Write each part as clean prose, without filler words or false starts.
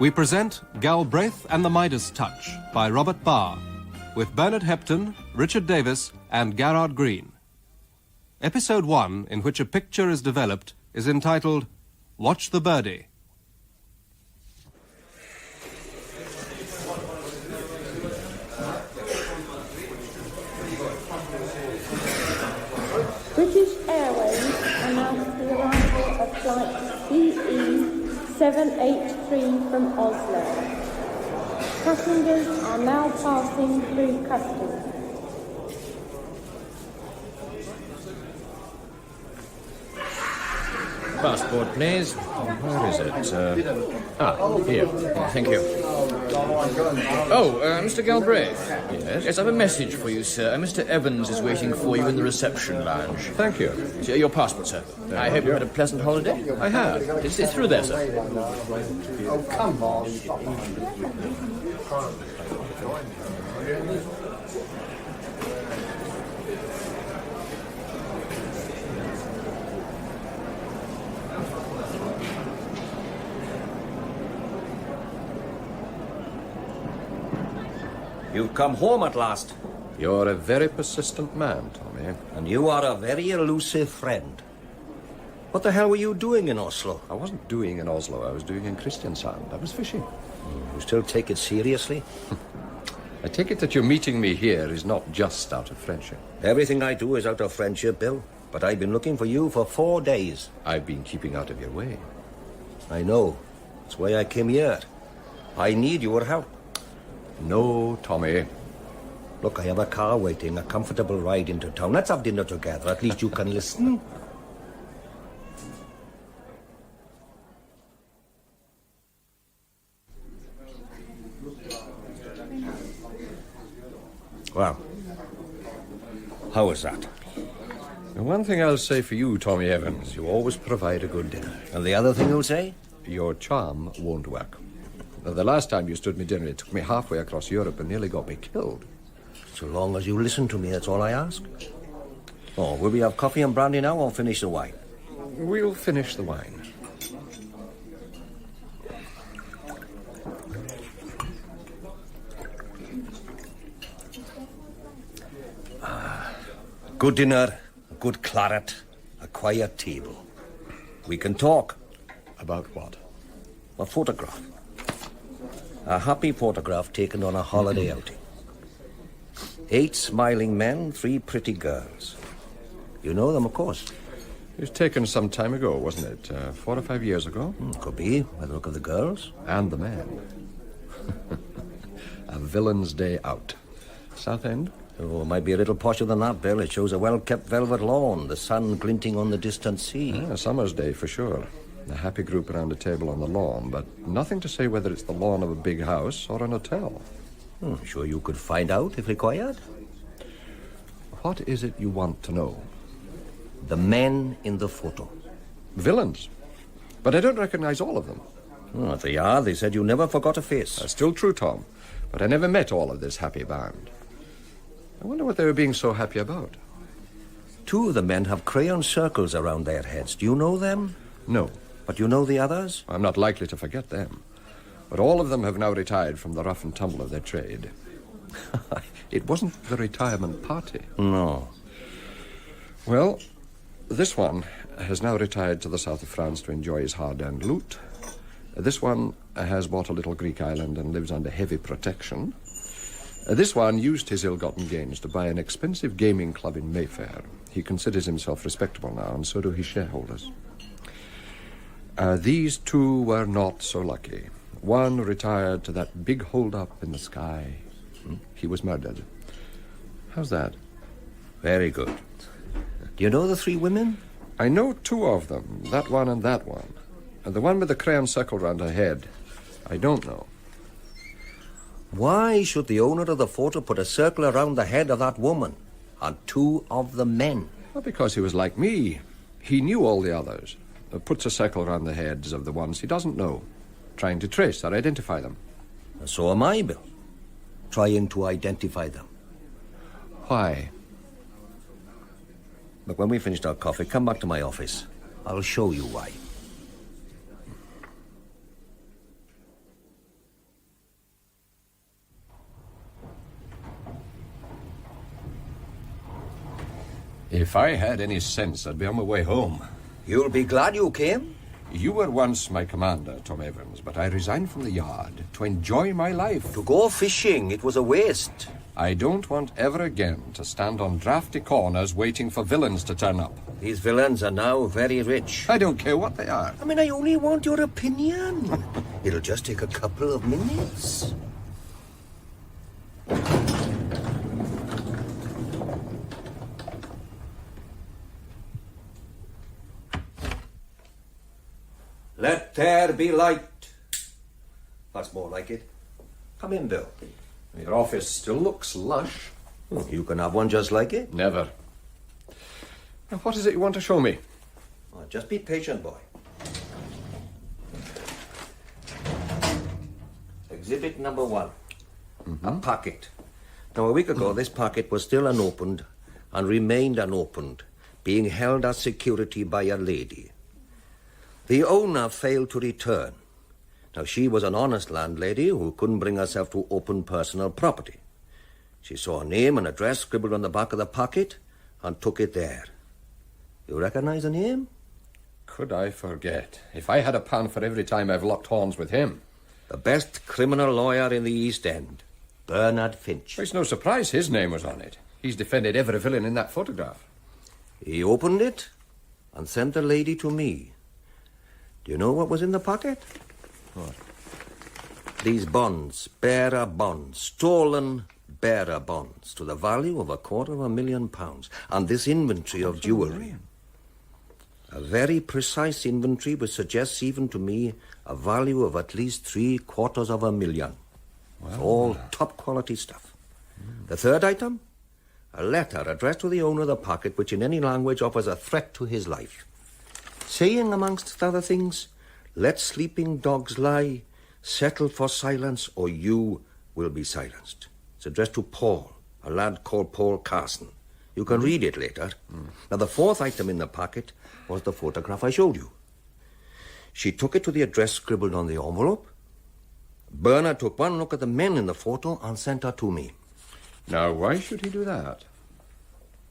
We present Galbraith and the Midas Touch by Robert Barr, with Bernard Hepton, Richard Davis, and Garrard Green. Episode 1, in which a picture is developed, is entitled Watch the Birdie. British Airways announced the arrival of flight CE-783 from Oslo. Passengers are now passing through customs. Passport, please. Where is it? Here. Thank you. Oh, Mr. Galbraith. Yes? Yes, I have a message for you, sir. Mr. Evans is waiting for you in the reception lounge. Thank you. Your passport, sir. I hope you had a pleasant holiday. I have. It's through there, sir. Oh, come on. You've come home at last. You're a very persistent man, Tommy. And you are a very elusive friend. What the hell were you doing in Oslo? I wasn't doing in Oslo. I was doing in Kristiansand. I was fishing. You still take it seriously? I take it that your meeting me here is not just out of friendship. Everything I do is out of friendship, Bill. But I've been looking for you for 4 days. I've been keeping out of your way. I know. That's why I came here. I need your help. No, Tommy. Look, I have a car waiting, a comfortable ride into town. Let's have dinner together. At least you can listen. Well, how was that? The one thing I'll say for you, Tommy Evans, you always provide a good dinner. And the other thing you'll say? Your charm won't work. The last time you stood me dinner, it took me halfway across Europe and nearly got me killed. So long as you listen to me, that's all I ask. Oh, will we have coffee and brandy now or finish the wine? We'll finish the wine. Good dinner, a good claret, a quiet table. We can talk. About what? A photograph. A happy photograph taken on a holiday outing. 8 smiling men, 3 pretty girls. You know them, of course. It was taken some time ago, wasn't it? 4 or 5 years ago? Could be, by the look of the girls. And the man. A villain's day out. Southend? Oh, it might be a little posher than that, Bill. It shows a well-kept velvet lawn, the sun glinting on the distant sea. A summer's day, for sure. A happy group around a table on the lawn, but nothing to say whether it's the lawn of a big house or an hotel. Sure you could find out if required. What is it you want to know? The men in the photo. Villains. But I don't recognize all of them. Oh, if they are, they said you never forgot a face. That's still true, Tom. But I never met all of this happy band. I wonder what they were being so happy about. 2 of the men have crayon circles around their heads. Do you know them? No. But you know the others? I'm not likely to forget them. But all of them have now retired from the rough and tumble of their trade. It wasn't the retirement party. No. Well, this one has now retired to the south of France to enjoy his hard-earned loot. This one has bought a little Greek island and lives under heavy protection. This one used his ill-gotten gains to buy an expensive gaming club in Mayfair. He considers himself respectable now, and so do his shareholders. These 2 were not so lucky. One retired to that big hold-up in the sky. He was murdered. How's that? Very good. Do you know the 3 women? I know 2 of them, that one and that one. And the one with the crayon circle round her head, I don't know. Why should the owner of the photo put a circle around the head of that woman and 2 of the men? Well, because he was like me. He knew all the others. Puts a circle around the heads of the ones he doesn't know, trying to trace or identify them. And so am I, Bill. Trying to identify them. Why? Look, when we finished our coffee, come back to my office. I'll show you why. If I had any sense, I'd be on my way home. You'll be glad you came. You were once my commander, Tom Evans, but I resigned from the yard to enjoy my life. To go fishing, it was a waste. I don't want ever again to stand on drafty corners waiting for villains to turn up. These villains are now very rich. I don't care what they are. I mean, I only want your opinion. It'll just take a couple of minutes. Let there be light. That's more like it. Come in, Bill. Your office still looks lush. You can have one just like it. Never. Now, what is it you want to show me? Oh, just be patient, boy. Exhibit number 1. A pocket. Now, a week ago, this pocket was still unopened and remained unopened, being held as security by a lady. The owner failed to return. Now, she was an honest landlady who couldn't bring herself to open personal property. She saw a name and address scribbled on the back of the pocket and took it there. You recognize the name? Could I forget? If I had a pound for every time I've locked horns with him. The best criminal lawyer in the East End, Bernard Finch. It's no surprise his name was on it. He's defended every villain in that photograph. He opened it and sent the lady to me. Do you know what was in the pocket? What? These bonds, bearer bonds, stolen bearer bonds, to the value of £250,000, and this inventory of jewellery. A very precise inventory which suggests even to me a value of at least £750,000. Well, all top-quality stuff. The third item? A letter addressed to the owner of the pocket, which in any language offers a threat to his life. Saying, amongst other things, let sleeping dogs lie, settle for silence, or you will be silenced. It's addressed to Paul, a lad called Paul Carson. You can read it later. Now, the fourth item in the packet was the photograph I showed you. She took it to the address scribbled on the envelope. Bernard took one look at the men in the photo and sent her to me. Now, why should he do that?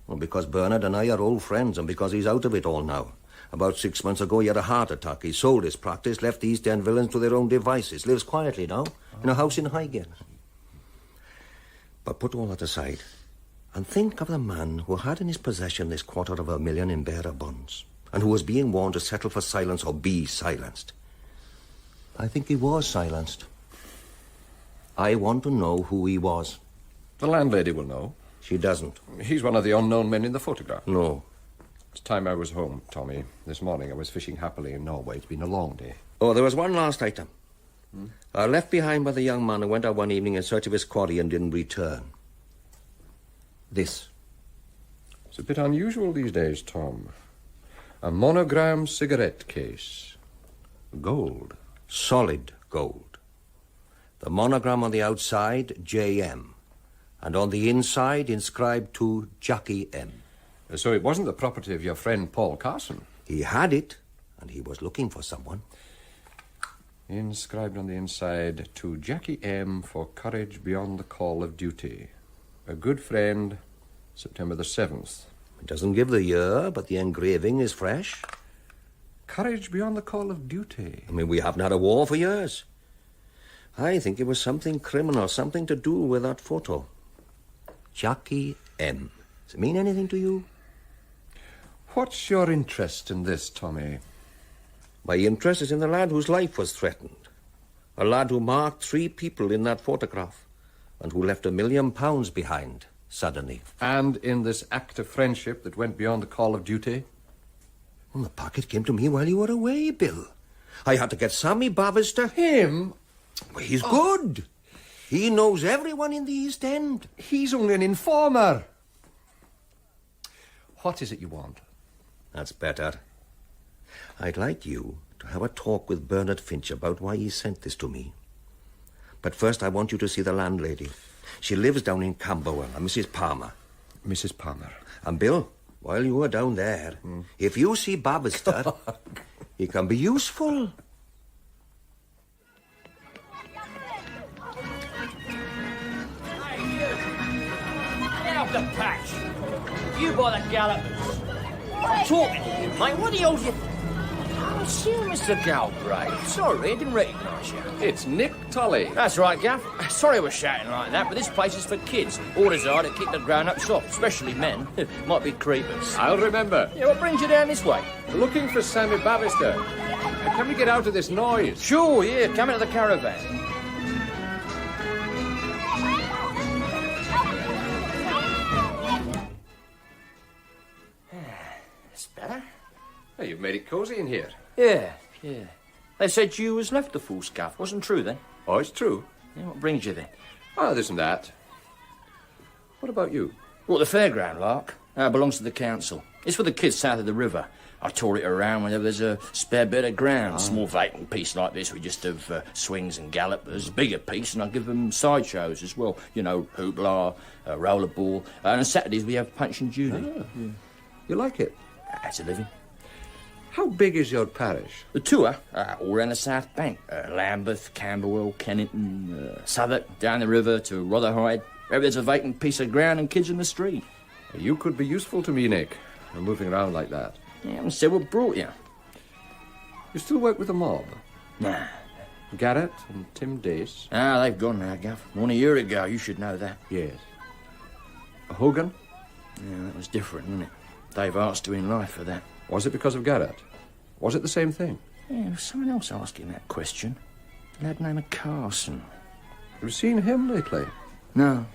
Well, because Bernard and I are old friends, and because he's out of it all now. About 6 months ago, he had a heart attack. He sold his practice, left the East End villains to their own devices. Lives quietly now, in a house in Highgate. But put all that aside, and think of the man who had in his possession this £250,000 in bearer bonds, and who was being warned to settle for silence or be silenced. I think he was silenced. I want to know who he was. The landlady will know. She doesn't. He's one of the unknown men in the photograph. No. It's time I was home, Tommy. This morning I was fishing happily in Norway. It's been a long day. Oh, there was one last item. Left behind by the young man who went out one evening in search of his quarry and didn't return. This. It's a bit unusual these days, Tom. A monogram cigarette case. Gold. Solid gold. The monogram on the outside, J.M. And on the inside, inscribed to Jackie M. So it wasn't the property of your friend Paul Carson? He had it, and he was looking for someone. Inscribed on the inside, to Jackie M. for courage beyond the call of duty. A good friend, September the 7th. It doesn't give the year, but the engraving is fresh. Courage beyond the call of duty. I mean, we haven't had a war for years. I think it was something criminal, something to do with that photo. Jackie M. Does it mean anything to you? What's your interest in this, Tommy? My interest is in the lad whose life was threatened. A lad who marked 3 people in that photograph and who left £1 million behind, suddenly. And in this act of friendship that went beyond the call of duty? Well, the packet came to me while you were away, Bill. I had to get Sammy Bavis to Him? Well, he's good. He knows everyone in the East End. He's only an informer. What is it you want? That's better. I'd like you to have a talk with Bernard Finch about why he sent this to me. But first I want you to see the landlady. She lives down in Camberwell, a Mrs. Palmer. Mrs. Palmer. And Bill, while you are down there, if you see Bavister, he can be useful. Get off the patch! You by the gallopers. I'm talking to you, mate. What the hell do you... Oh, it's you, Mr. Galbraith. Sorry, I didn't recognise you. It's Nick Tully. That's right, Gaff. Sorry I was shouting like that, but this place is for kids. Orders are to keep the grown-ups off, especially men. Might be creepers. I'll remember. Yeah, what brings you down this way? Looking for Sammy Bavister. Can we get out of this noise? Sure, yeah, come into the caravan. That's better. Oh, you've made it cosy in here. Yeah. They said you was left the full scuff. Wasn't true, then? Oh, it's true. Yeah, what brings you, then? Ah, this and that. What about you? Well, the fairground, Lark. Belongs to the council. It's for the kids south of the river. I tour it around whenever there's a spare bit of ground. Small vacant piece like this, we just have swings and gallopers. Bigger piece, and I give them sideshows as well. You know, hoopla, rollerball. And on Saturdays we have Punch and Judy. Ah, yeah. You like it? That's a living. How big is your parish? The tour, all around the South Bank. Lambeth, Camberwell, Kennington, Southwark, down the river to Rotherhide. Wherever there's a vacant piece of ground and kids in the street. You could be useful to me, Nick, moving around like that. Yeah, and so what brought you? You still work with the mob? Nah. Garrett and Tim Dace? They've gone now, Gaff. One a year ago, you should know that. Yes. Hogan? Yeah, that was different, wasn't it? Dave asked to in life for that. Was it because of Garrett? Was it the same thing? Yeah, there was someone else asking that question. A lad named Carson. Have you seen him lately? No.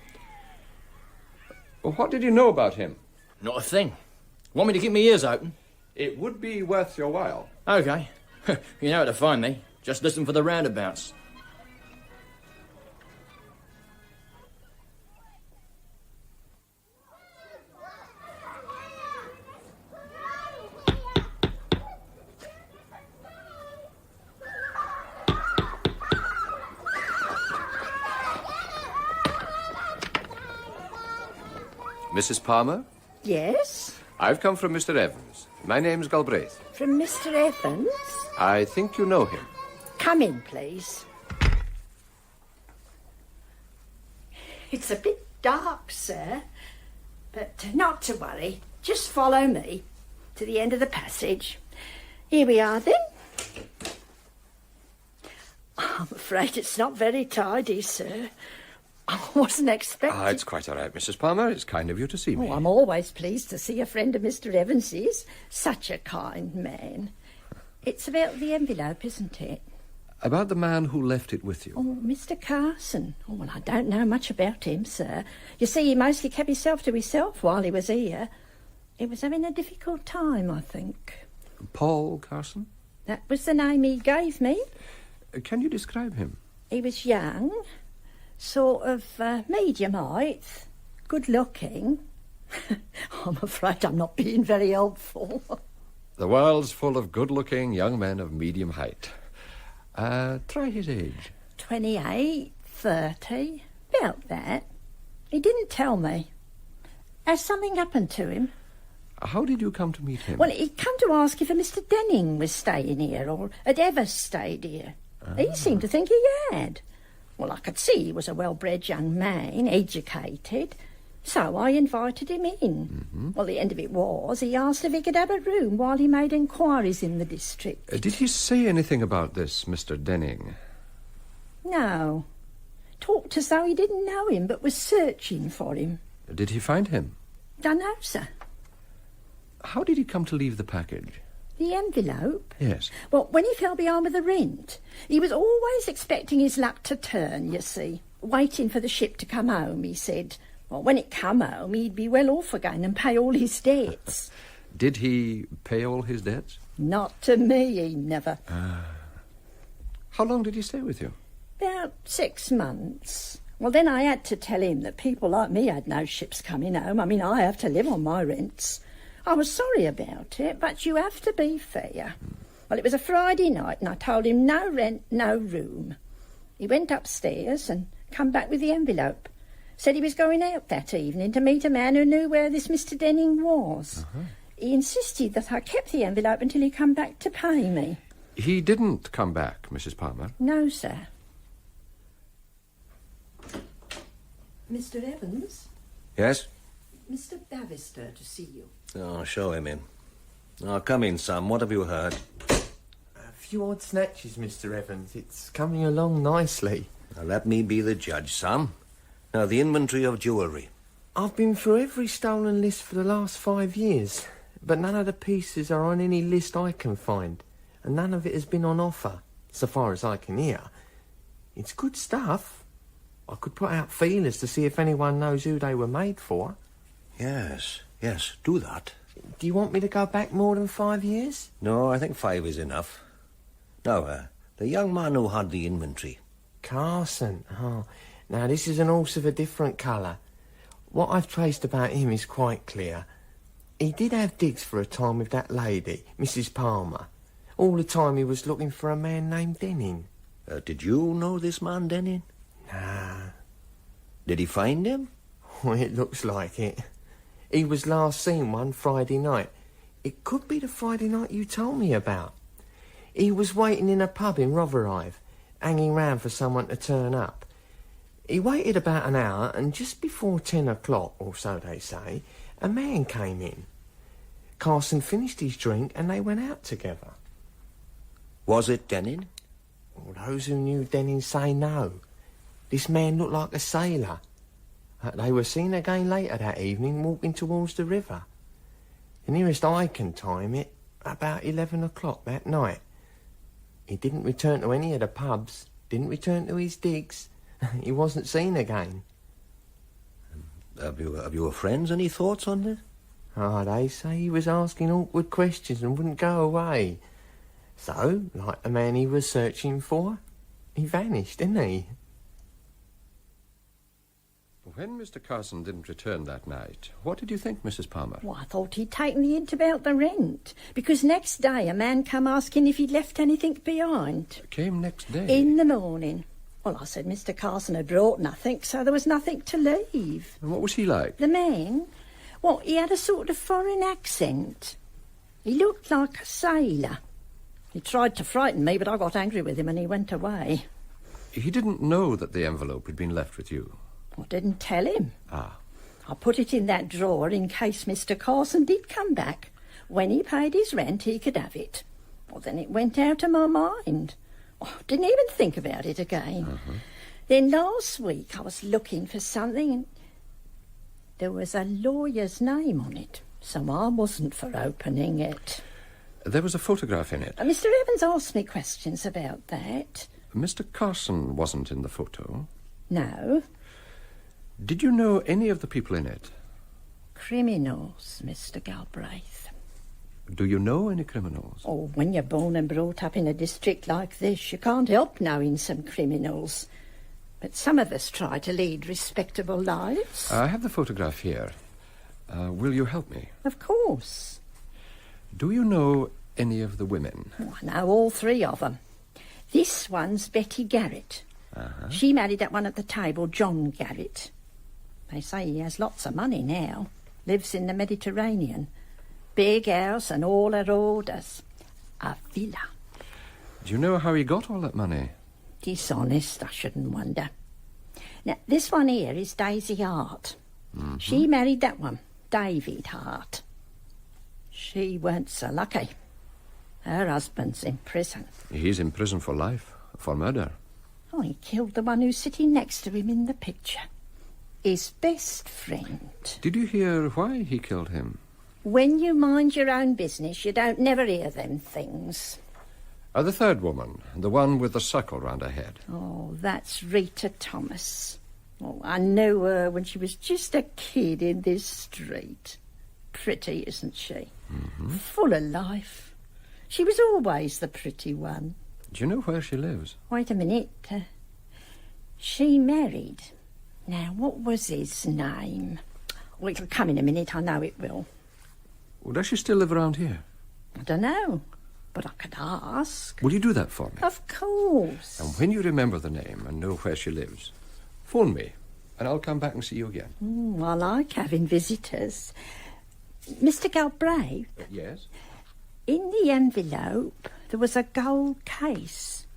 Well, what did you know about him? Not a thing. Want me to keep my ears open? It would be worth your while. OK. You know where to find me. Just listen for the roundabouts. Mrs. Palmer? Yes? I've come from Mr. Evans. My name's Galbraith. From Mr. Evans? I think you know him. Come in, please. It's a bit dark, sir. But not to worry. Just follow me to the end of the passage. Here we are, then. I'm afraid it's not very tidy, sir. I wasn't expecting... It's quite all right, Mrs. Palmer. It's kind of you to see me. Oh, I'm always pleased to see a friend of Mr. Evans's. Such a kind man. It's about the envelope, isn't it? About the man who left it with you. Oh, Mr. Carson. Oh, well, I don't know much about him, sir. You see, he mostly kept himself to himself while he was here. He was having a difficult time, I think. Paul Carson? That was the name he gave me. Can you describe him? He was young, sort of medium height, good-looking. I'm afraid I'm not being very helpful. The world's full of good-looking young men of medium height. Try his age. 28, 30, about that. He didn't tell me. Has something happened to him? How did you come to meet him? Well, he'd come to ask if a Mr. Denning was staying here or had ever stayed here. He seemed to think he had. Well, I could see he was a well-bred young man, educated, so I invited him in. Well, the end of it was he asked if he could have a room while he made inquiries in the district. Did he say anything about this, Mr. Denning? No. Talked as though he didn't know him, but was searching for him. Did he find him? Dunno, sir. How did he come to leave the package? The envelope? Yes. Well, when he fell behind with the rent, he was always expecting his luck to turn, you see. Waiting for the ship to come home, he said. Well, when it come home, he'd be well off again and pay all his debts. Did he pay all his debts? Not to me, he never. How long did he stay with you? About 6 months. Well, then I had to tell him that people like me had no ships coming home. I mean, I have to live on my rents. I was sorry about it, but you have to be fair. Well, it was a Friday night, and I told him no rent, no room. He went upstairs and come back with the envelope. Said he was going out that evening to meet a man who knew where this Mr. Denning was. He insisted that I kept the envelope until he come back to pay me. He didn't come back, Mrs. Palmer. No, sir. Mr. Evans? Yes? Mr. Bavister to see you. Oh, show him in. Oh, come in, Sam. What have you heard? A few odd snatches, Mr. Evans. It's coming along nicely. Now, let me be the judge, Sam. Now, the inventory of jewellery. I've been through every stolen list for the last 5 years, but none of the pieces are on any list I can find, and none of it has been on offer, so far as I can hear. It's good stuff. I could put out feelers to see if anyone knows who they were made for. Yes, do that. Do you want me to go back more than 5 years? No, I think 5 is enough. Now, the young man who had the inventory. Carson. Oh, now this is an horse of a different colour. What I've traced about him is quite clear. He did have digs for a time with that lady, Mrs. Palmer. All the time he was looking for a man named Denning. Did you know this man, Denning? Nah. Did he find him? Well, it looks like it. He was last seen one Friday night. It could be the Friday night you told me about. He was waiting in a pub in Rotherhithe, hanging round for someone to turn up. He waited about an hour, and just before 10 o'clock, or so they say, a man came in. Carson finished his drink, and they went out together. Was it Denning? Well, those who knew Denning say no. This man looked like a sailor. They were seen again later that evening walking towards the river. The nearest I can time it, about 11 o'clock that night. He didn't return to any of the pubs, didn't return to his digs. He wasn't seen again. Have your friends any thoughts on this? Oh, they say he was asking awkward questions and wouldn't go away. So, like the man he was searching for, he vanished, didn't he? When Mr. Carson didn't return that night, what did you think, Mrs. Palmer? Well, I thought he'd taken the hint about the rent, because next day a man come asking if he'd left anything behind. Came next day? In the morning. Well, I said Mr. Carson had brought nothing, so there was nothing to leave. And what was he like? The man? Well, he had a sort of foreign accent. He looked like a sailor. He tried to frighten me, but I got angry with him and he went away. He didn't know that the envelope had been left with you? I didn't tell him. Ah. I put it in that drawer in case Mr. Carson did come back. When he paid his rent, he could have it. Well, then it went out of my mind. I didn't even think about it again. Then last week I was looking for something and there was a lawyer's name on it, so I wasn't for opening it. There was a photograph in it. Mr. Evans asked me questions about that. Mr. Carson wasn't in the photo. No. Did you know any of the people in it? Criminals, Mr. Galbraith. Do you know any criminals? Oh, when you're born and brought up in a district like this, you can't help knowing some criminals. But some of us try to lead respectable lives. I have the photograph here. Will you help me? Of course. Do you know any of the women? Oh, I know all 3 of them. This one's Betty Garrett. She married that one at the table, John Garrett. They say he has lots of money now. Lives in the Mediterranean. Big house and all her orders. A villa. Do you know how he got all that money? Dishonest, I shouldn't wonder. Now, this one here is Daisy Hart. She married that one, David Hart. She weren't so lucky. Her husband's in prison. He's in prison for life, for murder. Oh, he killed the one who's sitting next to him in the picture. His best friend. Did you hear why he killed him? When you mind your own business, you don't never hear them things. The third woman, the one with the circle round her head. Oh, that's Rita Thomas. Oh, I knew her when she was just a kid in this street. Pretty, isn't she? Full of life. She was always the pretty one. Do you know where she lives? Wait a minute. She married. Now, what was his name? Well, it'll come in a minute, I know it will. Well, does she still live around here? I don't know, but I could ask. Will you do that for me? Of course. And when you remember the name and know where she lives, phone me, and I'll come back and see you again. I like having visitors. Mr. Galbraith? Yes? In the envelope, there was a gold case.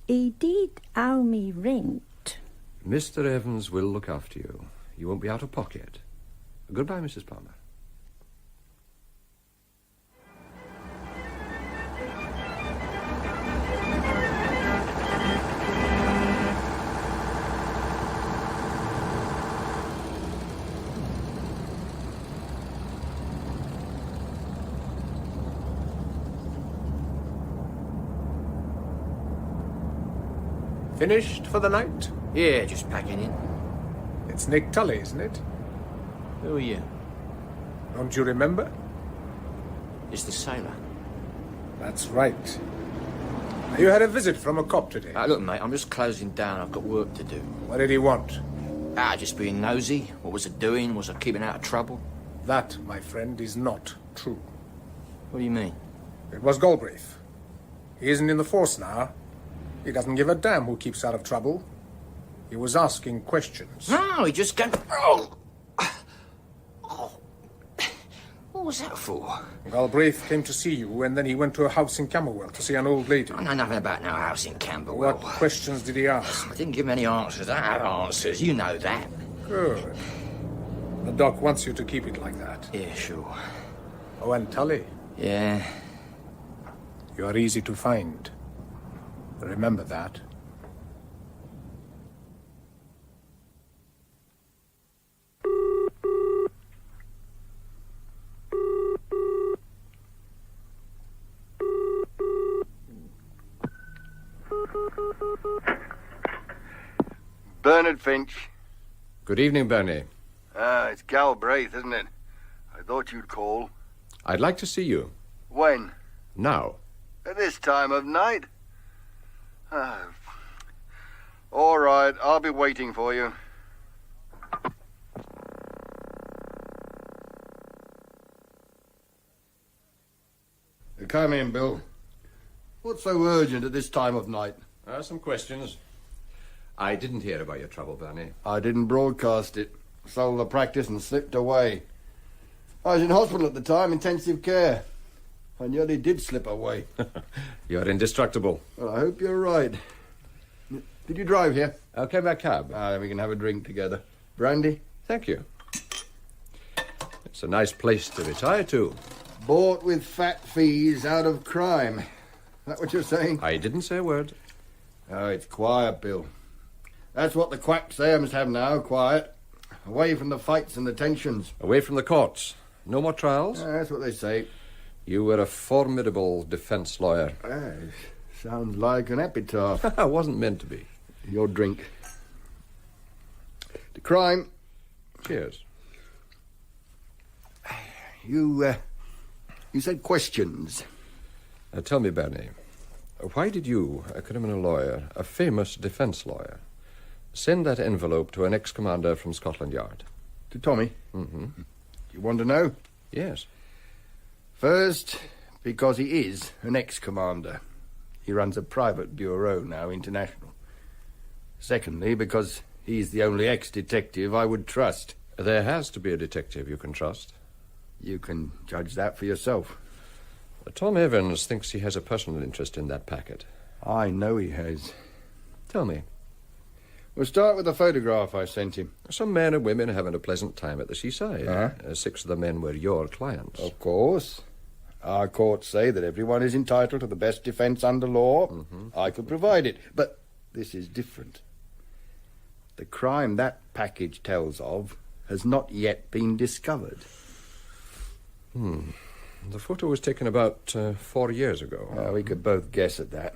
He did owe me rent. Mr. Evans will look after you. You won't be out of pocket. Goodbye, Mrs. Palmer. Finished for the night? Yeah, just packing in. It's Nick Tully, isn't it? Who are you? Don't you remember? It's the sailor. That's right. You had a visit from a cop today. Look, mate, I'm just closing down. I've got work to do. What did he want? Just being nosy. What was it doing? Was I keeping out of trouble? That, my friend, is not true. What do you mean? It was Galbraith. He isn't in the force now. He doesn't give a damn who keeps out of trouble. He was asking questions. No, he just came... Oh! What was that for? Galbraith came to see you, and then he went to a house in Camberwell to see an old lady. I know nothing about no house in Camberwell. What questions did he ask? I didn't give him any answers. I have answers. You know that. Good. The doc wants you to keep it like that. Yeah, sure. Oh, and Tully, Yeah. you are easy to find. Remember that. Bernard Finch. Good evening, Bernie. It's Galbraith, isn't it? I thought you'd call. I'd like to see you. When? Now. At this time of night? All right, I'll be waiting for you. Come in, Bill. What's so urgent at this time of night? Some questions. I didn't hear about your trouble, Bernie. I didn't broadcast it. Sold the practice and slipped away. I was in hospital at the time, intensive care. I nearly did slip away. You're indestructible. Well, I hope you're right. Did you drive here? I'll came by cab. Then we can have a drink together. Brandy? Thank you. It's a nice place to retire to. Bought with fat fees out of crime. That what you're saying? I didn't say a word. Oh, it's quiet, Bill. That's what the quacks there must have now, quiet. Away from the fights and the tensions. Away from the courts. No more trials? That's what they say. You were a formidable defense lawyer. Sounds like an epitaph. I wasn't meant to be. Your drink. The crime. Cheers. You said questions. Tell me, Bernie, why did you, a criminal lawyer, a famous defense lawyer, send that envelope to an ex-commander from Scotland Yard? To Tommy? Mm-hmm. You want to know? Yes. First, because he is an ex-commander. He runs a private bureau now, international. Secondly, because he's the only ex-detective I would trust. There has to be a detective you can trust. You can judge that for yourself. Tom Evans thinks he has a personal interest in that packet. I know he has. Tell me. We'll start with the photograph I sent him. Some men and women having a pleasant time at the seaside. Uh-huh. 6 of the men were your clients. Of course. Our courts say that everyone is entitled to the best defence under law. Mm-hmm. I could provide it, but this is different. The crime that package tells of has not yet been discovered. The photo was taken about 4 years ago. We could both guess at that.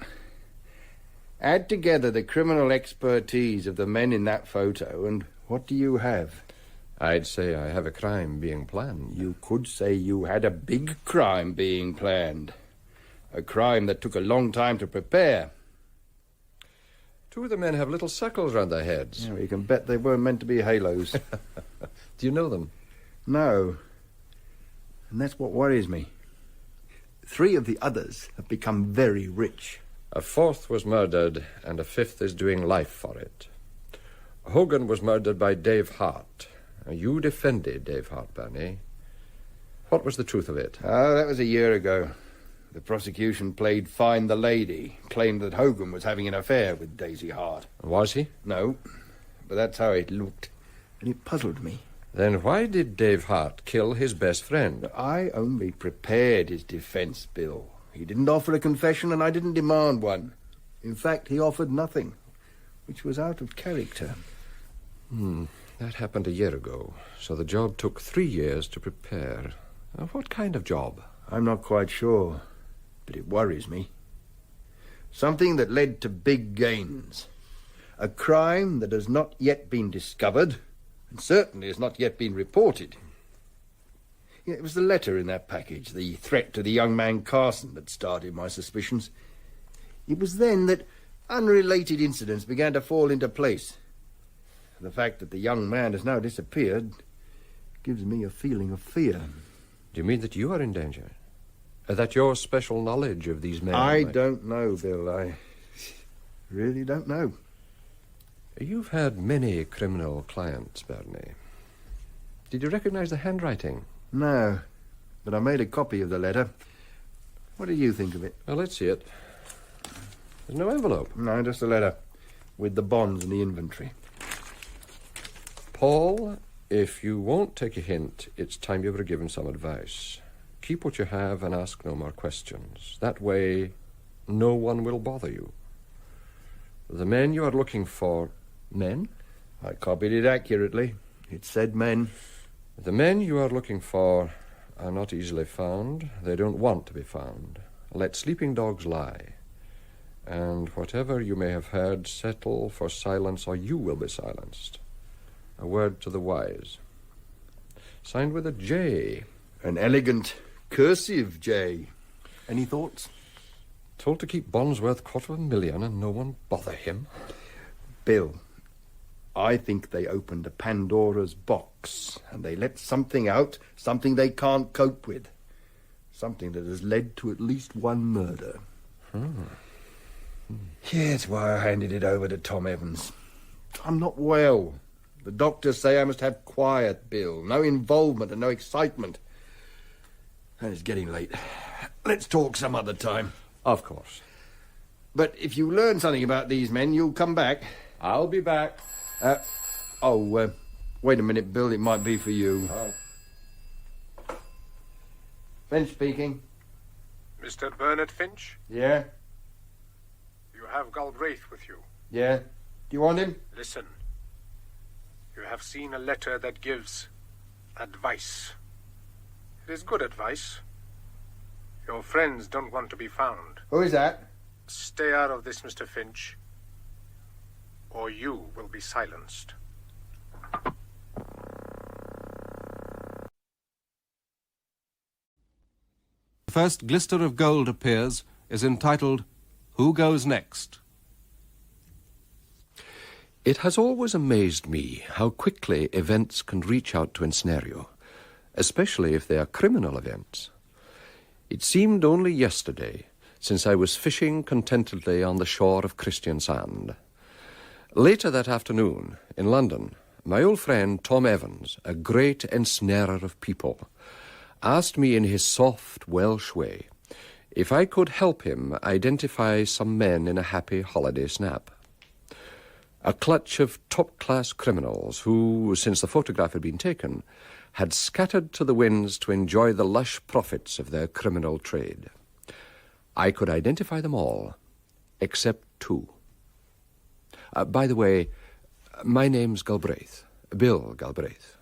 Add together the criminal expertise of the men in that photo, and what do you have? I'd say I have a crime being planned. You could say you had a big crime being planned. A crime that took a long time to prepare. 2 of the men have little circles round their heads. Yeah, you can bet they weren't meant to be halos. Do you know them? No. And that's what worries me. 3 of the others have become very rich. A 4th was murdered, and a 5th is doing life for it. Hogan was murdered by Dave Hart. You defended Dave Hart, Bernie. What was the truth of it? Oh, that was a year ago. The prosecution played Find the Lady, claimed that Hogan was having an affair with Daisy Hart. Was he? No, but that's how it looked. And it puzzled me. Then why did Dave Hart kill his best friend? I only prepared his defence, Bill. He didn't offer a confession and I didn't demand one. In fact, he offered nothing, which was out of character. That happened a year ago, so the job took 3 years to prepare. What kind of job? I'm not quite sure, but it worries me. Something that led to big gains. A crime that has not yet been discovered, and certainly has not yet been reported. Yeah, it was the letter in that package, the threat to the young man Carson, that started my suspicions. It was then that unrelated incidents began to fall into place. The fact that the young man has now disappeared gives me a feeling of fear. Do you mean that you are in danger? That your special knowledge of these men... I don't know, Bill. I really don't know. You've had many criminal clients, Birdie. Did you recognize the handwriting? No, but I made a copy of the letter. What do you think of it? Well, let's see it. There's no envelope. No, just a letter with the bonds and the inventory. Paul, if you won't take a hint, it's time you were given some advice. Keep what you have and ask no more questions. That way, no one will bother you. The men you are looking for... Men? I copied it accurately. It said men. The men you are looking for are not easily found. They don't want to be found. Let sleeping dogs lie. And whatever you may have heard, settle for silence or you will be silenced. A word to the wise. Signed with a J. An elegant, cursive J. Any thoughts? Told to keep bonds worth $250,000 and no one bother him. Bill, I think they opened a Pandora's box and they let something out, something they can't cope with. Something that has led to at least one murder. Yeah, that's why I handed it over to Tom Evans. I'm not well. The doctors say I must have quiet, Bill. No involvement and no excitement. And it's getting late. Let's talk some other time. Of course. But if you learn something about these men, you'll come back. I'll be back. Wait a minute, Bill. It might be for you. Oh. Finch speaking. Mr. Bernard Finch, Yeah? you have Galbraith with you. Yeah? Do you want him? Listen. You have seen a letter that gives advice. It is good advice. Your friends don't want to be found. Who is that? Stay out of this, Mr. Finch, or you will be silenced. The first glister of gold appears is entitled, Who Goes Next? It has always amazed me how quickly events can reach out to ensnare you, especially if they are criminal events. It seemed only yesterday since I was fishing contentedly on the shore of Christian Sand. Later that afternoon, in London, my old friend Tom Evans, a great ensnarer of people, asked me in his soft Welsh way if I could help him identify some men in a happy holiday snap. A clutch of top-class criminals who, since the photograph had been taken, had scattered to the winds to enjoy the lush profits of their criminal trade. I could identify them all, except two. By the way, my name's Galbraith, Bill Galbraith.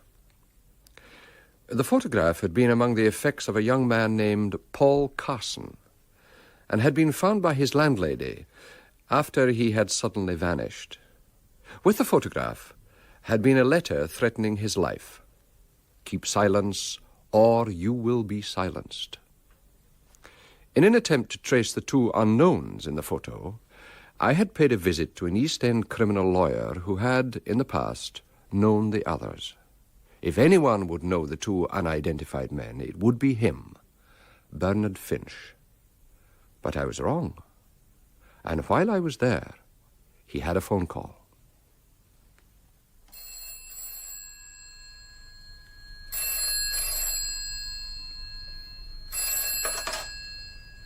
The photograph had been among the effects of a young man named Paul Carson, and had been found by his landlady after he had suddenly vanished. With the photograph had been a letter threatening his life. Keep silence, or you will be silenced. In an attempt to trace the two unknowns in the photo, I had paid a visit to an East End criminal lawyer who had, in the past, known the others. If anyone would know the two unidentified men, it would be him, Bernard Finch. But I was wrong. And while I was there, he had a phone call.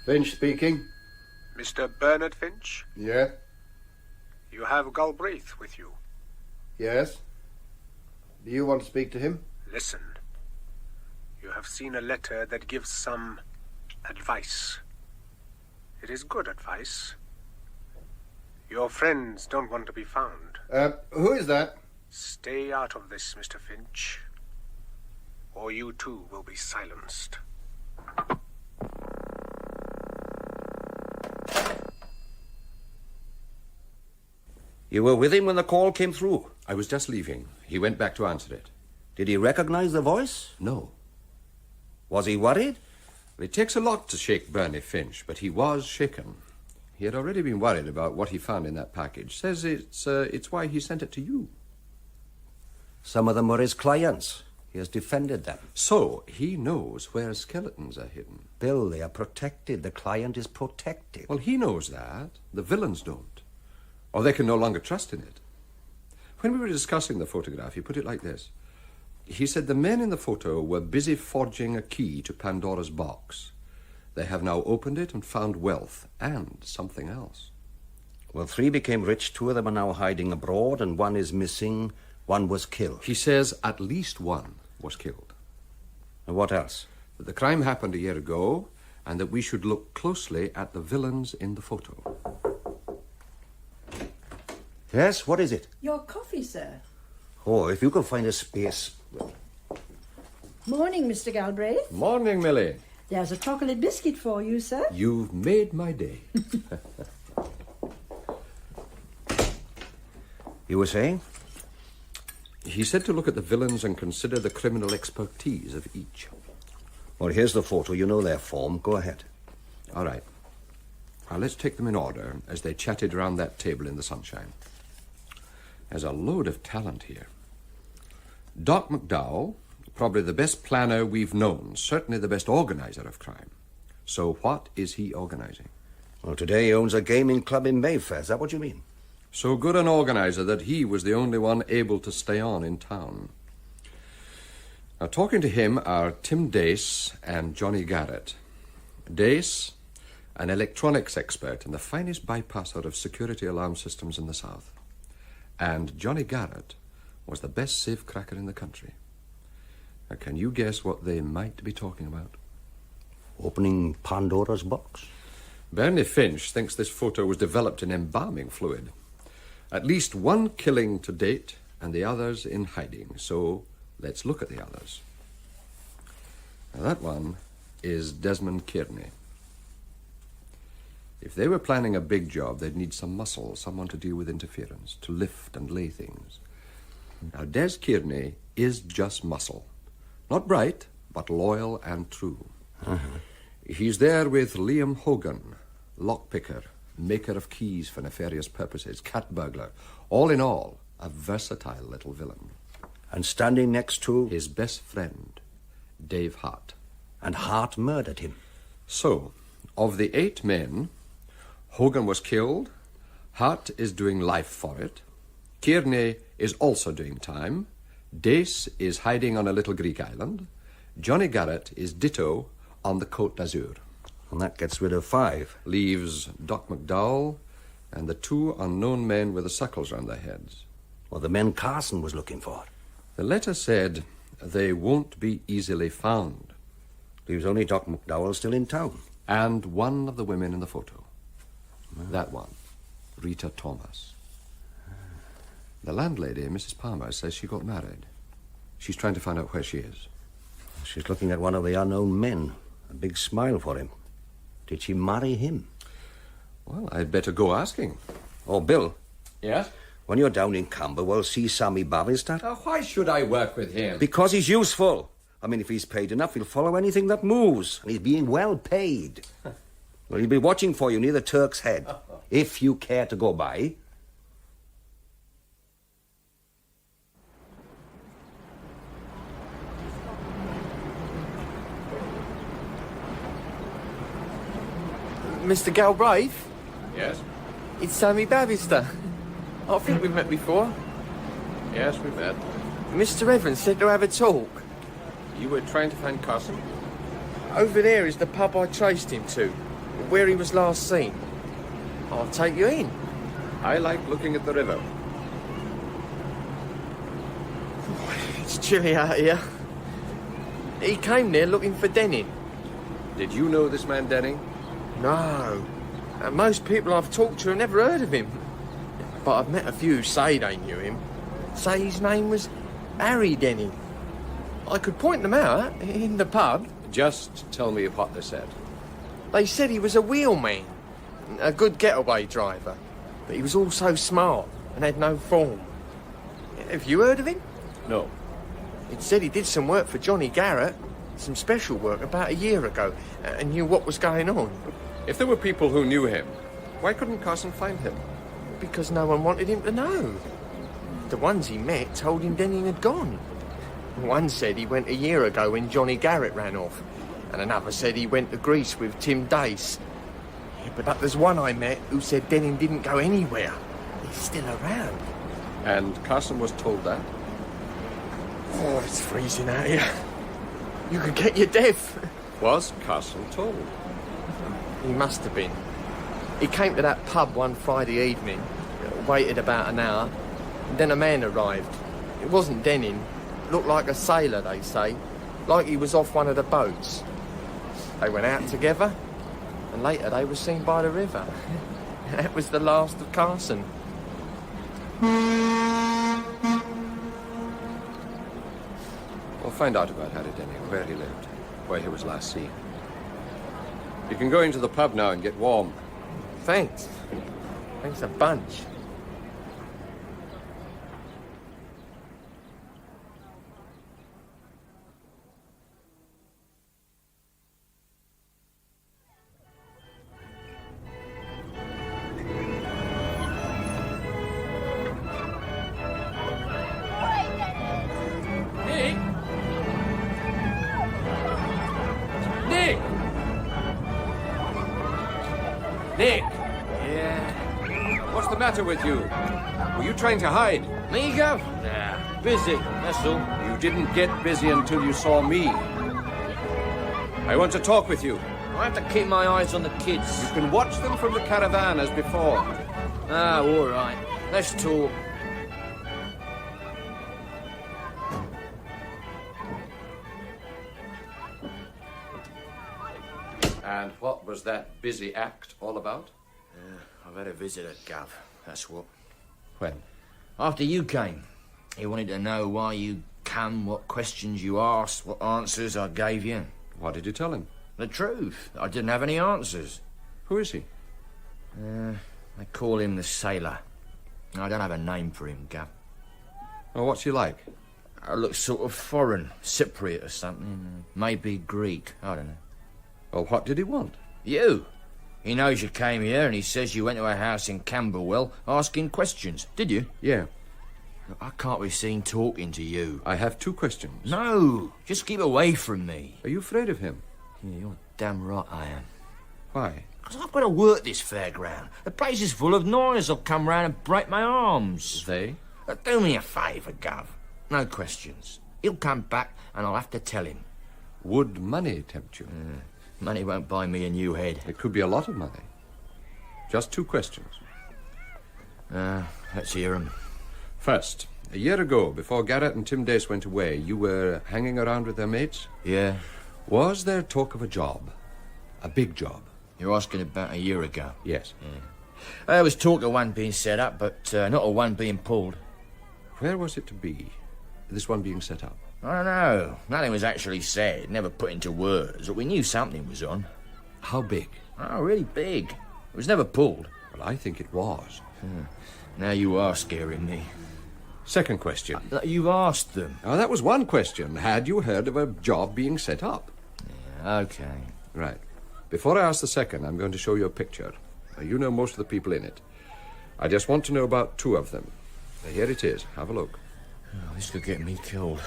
Finch speaking. Mr. Bernard Finch, Yeah? you have Galbraith with you. Yes? Do you want to speak to him? Listen. You have seen a letter that gives some advice. It is good advice. Your friends don't want to be found. Who is that? Stay out of this, Mr. Finch, or you too will be silenced. You were with him when the call came through? I was just leaving. He went back to answer it. Did he recognize the voice? No. Was he worried? It takes a lot to shake Bernie Finch, but he was shaken. He had already been worried about what he found in that package. Says it's why he sent it to you. Some of them were his clients. He has defended them. So, he knows where skeletons are hidden. Bill, they are protected. The client is protected. Well, he knows that. The villains don't. Or they can no longer trust in it. When we were discussing the photograph, he put it like this. He said the men in the photo were busy forging a key to Pandora's box. They have now opened it and found wealth and something else. Well, 3 became rich, 2 of them are now hiding abroad, and 1 is missing, 1 was killed. He says at least 1 was killed. And what else? That the crime happened a year ago, and that we should look closely at the villains in the photo. Yes, what is it? Your coffee, sir. Oh, if you could find a space. Morning, Mr. Galbraith. Morning, Millie. There's a chocolate biscuit for you, sir. You've made my day. You were saying? He said to look at the villains and consider the criminal expertise of each. Well, here's the photo. You know their form. Go ahead. All right. Now, let's take them in order as they chatted round that table in the sunshine. There's a load of talent here. Doc McDowell, probably the best planner we've known, certainly the best organizer of crime. So what is he organizing? Well, today he owns a gaming club in Mayfair. Is that what you mean? So good an organizer that he was the only one able to stay on in town. Now, talking to him are Tim Dace and Johnny Garrett. Dace, an electronics expert and the finest bypasser of security alarm systems in the South. And Johnny Garrett was the best safecracker in the country. Now, can you guess what they might be talking about? Opening Pandora's box? Bernie Finch thinks this photo was developed in embalming fluid. At least 1 killing to date, and the others in hiding. So let's look at the others. Now, that one is Desmond Kearney. If they were planning a big job, they'd need some muscle, someone to deal with interference, to lift and lay things. Now, Des Kearney is just muscle. Not bright, but loyal and true. He's there with Liam Hogan, lockpicker, maker of keys for nefarious purposes, cat burglar. All in all, a versatile little villain. And standing next to? His best friend, Dave Hart. And Hart murdered him. So, of the 8 men, Hogan was killed, Hart is doing life for it, Kearney is also doing time, Dace is hiding on a little Greek island, Johnny Garrett is ditto on the Côte d'Azur. And that gets rid of 5. Leaves Doc McDowell and the 2 unknown men with the suckles round their heads. Well, the men Carson was looking for. The letter said they won't be easily found. Leaves only Doc McDowell still in town. And 1 of the women in the photo. That one, Rita Thomas. The landlady, Mrs. Palmer, says she got married. She's trying to find out where she is. She's looking at one of the unknown men. A big smile for him. Did she marry him? Well, I'd better go asking. Oh, Bill. Yes? When you're down in Camberwell, see Sammy Bavister. Why should I work with him? Because he's useful. I mean, if he's paid enough, he'll follow anything that moves. And he's being well paid. Well, he'll be watching for you near the Turk's Head, if you care to go by. Mr. Galbraith? Yes? It's Sammy Bavister. I think we've met before. Yes, we met. Mr. Evans said to have a talk. You were trying to find Carson? Over there is the pub I traced him to, where he was last seen. I'll take you in. I like looking at the river. It's chilly out here. He came there looking for Denning. Did you know this man Denning? No. Most people I've talked to have never heard of him. But I've met a few who say they knew him. Say his name was Harry Denning. I could point them out in the pub. Just tell me what they said. They said he was a wheelman, a good getaway driver. But he was also smart and had no form. Have you heard of him? No. It said he did some work for Johnny Garrett, some special work about a year ago, and knew what was going on. If there were people who knew him, why couldn't Carson find him? Because no one wanted him to know. The ones he met told him Denning had gone. One said he went a year ago when Johnny Garrett ran off, and another said he went to Greece with Tim Dace. Yeah, but there's one I met who said Denning didn't go anywhere. He's still around. And Carson was told that? Oh, it's freezing out here. You could get your death. Was Carson told? He must have been. He came to that pub one Friday evening, waited about an hour, and then a man arrived. It wasn't Denning. Looked like a sailor, they say, like he was off one of the boats. They went out together, and later they were seen by the river. That was the last of Carson. We'll find out about Harry Denning, where he lived, where he was last seen. You can go into the pub now and get warm. Thanks. Thanks a bunch. Nick! Yeah? What's the matter with you? Were you trying to hide? Me, Gov? Nah, busy, that's all. You didn't get busy until you saw me. I want to talk with you. I have to keep my eyes on the kids. You can watch them from the caravan as before. Ah, all right. Let's talk. And what was that busy act all about? I've had a visitor, Gov. That's what. When? After you came. He wanted to know why you come, what questions you asked, what answers I gave you. What did you tell him? The truth. I didn't have any answers. Who is he? They call him the Sailor. I don't have a name for him, Gov. Oh, what's he like? I look sort of foreign, Cypriot or something. Maybe Greek, I don't know. Well, what did he want? You. He knows you came here and he says you went to a house in Camberwell asking questions. Did you? Yeah. I can't be seen talking to you. I have two questions. No, just keep away from me. Are you afraid of him? Yeah, you're damn right I am. Why? Because I've got to work this fairground. The place is full of noise. I'll come round and break my arms. They? Do me a favour, Gov. No questions. He'll come back and I'll have to tell him. Would money tempt you? Money won't buy me a new head. It could be a lot of money. Just two questions. Let's hear 'em. First, a year ago, before Garrett and Tim Dace went away, you were hanging around with their mates? Yeah. Was there talk of a job? A big job? You're asking about a year ago? Yes. There was talk of one being set up, but not of one being pulled. Where was it to be? This one being set up? I don't know. Nothing was actually said, never put into words, but we knew something was on. How big? Oh, really big. It was never pulled. Well, I think it was. Now you are scaring me. Second question. You asked them. Oh, that was one question. Had you heard of a job being set up? Yeah, okay. Right. Before I ask the second, I'm going to show you a picture. You know most of the people in it. I just want to know about two of them. Here it is. Have a look. Oh, this could get me killed.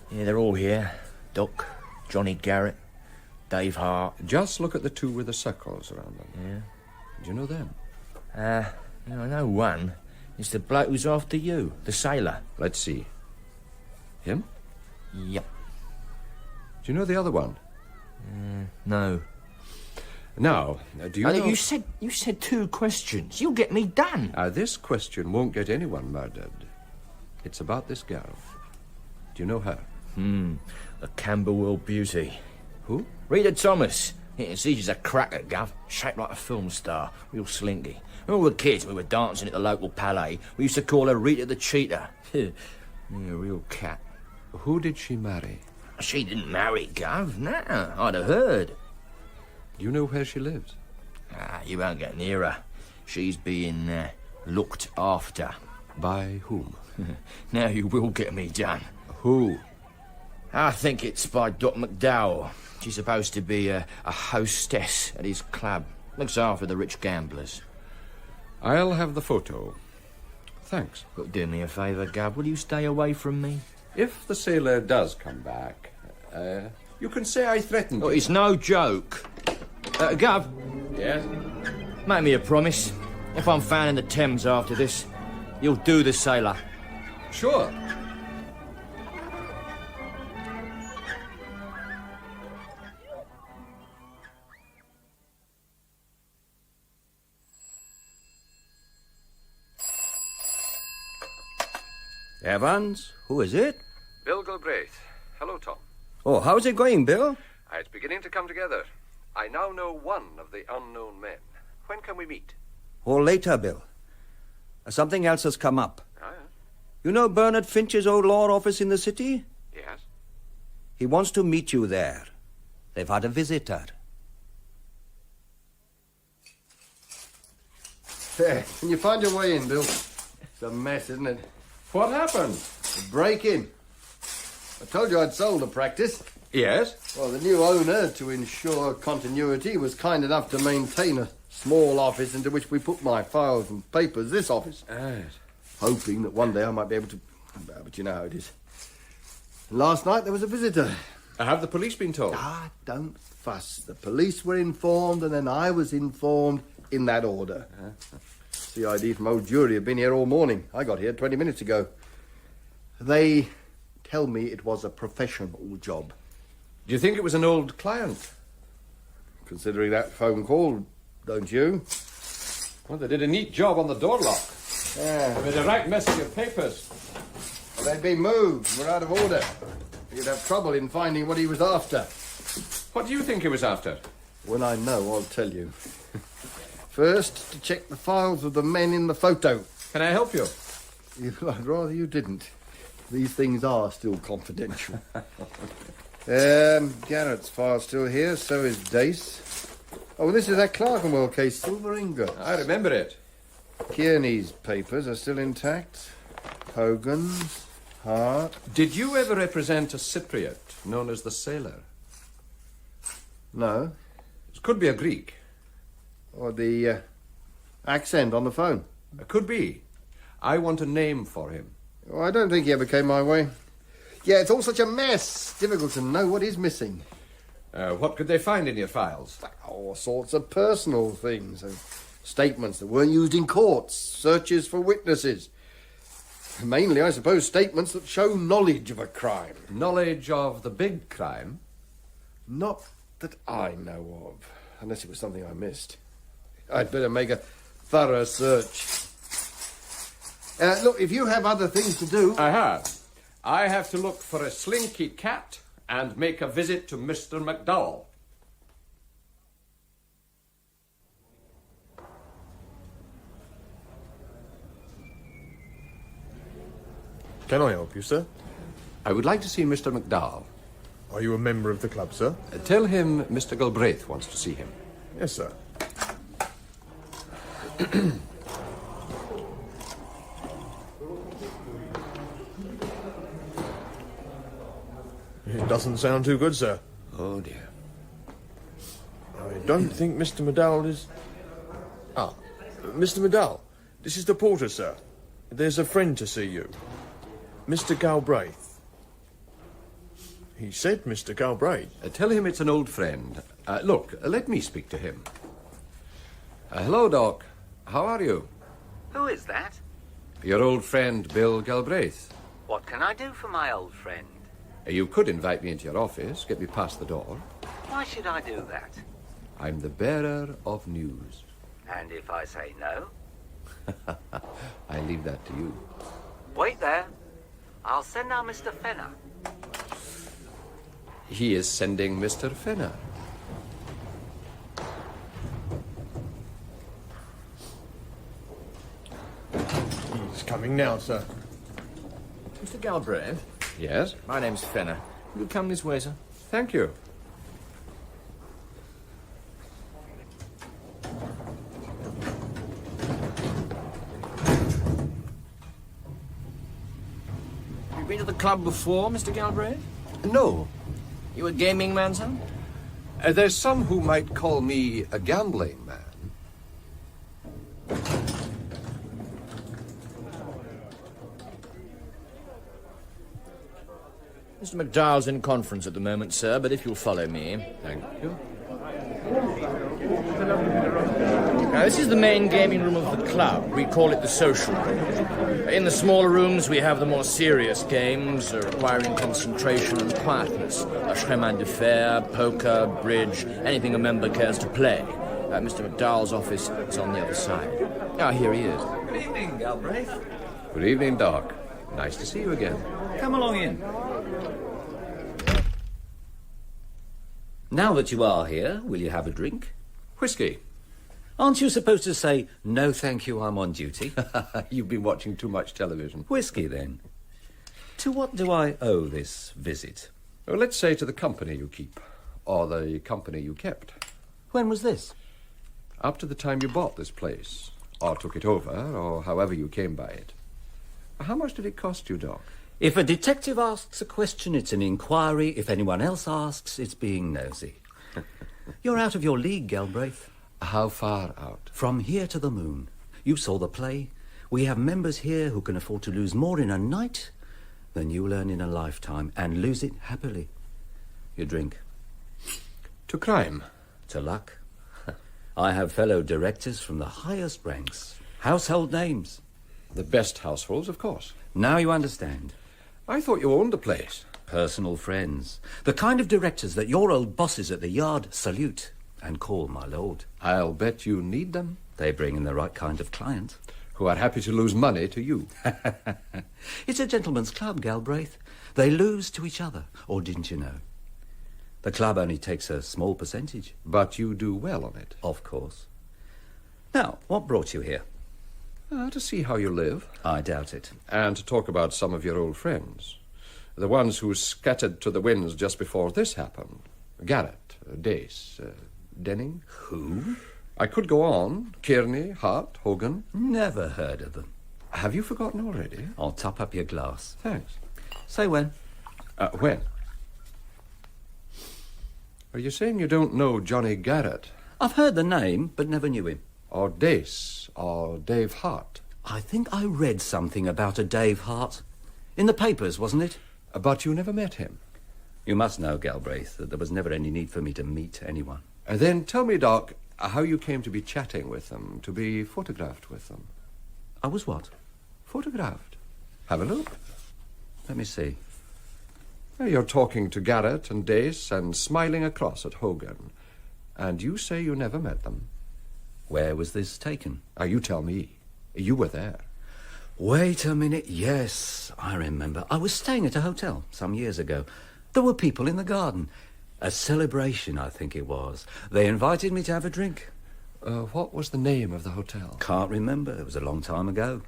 Yeah, they're all here. Doc, Johnny Garrett, Dave Hart. Just look at the two with the circles around them. Yeah. Do you know them? I know one. It's the bloke who's after you, the sailor. Let's see. Him? Yep. Do you know the other one? No. Now, do you know... You said two questions. You'll get me done. This question won't get anyone murdered. It's about this girl. Do you know her? The Camberwell beauty. Who? Rita Thomas. Yeah, see, she's a cracker, Gov. Shaped like a film star. Real slinky. When we were kids, we were dancing at the local palais. We used to call her Rita the Cheetah. Yeah, real cat. Who did she marry? She didn't marry, Gov. Nah, I'd have heard. Do you know where she lives? You won't get near her. She's being looked after. By whom? Now you will get me done. Who? I think it's by Doc McDowell. She's supposed to be a hostess at his club. Looks after the rich gamblers. I'll have the photo. Thanks. But do me a favour, Gov. Will you stay away from me? If the sailor does come back, you can say I threatened Oh, you. it's no joke. Gov, Yes? make me a promise. If I'm found in the Thames after this, you'll do the sailor. Sure. Evans, who is it? Bill Galbraith. Hello, Tom. Oh, how's it going, Bill? It's beginning to come together. I now know one of the unknown men. When can we meet? Or later, Bill. Something else has come up. Ah, yes. You know Bernard Finch's old law office in the city? Yes. He wants to meet you there. They've had a visitor. There, can you find your way in, Bill? It's a mess, isn't it? What happened? A break-in. I told you I'd sold the practice. Yes? Well, the new owner, to ensure continuity, was kind enough to maintain a small office into which we put my files and papers, this office. Right. Hoping that one day I might be able to... But you know how it is. Last night there was a visitor. Have the police been told? Don't fuss. The police were informed, and then I was informed in that order. CID from Old Jury have been here all morning. I got here 20 minutes ago. They tell me it was a professional job. Do you think it was an old client? Considering that phone call, don't you? Well, they did a neat job on the door lock. Yeah. They made a right mess of your papers. Well, they'd been moved. We're out of order. You'd have trouble in finding what he was after. What do you think he was after? When I know, I'll tell you. First, to check the files of the men in the photo. Can I help you? I'd rather you didn't. These things are still confidential. Garrett's file's still here, so is Dace. Oh, this is that Clerkenwell case, silver ingots. I remember it. Kearney's papers are still intact. Hogan's, Hart. Did you ever represent a Cypriot known as the Sailor? No. It could be a Greek. Or the accent on the phone. It could be. I want a name for him. Oh, I don't think he ever came my way. Yeah, it's all such a mess. Difficult to know what is missing. What could they find in your files? All sorts of personal things. Statements that weren't used in courts. Searches for witnesses. Mainly, I suppose, statements that show knowledge of a crime. Knowledge of the big crime? Not that I know of. Unless it was something I missed. I'd better make a thorough search. Look, if you have other things to do... I have. I have to look for a slinky cat and make a visit to Mr. McDowell. Can I help you, sir? I would like to see Mr. McDowell. Are you a member of the club, sir? Tell him Mr. Galbraith wants to see him. Yes, sir. It doesn't sound too good, sir. Oh, dear. I don't think Mr. McDowell is... Ah, Mr. McDowell, this is the porter, sir. There's a friend to see you. Mr. Galbraith. He said Mr. Galbraith. Tell him it's an old friend. Look, let me speak to him. Hello, Doc. How are you? Who is that? Your old friend, Bill Galbraith. What can I do for my old friend? You could invite me into your office, get me past the door. Why should I do that? I'm the bearer of news. And if I say no? I leave that to you. Wait there. I'll send now Mr. Fenner. He is sending Mr. Fenner. He's coming now, sir. Mr. Galbraith, Yes? my name's Fenner. Will you come this way, sir? Thank you. You been to the club before, Mr. Galbraith? No. You a gaming man, sir? There's some who might call me a gambling man. Mr. McDowell's in conference at the moment, sir, but if you'll follow me. Thank you. Now, this is the main gaming room of the club. We call it the social room. In the smaller rooms, we have the more serious games requiring concentration and quietness. A chemin de fer, poker, bridge, anything a member cares to play. Mr. McDowell's office is on the other side. Ah, here he is. Good evening, Galbraith. Good evening, Doc. Nice to see you again. Come along in. Now that you are here, will you have a drink? Whiskey. Aren't you supposed to say, no thank you, I'm on duty? You've been watching too much television. Whiskey, then. To what do I owe this visit? Well, let's say to the company you keep, or the company you kept. When was this? Up to the time you bought this place, or took it over, or however you came by it. How much did it cost you, Doc? If a detective asks a question, it's an inquiry. If anyone else asks, it's being nosy. You're out of your league, Galbraith. How far out? From here to the moon. You saw the play. We have members here who can afford to lose more in a night than you'll earn in a lifetime, and lose it happily. You drink. To crime. To luck. I have fellow directors from the highest ranks. Household names. The best households, of course. Now you understand. I thought you owned the place. Personal friends. The kind of directors that your old bosses at the yard salute and call my lord. I'll bet you need them. They bring in the right kind of client. Who are happy to lose money to you. It's a gentleman's club, Galbraith. They lose to each other, or didn't you know? The club only takes a small percentage. But you do well on it. Of course. Now, what brought you here? To see how you live. I doubt it. And to talk about some of your old friends. The ones who scattered to the winds just before this happened. Garrett, Dace, Denning. Who? I could go on. Kearney, Hart, Hogan. Never heard of them. Have you forgotten already? I'll top up your glass. Thanks. Say when. When? Are you saying you don't know Johnny Garrett? I've heard the name, but never knew him. Or Dace, or Dave Hart? I think I read something about a Dave Hart. In the papers, wasn't it? But you never met him. You must know, Galbraith, that there was never any need for me to meet anyone. Then tell me, Doc, how you came to be chatting with them, to be photographed with them. I was what? Photographed. Have a look. Let me see. You're talking to Garrett and Dace and smiling across at Hogan. And you say you never met them. Where was this taken? You tell me. You were there. Wait a minute. Yes, I remember. I was staying at a hotel some years ago. There were people in the garden. A celebration, I think it was. They invited me to have a drink. What was the name of the hotel? Can't remember. It was a long time ago.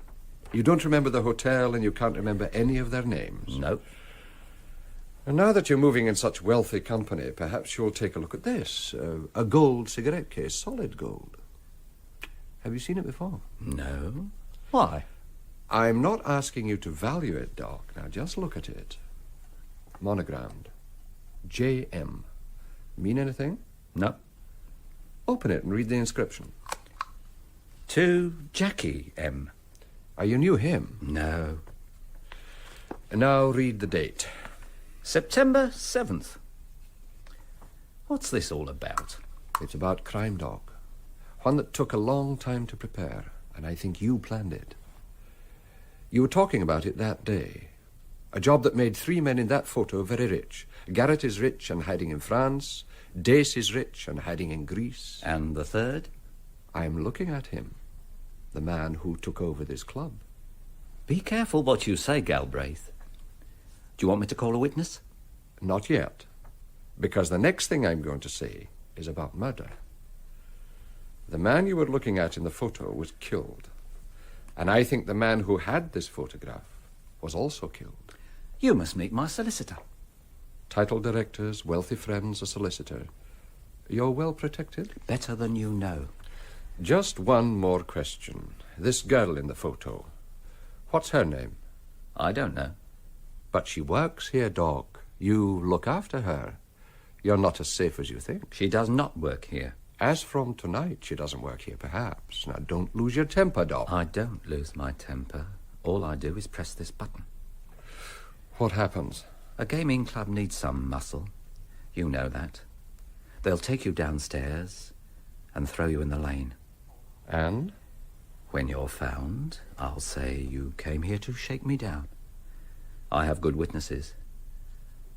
You don't remember the hotel and you can't remember any of their names? No. And now that you're moving in such wealthy company, perhaps you'll take a look at this. A gold cigarette case, solid gold. Have you seen it before? No. Why? I'm not asking you to value it, Doc. Now, just look at it. Monogrammed. J.M. Mean anything? No. Open it and read the inscription. To Jackie M. You knew him? No. And now read the date. September 7th. What's this all about? It's about crime, Doc. One that took a long time to prepare, and I think you planned it. You were talking about it that day. A job that made 3 men in that photo very rich. Garrett is rich and hiding in France. Dace is rich and hiding in Greece. And the third? I'm looking at him. The man who took over this club. Be careful what you say, Galbraith. Do you want me to call a witness? Not yet. Because the next thing I'm going to say is about murder. The man you were looking at in the photo was killed. And I think the man who had this photograph was also killed. You must meet my solicitor. Title directors, wealthy friends, a solicitor. You're well protected? Better than you know. Just one more question. This girl in the photo, what's her name? I don't know. But she works here, Doc. You look after her. You're not as safe as you think. She does not work here. As from tonight, she doesn't work here, perhaps. Now, don't lose your temper, Doc. I don't lose my temper. All I do is press this button. What happens? A gaming club needs some muscle. You know that. They'll take you downstairs and throw you in the lane. And? When you're found, I'll say you came here to shake me down. I have good witnesses.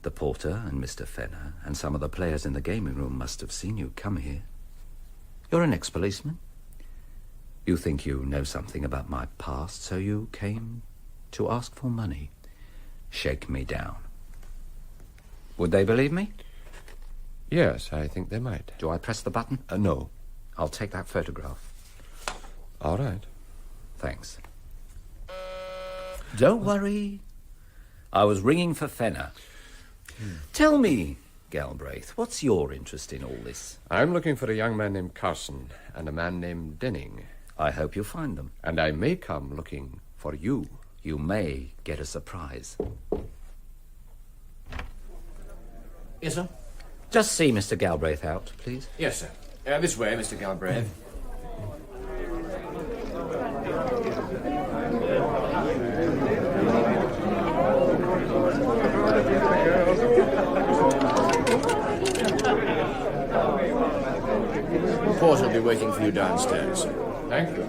The porter and Mr. Fenner and some of the players in the gaming room must have seen you come here. You're an ex-policeman. You think you know something about my past, so you came to ask for money. Shake me down. Would they believe me? Yes, I think they might. Do I press the button? No. I'll take that photograph. All right. Thanks. Don't worry. I was ringing for Fenner. Tell me, Galbraith, what's your interest in all this? I'm looking for a young man named Carson and a man named Denning. I hope you find them. And I may come looking for you. You may get a surprise. Yes, sir? Just see Mr. Galbraith out, please. Yes, sir. This way, Mr. Galbraith. The porter will be waiting for you downstairs. Thank you.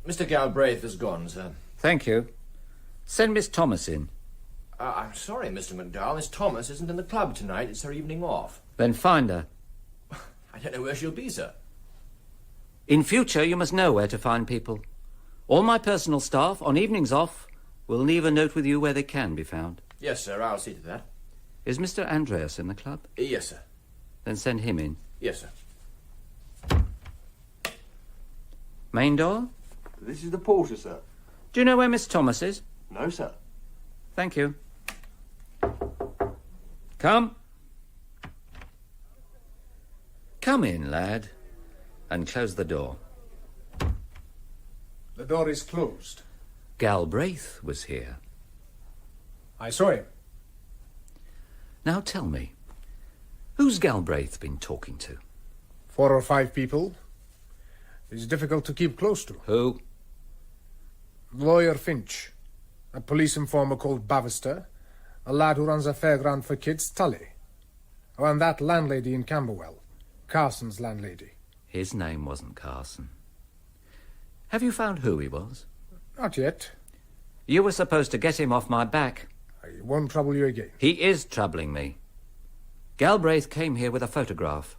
Mr. Galbraith has gone, sir. Thank you. Send Miss Thomas in. I'm sorry, Mr. McDowell. Miss Thomas isn't in the club tonight. It's her evening off. Then find her. I don't know where she'll be, sir. In future, you must know where to find people. All my personal staff, on evenings off, will leave a note with you where they can be found. Yes, sir. I'll see to that. Is Mr. Andreas in the club? Yes, sir. Then send him in. Yes, sir. Main door? This is the porter, sir. Do you know where Miss Thomas is? No, sir. Thank you. Come. Come in, lad, and close the door. The door is closed. Galbraith was here. I saw him. Now tell me, who's Galbraith been talking to? 4 or 5 people. It's difficult to keep close to. Who? Lawyer Finch, a police informer called Bavister, a lad who runs a fairground for kids, Tully. Oh, and that landlady in Camberwell, Carson's landlady. His name wasn't Carson. Have you found who he was? Not yet. You were supposed to get him off my back. I won't trouble you again. He is troubling me. Galbraith came here with a photograph.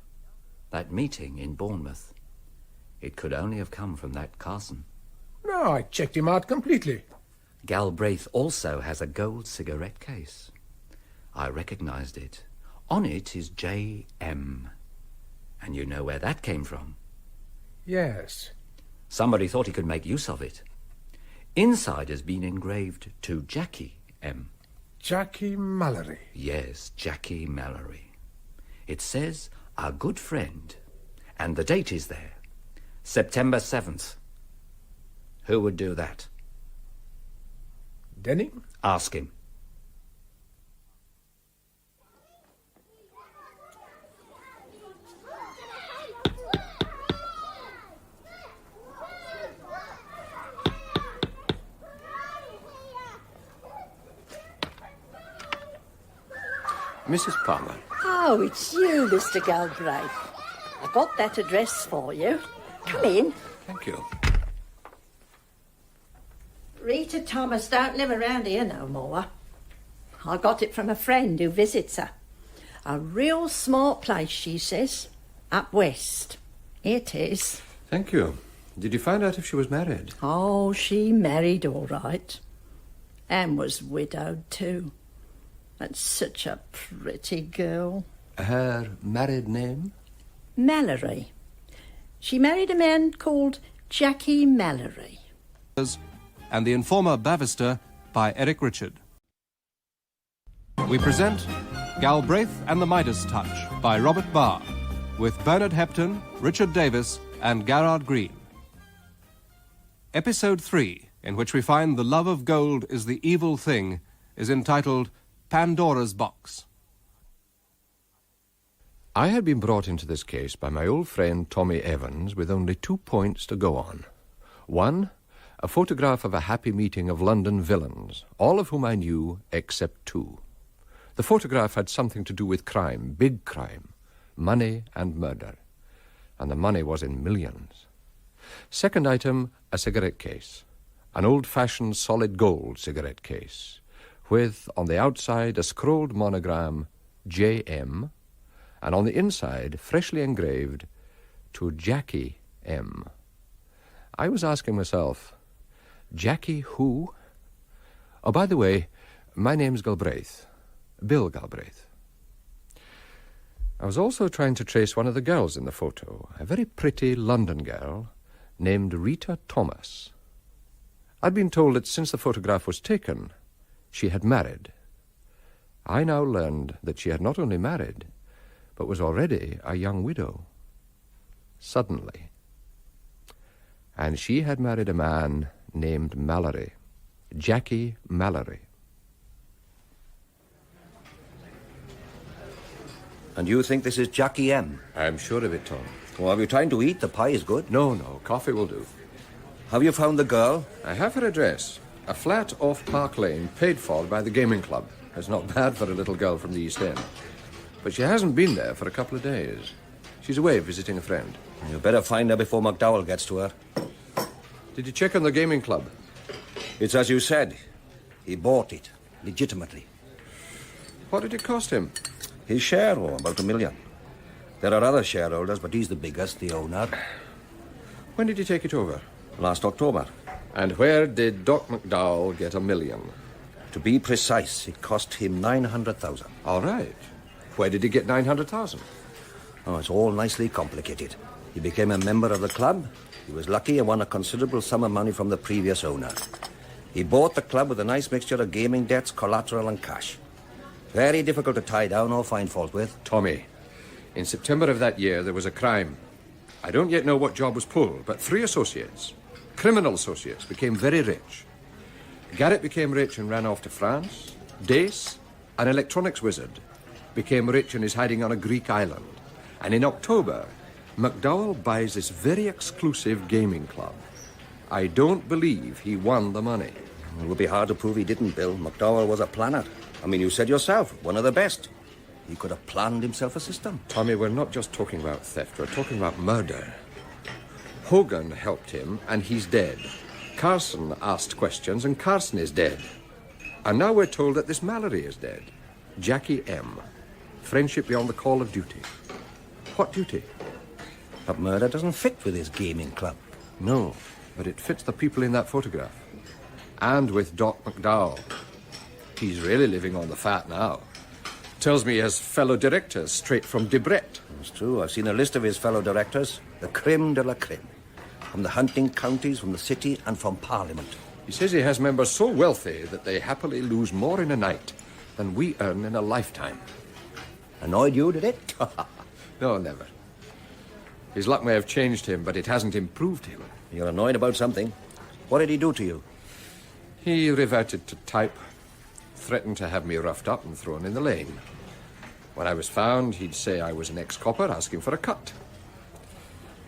That meeting in Bournemouth. It could only have come from that Carson. No, I checked him out completely. Galbraith also has a gold cigarette case. I recognized it. On it is J.M. And you know where that came from? Yes. Somebody thought he could make use of it. Inside has been engraved to Jackie M. Jackie Mallory. Yes, Jackie Mallory. It says, "Our good friend." And the date is there. September 7th. Who would do that? Denning? Ask him. Mrs. Palmer. Oh, it's you, Mr. Galbraith. I got that address for you. Come in. Thank you. Rita Thomas don't live around here no more. I got it from a friend who visits her. A real smart place, she says. Up west. It is. Thank you. Did you find out if she was married? Oh, she married all right. And was widowed too. And such a pretty girl. Her married name? Mallory. She married a man called Jackie Mallory. And The Informer Bavister by Eric Richard. We present Galbraith and the Midas Touch by Robert Barr, with Bernard Hepton, Richard Davis, and Garrard Green. Episode 3, in which we find the love of gold is the evil thing, is entitled Pandora's Box. I had been brought into this case by my old friend Tommy Evans with only 2 points to go on. One, a photograph of a happy meeting of London villains, all of whom I knew except 2. The photograph had something to do with crime, big crime, money and murder. And the money was in millions. Second item, a cigarette case, an old-fashioned solid gold cigarette case, with, on the outside, a scrolled monogram, J.M., and on the inside, freshly engraved, to Jackie M. I was asking myself, Jackie who? Oh, by the way, my name's Galbraith, Bill Galbraith. I was also trying to trace one of the girls in the photo, a very pretty London girl named Rita Thomas. I'd been told that since the photograph was taken, she had married. I now learned that she had not only married, but was already a young widow. Suddenly. And she had married a man named Mallory, Jackie Mallory. And you think this is Jackie M? I'm sure of it, Tom. Well, have you time to eat? The pie is good. No, coffee will do. Have you found the girl? I have her address. A flat off Park Lane, paid for by the gaming club. It's not bad for a little girl from the East End. But she hasn't been there for a couple of days. She's away visiting a friend. You better find her before McDowell gets to her. Did you check on the gaming club? It's as you said. He bought it, legitimately. What did it cost him? His share, about $1 million. There are other shareholders, but he's the biggest, the owner. When did he take it over? Last October. And where did Doc McDowell get $1 million? To be precise, it cost him $900,000. All right. Where did he get $900,000? Oh, it's all nicely complicated. He became a member of the club. He was lucky and won a considerable sum of money from the previous owner. He bought the club with a nice mixture of gaming debts, collateral and cash. Very difficult to tie down or find fault with. Tommy, in September of that year, there was a crime. I don't yet know what job was pulled, but 3 associates, criminal associates, became very rich. Garrett became rich and ran off to France. Dace, an electronics wizard, became rich and is hiding on a Greek island. And in October, McDowell buys this very exclusive gaming club. I don't believe he won the money. It would be hard to prove he didn't, Bill. McDowell was a planner. I mean, you said yourself, one of the best. He could have planned himself a system. Tommy, we're not just talking about theft, we're talking about murder. Hogan helped him, and he's dead. Carson asked questions, and Carson is dead. And now we're told that this Mallory is dead. Jackie M. Friendship beyond the call of duty. What duty? But murder doesn't fit with his gaming club. No, but it fits the people in that photograph. And with Doc McDowell. He's really living on the fat now. Tells me he has fellow directors straight from Debrett. It's true. I've seen a list of his fellow directors. The creme de la creme. From the hunting counties, from the city, and from Parliament. He says he has members so wealthy that they happily lose more in a night than we earn in a lifetime. Annoyed you, did it? No, never. His luck may have changed him, but it hasn't improved him. You're annoyed about something. What did he do to you? He reverted to type, threatened to have me roughed up and thrown in the lane. When I was found, he'd say I was an ex-copper asking for a cut.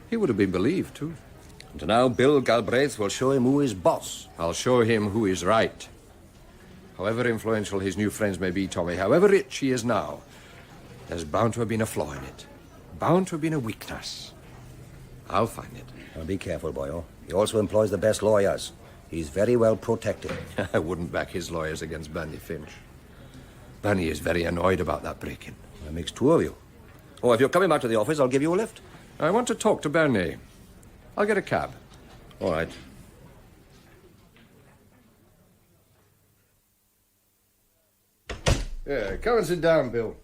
He would have been believed, too. And now Bill Galbraith will show him who is boss. I'll show him who is right. However influential his new friends may be, Tommy, however rich he is now, there's bound to have been a flaw in it. Bound to have been a weakness. I'll find it. Now be careful, boyo. He also employs the best lawyers. He's very well protected. I wouldn't back his lawyers against Bernie Finch. Bernie is very annoyed about that break-in. That makes 2 of you. Oh, if you're coming back to the office, I'll give you a lift. I want to talk to Bernie. I'll get a cab. All right. Yeah, come and sit down, Bill.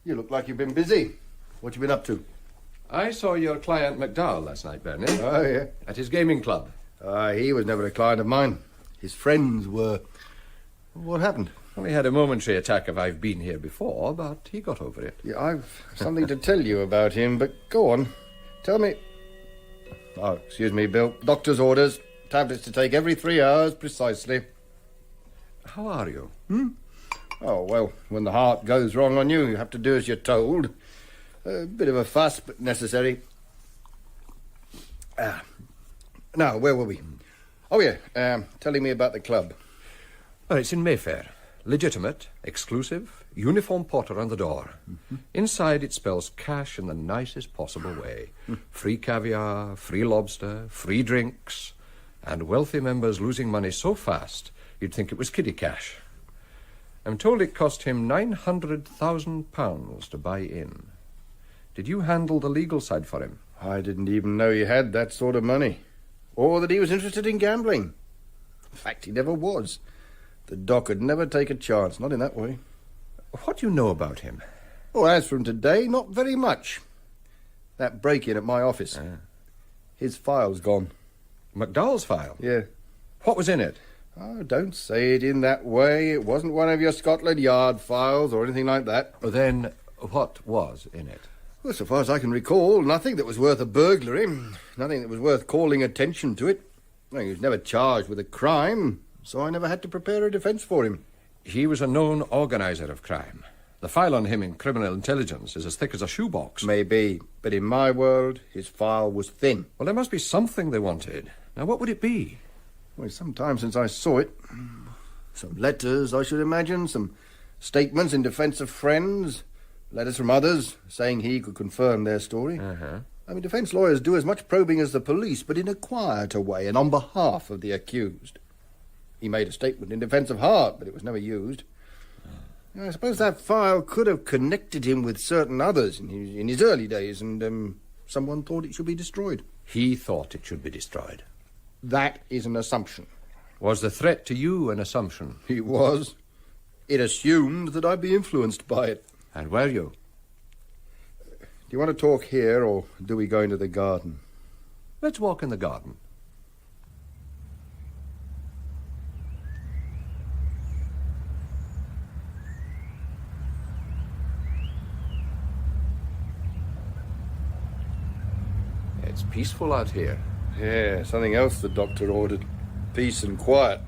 You look like you've been busy. What you been up to? I saw your client McDowell last night, Bernie. Oh, yeah. At his gaming club. He was never a client of mine. His friends were. What happened? Well, he had a momentary attack of I've been here before, but he got over it. Yeah, I've something to tell you about him, but go on. Tell me. Oh, excuse me, Bill. Doctor's orders. Tablets to take every 3 hours, precisely. How are you? Oh, well, when the heart goes wrong on you, you have to do as you're told. A bit of a fuss, but necessary. Now, where were we? Oh, yeah, telling me about the club. Well, it's in Mayfair. Legitimate, exclusive, uniform porter on the door. Inside it spells cash in the nicest possible way. Free caviar, free lobster, free drinks, and wealthy members losing money so fast you'd think it was kiddie cash. I'm told it cost him £900,000 to buy in. Did you handle the legal side for him? I didn't even know you had that sort of money. Or that he was interested in gambling. In fact, he never was. The doc would never take a chance, not in that way. What do you know about him? Oh, as from today, not very much. That break-in at my office. His file's gone. McDowell's file? Yeah. What was in it? Oh, don't say it in that way. It wasn't one of your Scotland Yard files or anything like that. Then what was in it? Well, so far as I can recall, nothing that was worth a burglary. Nothing that was worth calling attention to it. Well, he was never charged with a crime, so I never had to prepare a defence for him. He was a known organiser of crime. The file on him in criminal intelligence is as thick as a shoebox. Maybe, but in my world, his file was thin. Well, there must be something they wanted. Now, what would it be? Well, it's some time since I saw it. Some letters, I should imagine, some statements in defence of friends, letters from others saying he could confirm their story. I mean, defence lawyers do as much probing as the police, but in a quieter way and on behalf of the accused. He made a statement in defence of Hart, but it was never used. I suppose that file could have connected him with certain others in his early days, and someone thought it should be destroyed. He thought it should be destroyed. That is an assumption. Was the threat to you an assumption? It was. It assumed that I'd be influenced by it. And were you? Do you want to talk here, or do we go into the garden? Let's walk in the garden. It's peaceful out here. Yeah, something else the doctor ordered. Peace and quiet.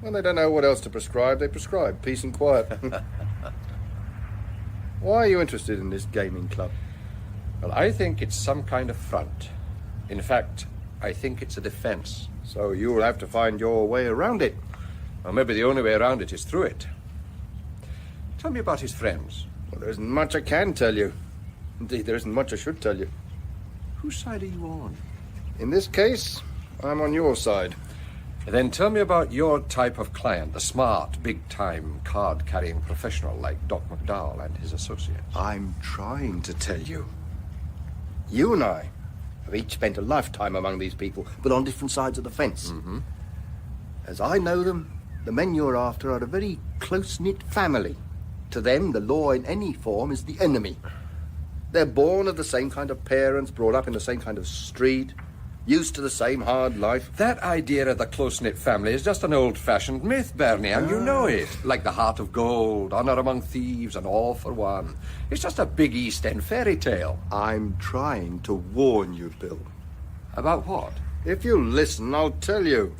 When they don't know what else to prescribe, they prescribe peace and quiet. Why are you interested in this gaming club? Well, I think it's some kind of front. In fact, I think it's a defence. So you'll have to find your way around it. Well, maybe the only way around it is through it. Tell me about his friends. Well, there isn't much I can tell you. Indeed, there isn't much I should tell you. Whose side are you on? In this case, I'm on your side. Then tell me about your type of client, the smart, big-time, card-carrying professional like Doc McDowell and his associates. I'm trying to tell you. You and I have each spent a lifetime among these people, but on different sides of the fence. As I know them, the men you're after are a very close-knit family. To them, the law in any form is the enemy. They're born of the same kind of parents, brought up in the same kind of street, used to the same hard life. That idea of the close-knit family is just an old-fashioned myth, Bernie, and you know it. Like the heart of gold, honour among thieves, and all for one. It's just a big East End fairy tale. I'm trying to warn you, Bill. About what? If you listen, I'll tell you.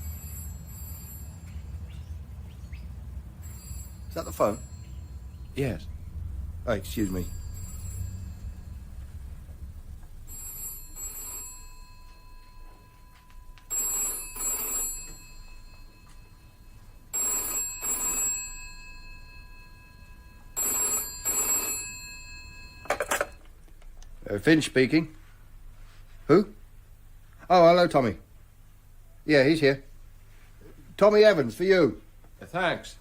Is that the phone? Yes. Oh, excuse me. Finch speaking. Who? Oh, hello, Tommy. Yeah, he's here. Tommy Evans, for you. Thanks.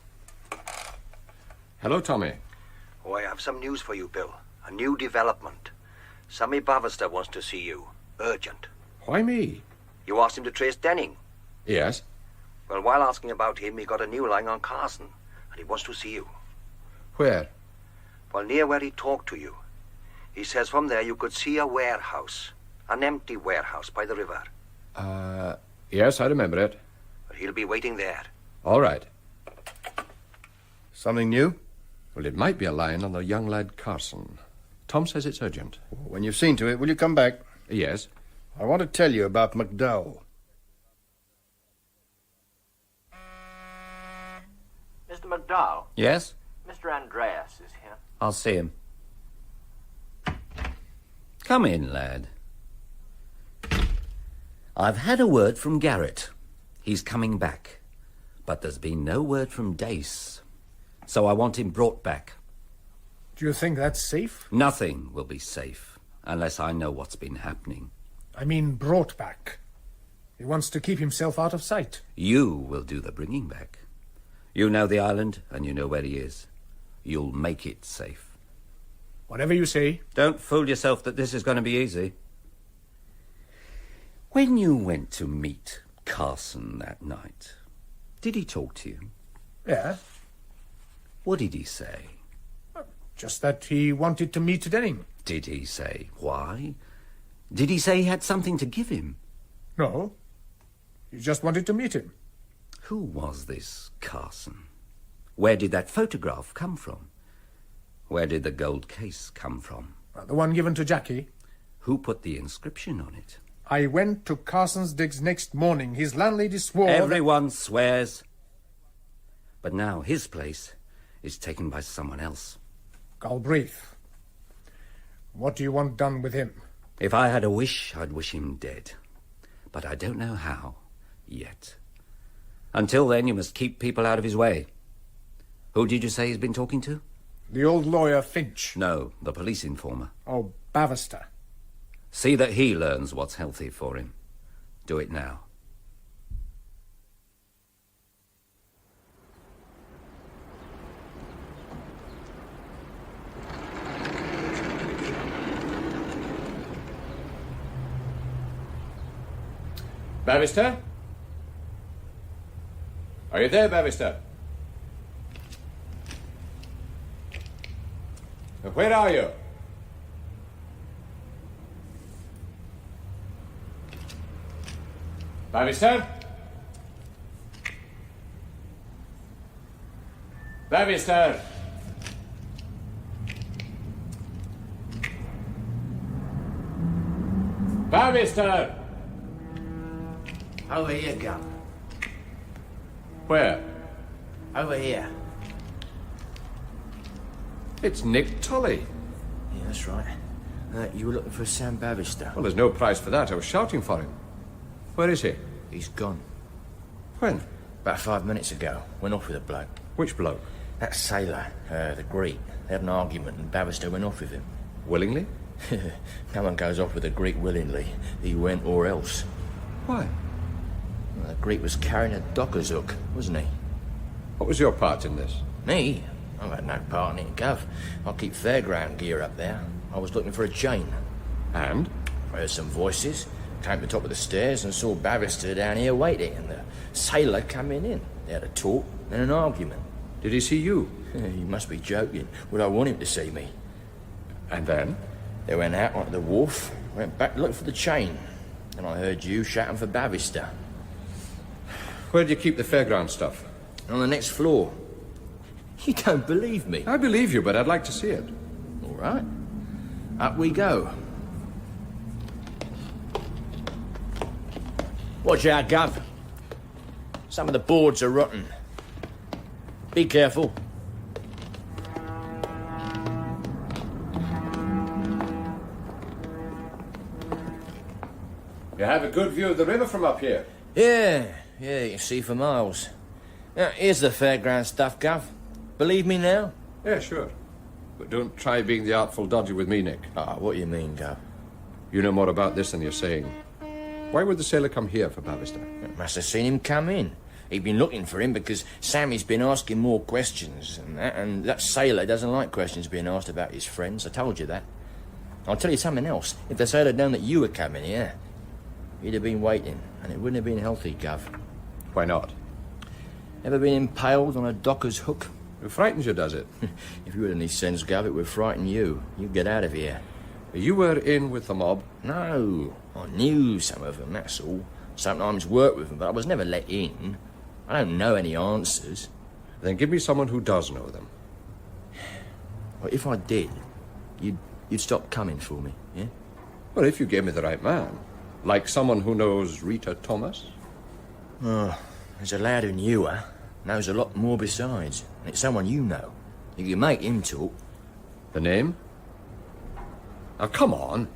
Hello, Tommy. Oh, I have some news for you, Bill. A new development. Sammy Bavister wants to see you. Urgent. Why me? You asked him to trace Denning. Yes? Well, while asking about him, he got a new line on Carson, and he wants to see you. Where? Well, near where he talked to you. He says from there you could see a warehouse, an empty warehouse by the river. Yes, I remember it. But he'll be waiting there. All right. Something new? Well, it might be a line on the young lad Carson. Tom says it's urgent. When you've seen to it, will you come back? Yes. I want to tell you about McDowell. Mr. McDowell, Yes? Mr. Andreas is here. I'll see him. Come in, lad. I've had a word from Garrett. He's coming back. But there's been no word from Dace. So I want him brought back. Do you think that's safe? Nothing will be safe unless I know what's been happening. I mean brought back. He wants to keep himself out of sight. You will do the bringing back. You know the island and you know where he is. You'll make it safe. Whatever you say. Don't fool yourself that this is going to be easy. When you went to meet Carson that night, did he talk to you? Yeah. What did he say? Just that he wanted to meet Denning. Did he say why? Did he say he had something to give him? No. He just wanted to meet him. Who was this Carson? Where did that photograph come from? Where did the gold case come from? The one given to Jackie. Who put the inscription on it? I went to Carson's digs next morning. His landlady swore... Everyone swears. But now his place is taken by someone else. Galbraith. What do you want done with him? If I had a wish, I'd wish him dead. But I don't know how, yet. Until then, you must keep people out of his way. Who did you say he's been talking to? The old lawyer Finch. No, the police informer. Oh, Bavister. See that he learns what's healthy for him. Do it now. Bavister? Are you there, Bavister? Where are you? Bavister? Bavister? Bavister? Over here, Gov. Where? Over here. It's Nick Tully. Yeah, that's right. You were looking for Sam Bavister. Well, there's no price for that. I was shouting for him. Where is he? He's gone. When? About 5 minutes ago. Went off with a bloke. Which bloke? That sailor, the Greek. They had an argument and Bavister went off with him. Willingly? No one goes off with a Greek willingly. He went or else. Why? Well, the Greek was carrying a docker's hook, wasn't he? What was your part in this? Me? I've had no part in it, Gov. I keep fairground gear up there. I was looking for a chain. And? I heard some voices, came to the top of the stairs and saw Bavister down here waiting, and the sailor coming in. They had a talk and an argument. Did he see you? You must be joking. Would I want him to see me? And then? They went out onto the wharf, went back to look for the chain, and I heard you shouting for Bavister. Where do you keep the fairground stuff? On the next floor. You don't believe me? I believe you, but I'd like to see it. All right. Up we go. Watch out, Gov. Some of the boards are rotten. Be careful. You have a good view of the river from up here. Yeah, you can see for miles. Now, here's the fairground stuff, Gov. Believe me now? Yeah, sure. But don't try being the artful dodger with me, Nick. Ah, what do you mean, Gov? You know more about this than you're saying. Why would the sailor come here for Bavister? Must have seen him come in. He'd been looking for him because Sammy's been asking more questions and that sailor doesn't like questions being asked about his friends. I told you that. I'll tell you something else. If the sailor had known that you were coming here, he'd have been waiting, and it wouldn't have been healthy, Gov. Why not? Ever been impaled on a docker's hook? Who frightens you, does it? If you had any sense, Gov, it would frighten you. You'd get out of here. You were in with the mob? No, I knew some of them, that's all. Sometimes worked with them, but I was never let in. I don't know any answers. Then give me someone who does know them. Well, if I did, you'd stop coming for me, yeah? Well, if you gave me the right man. Like someone who knows Rita Thomas. Oh, there's a lad who knew her. Knows a lot more besides. And it's someone you know. You can make him talk. The name? Now, come on.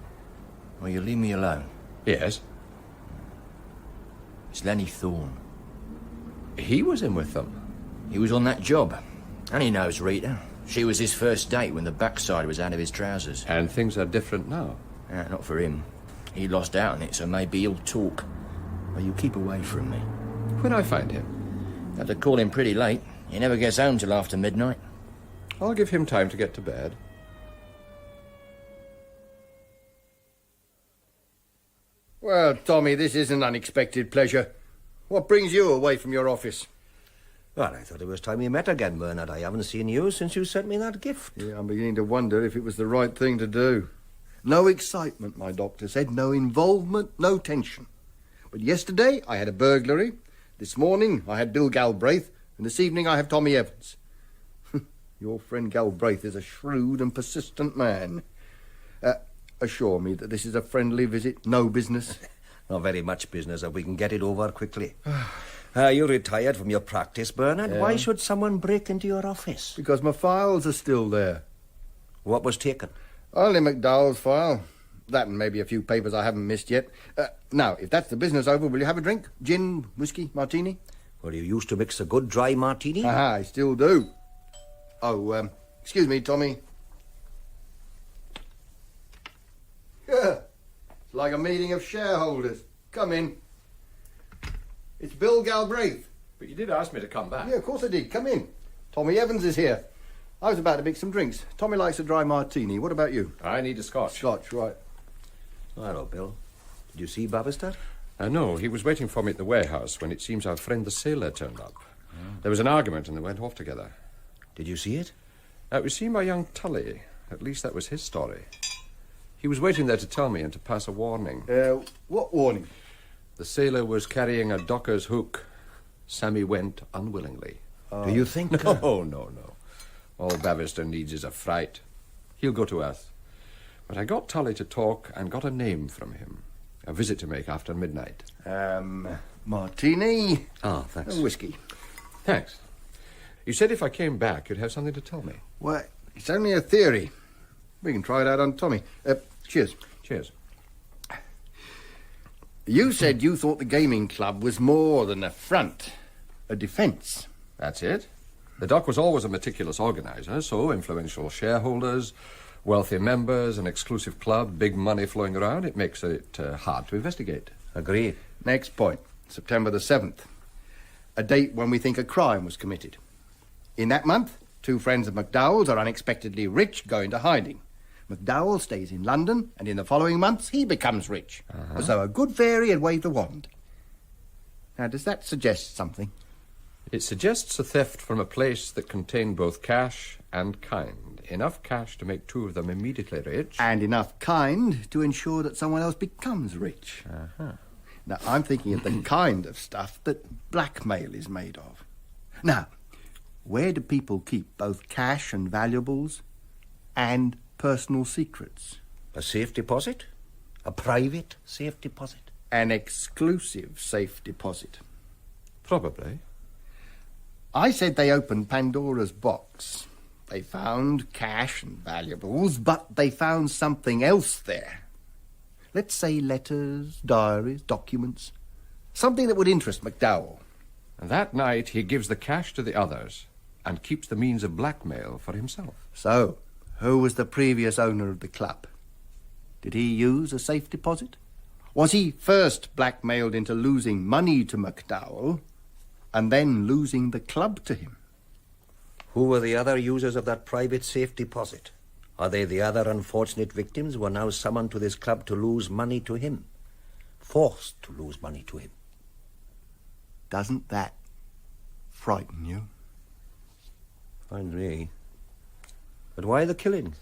Well, you leave me alone. Yes. It's Lenny Thorne. He was in with them. He was on that job. And he knows Rita. She was his first date when the backside was out of his trousers. And things are different now. Not for him. He lost out on it, so maybe he'll talk. Well, you keep away from me. When I find him? Have to call him pretty late. He never gets home till after midnight. I'll give him time to get to bed. Well, Tommy, this is an unexpected pleasure. What brings you away from your office? Well, I thought it was time we met again, Bernard. I haven't seen you since you sent me that gift. Yeah, I'm beginning to wonder if it was the right thing to do. No excitement, my doctor said. No involvement, no tension. But yesterday I had a burglary. This morning I had Bill Galbraith. And this evening I have Tommy Evans. Your friend Galbraith is a shrewd and persistent man. Assure me that this is a friendly visit, no business. Not very much business, if we can get it over quickly. You retired from your practice, Bernard. Yeah. Why should someone break into your office? Because my files are still there. What was taken? Only McDowell's file. That and maybe a few papers I haven't missed yet. Now, if that's the business over, will you have a drink? Gin, whiskey, martini? Well, you used to mix a good dry martini. Aha, I still do. Oh, excuse me, Tommy. Yeah, it's like a meeting of shareholders. Come in. It's Bill Galbraith. But you did ask me to come back. Yeah, of course I did. Come in. Tommy Evans is here. I was about to mix some drinks. Tommy likes a dry martini. What about you? I need a scotch. Scotch, right. Hello, Bill. Did you see Bavister? No, he was waiting for me at the warehouse when it seems our friend the sailor turned up. There was an argument and they went off together. Did you see it? It was seen by young Tully. At least that was his story. He was waiting there to tell me and to pass a warning. What warning? The sailor was carrying a docker's hook. Sammy went unwillingly. Do you think... No. All Bavister needs is a fright. He'll go to earth. But I got Tully to talk and got a name from him. A visit to make after midnight. Martini. Ah, thanks. And whiskey. Thanks. You said if I came back, you'd have something to tell me. Well, it's only a theory. We can try it out on Tommy. Cheers. Cheers. You said you thought the gaming club was more than a front, a defence. That's it. The Doc was always a meticulous organiser, so influential shareholders, wealthy members, an exclusive club, big money flowing around, it makes it hard to investigate. Agree. Next point, September the 7th. A date when we think a crime was committed. In that month, two friends of McDowell's are unexpectedly rich, go into hiding. McDowell stays in London, and in the following months he becomes rich. As though a good fairy had waved the wand. Now, does that suggest something? It suggests a theft from a place that contained both cash and kind. Enough cash to make two of them immediately rich. And enough kind to ensure that someone else becomes rich. Now, I'm thinking of the kind of stuff that blackmail is made of. Now, where do people keep both cash and valuables and personal secrets? A safe deposit? A private safe deposit? An exclusive safe deposit. Probably. I said they opened Pandora's box. They found cash and valuables, but they found something else there. Let's say letters, diaries, documents. Something that would interest McDowell. And that night he gives the cash to the others and keeps the means of blackmail for himself. So, who was the previous owner of the club? Did he use a safe deposit? Was he first blackmailed into losing money to McDowell and then losing the club to him? Who were the other users of that private safe deposit? Are they the other unfortunate victims who are now summoned to this club to lose money to him? forced to lose money to him. Doesn't that frighten you? Fine, really. But why the killings?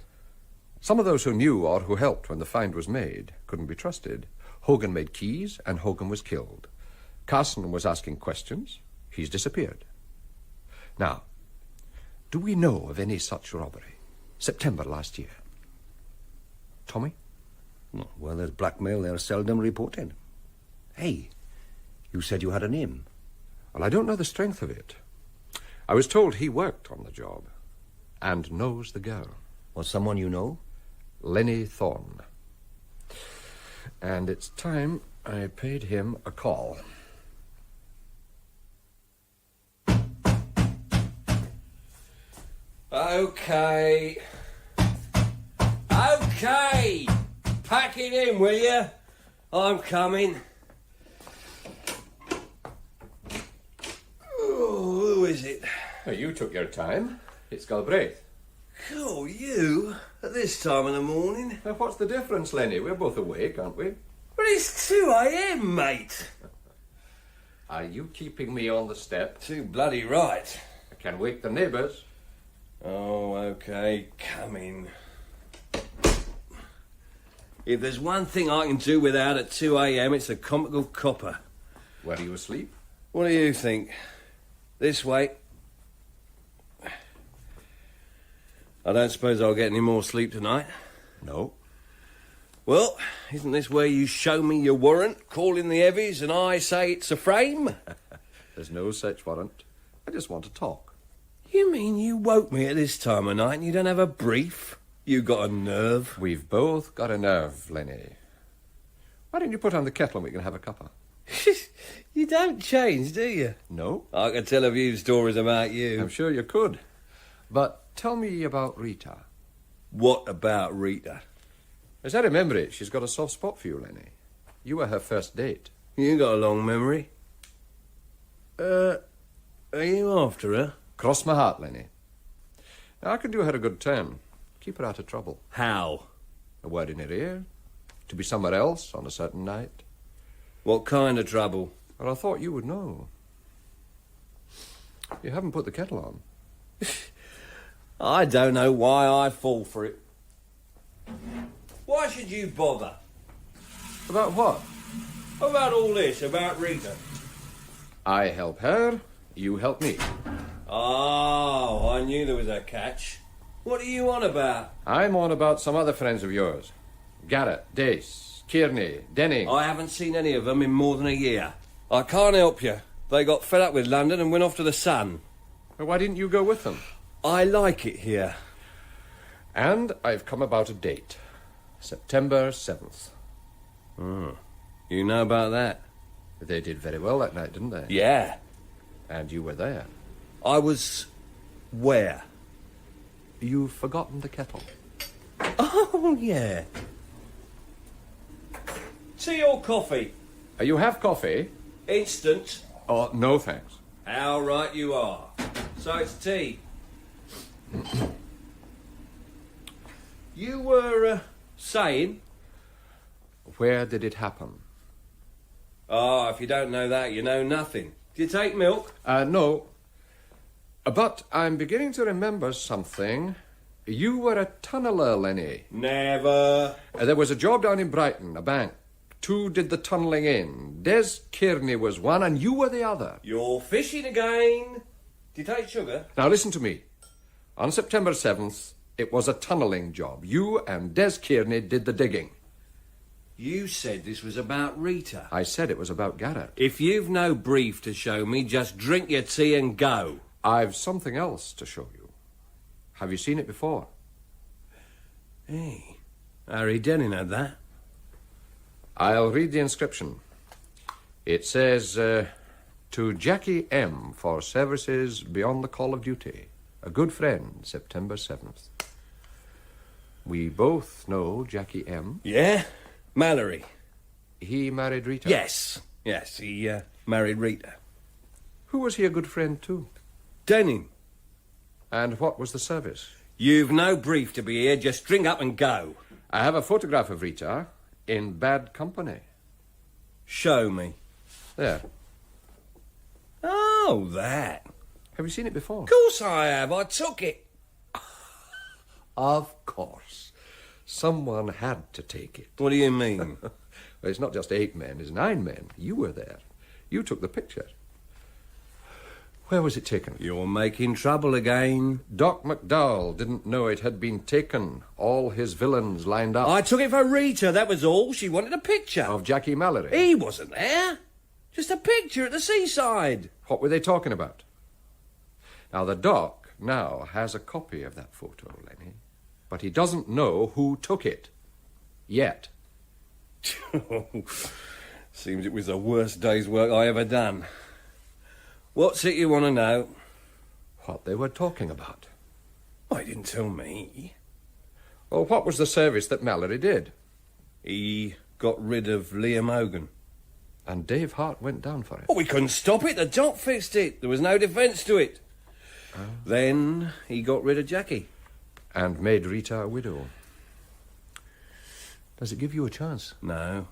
Some of those who knew or who helped when the find was made couldn't be trusted. Hogan made keys, and Hogan was killed. Carson was asking questions. He's disappeared. Now, do we know of any such robbery? September last year. Tommy? Well, there's blackmail there seldom reported. Hey, you said you had a name. Well, I don't know the strength of it. I was told he worked on the job and knows the girl. Was someone you know? Lenny Thorne. And it's time I paid him a call. Okay. Okay. Pack it in, will you? I'm coming. Oh, who is it? Oh, you took your time. It's Galbraith. Oh, you? At this time of the morning? Now, what's the difference, Lenny? We're both awake, aren't we? But it's 2 a.m, mate. Are you keeping me on the step? Too bloody right. I can wake the neighbours. Oh, okay, come in. If there's one thing I can do without at 2 a.m, it's a comical copper. Were you asleep? What do you think? This way. I don't suppose I'll get any more sleep tonight? No. Well, isn't this where you show me your warrant, call in the heavies, and I say it's a frame? There's no such warrant. I just want to talk. You mean you woke me at this time of night and you don't have a brief? You got a nerve? We've both got a nerve, Lenny. Why don't you put on the kettle and we can have a cuppa? You don't change, do you? No. I could tell a few stories about you. I'm sure you could. But tell me about Rita. What about Rita? As I remember it, she's got a soft spot for you, Lenny. You were her first date. You got a long memory. Are you after her? Cross my heart, Lenny. Now, I can do her a good turn. Keep her out of trouble. How? A word in her ear. To be somewhere else on a certain night. What kind of trouble? Well, I thought you would know. You haven't put the kettle on. I don't know why I fall for it. Why should you bother? About what? About all this, about Rita. I help her, you help me. Oh, I knew there was a catch. What are you on about? I'm on about some other friends of yours. Garrett, Dace, Kearney, Denning. I haven't seen any of them in more than a year. I can't help you. They got fed up with London and went off to the sun. Well, why didn't you go with them? I like it here. And I've come about a date. September 7th. You know about that? They did very well that night, didn't they? Yeah. And you were there. I was... where? You've forgotten the kettle. Oh, yeah. Tea or coffee? You have coffee? Instant. Oh, no thanks. How right you are. So it's tea. You were, saying? Where did it happen? Oh, if you don't know that, you know nothing. Do you take milk? No. But I'm beginning to remember something. You were a tunneler, Lenny. Never. There was a job down in Brighton, a bank. 2 did the tunnelling in. Des Kearney was one, and you were the other. You're fishing again. Do you take sugar? Now listen to me. On September 7th, it was a tunnelling job. You and Des Kearney did the digging. You said this was about Rita. I said it was about Garrett. If you've no brief to show me, just drink your tea and go. I've something else to show you. Have you seen it before? Hey, Harry Denning had that. I'll read the inscription. It says, to Jackie M. for services beyond the call of duty. A good friend, September 7th. We both know Jackie M. Yeah? Mallory. He married Rita? Yes, he married Rita. Who was he a good friend to? Denning. And what was the service? You've no brief to be here, just drink up and go. I have a photograph of Rita in bad company. Show me. There. Oh, that. Have you seen it before? Of course I have. I took it. Of course. Someone had to take it. What do you mean? Well, it's not just 8 men, it's 9 men. You were there. You took the picture. Where was it taken? You're making trouble again. Doc McDowell didn't know it had been taken. All his villains lined up. I took it for Rita, that was all. She wanted a picture. Of Jackie Mallory. He wasn't there. Just a picture at the seaside. What were they talking about? Now, the doc now has a copy of that photo, Lenny. But he doesn't know who took it. Yet. Seems it was the worst day's work I ever done. What's it you want to know? What they were talking about. Oh, he didn't tell me. Well, what was the service that Mallory did? He got rid of Liam Hogan. And Dave Hart went down for it. Oh, we couldn't stop it. The doc fixed it. There was no defence to it. Then he got rid of Jackie. And made Rita a widow. Does it give you a chance? No.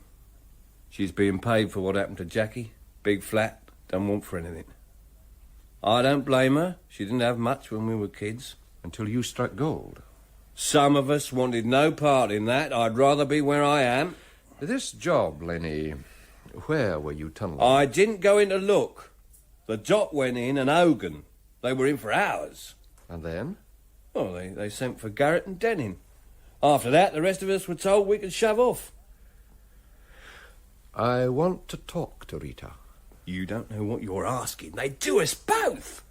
She's being paid for what happened to Jackie. Big flat, don't want for anything. I don't blame her. She didn't have much when we were kids. Until you struck gold. Some of us wanted no part in that. I'd rather be where I am. This job, Lenny, where were you tunnelling? I didn't go in to look. The doc went in and Hogan. They were in for hours. And then? Oh, they sent for Garrett and Denning. After that, the rest of us were told we could shove off. I want to talk to Rita. You don't know what you're asking. They do us both.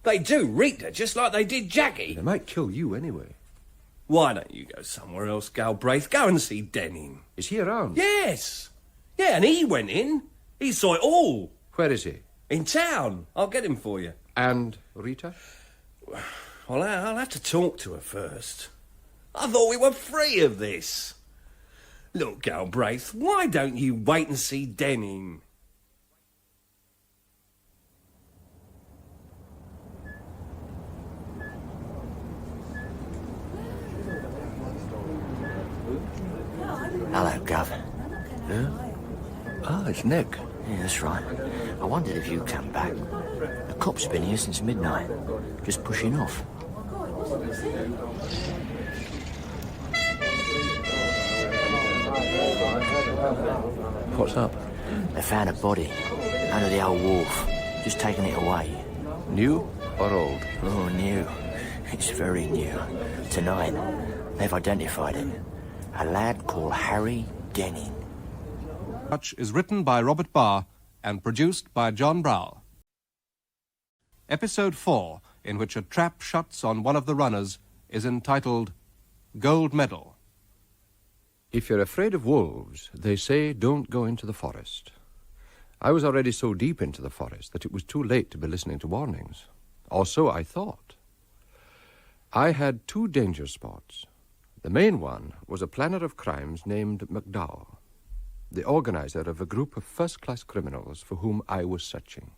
They do Rita just like they did Jackie. They might kill you anyway. Why don't you go somewhere else, Galbraith? Go and see Denning. Is he around? Yes. Yeah, and he went in. He saw it all. Where is he? In town. I'll get him for you. And Rita? Well, I'll have to talk to her first. I thought we were free of this. Look, Galbraith, why don't you wait and see Denning? Hello, Gov. Yeah? Ah, it's Nick. Yeah, that's right. I wondered if you'd come back. The cop's been here since midnight, just pushing off. What's up? They found a body under the old wharf, just taking it away. New or old? Oh, new. It's very new. Tonight, they've identified it. A lad called Harry Denning. Touch is written by Robert Barr and produced by John Brow. Episode 4, in which a trap shuts on one of the runners, is entitled Gold Medal. If you're afraid of wolves, they say don't go into the forest. I was already so deep into the forest that it was too late to be listening to warnings. Or so I thought. I had 2 danger spots. The main one was a planner of crimes named McDowell, the organizer of a group of first-class criminals for whom I was searching.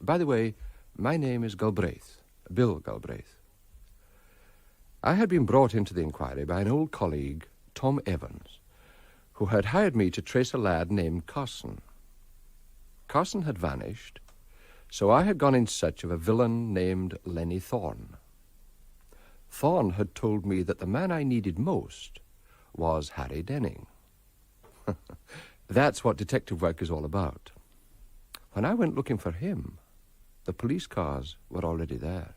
By the way, my name is Galbraith, Bill Galbraith. I had been brought into the inquiry by an old colleague, Tom Evans, who had hired me to trace a lad named Carson. Carson had vanished, so I had gone in search of a villain named Lenny Thorne. Thorne had told me that the man I needed most was Harry Denning. That's what detective work is all about. When I went looking for him, the police cars were already there.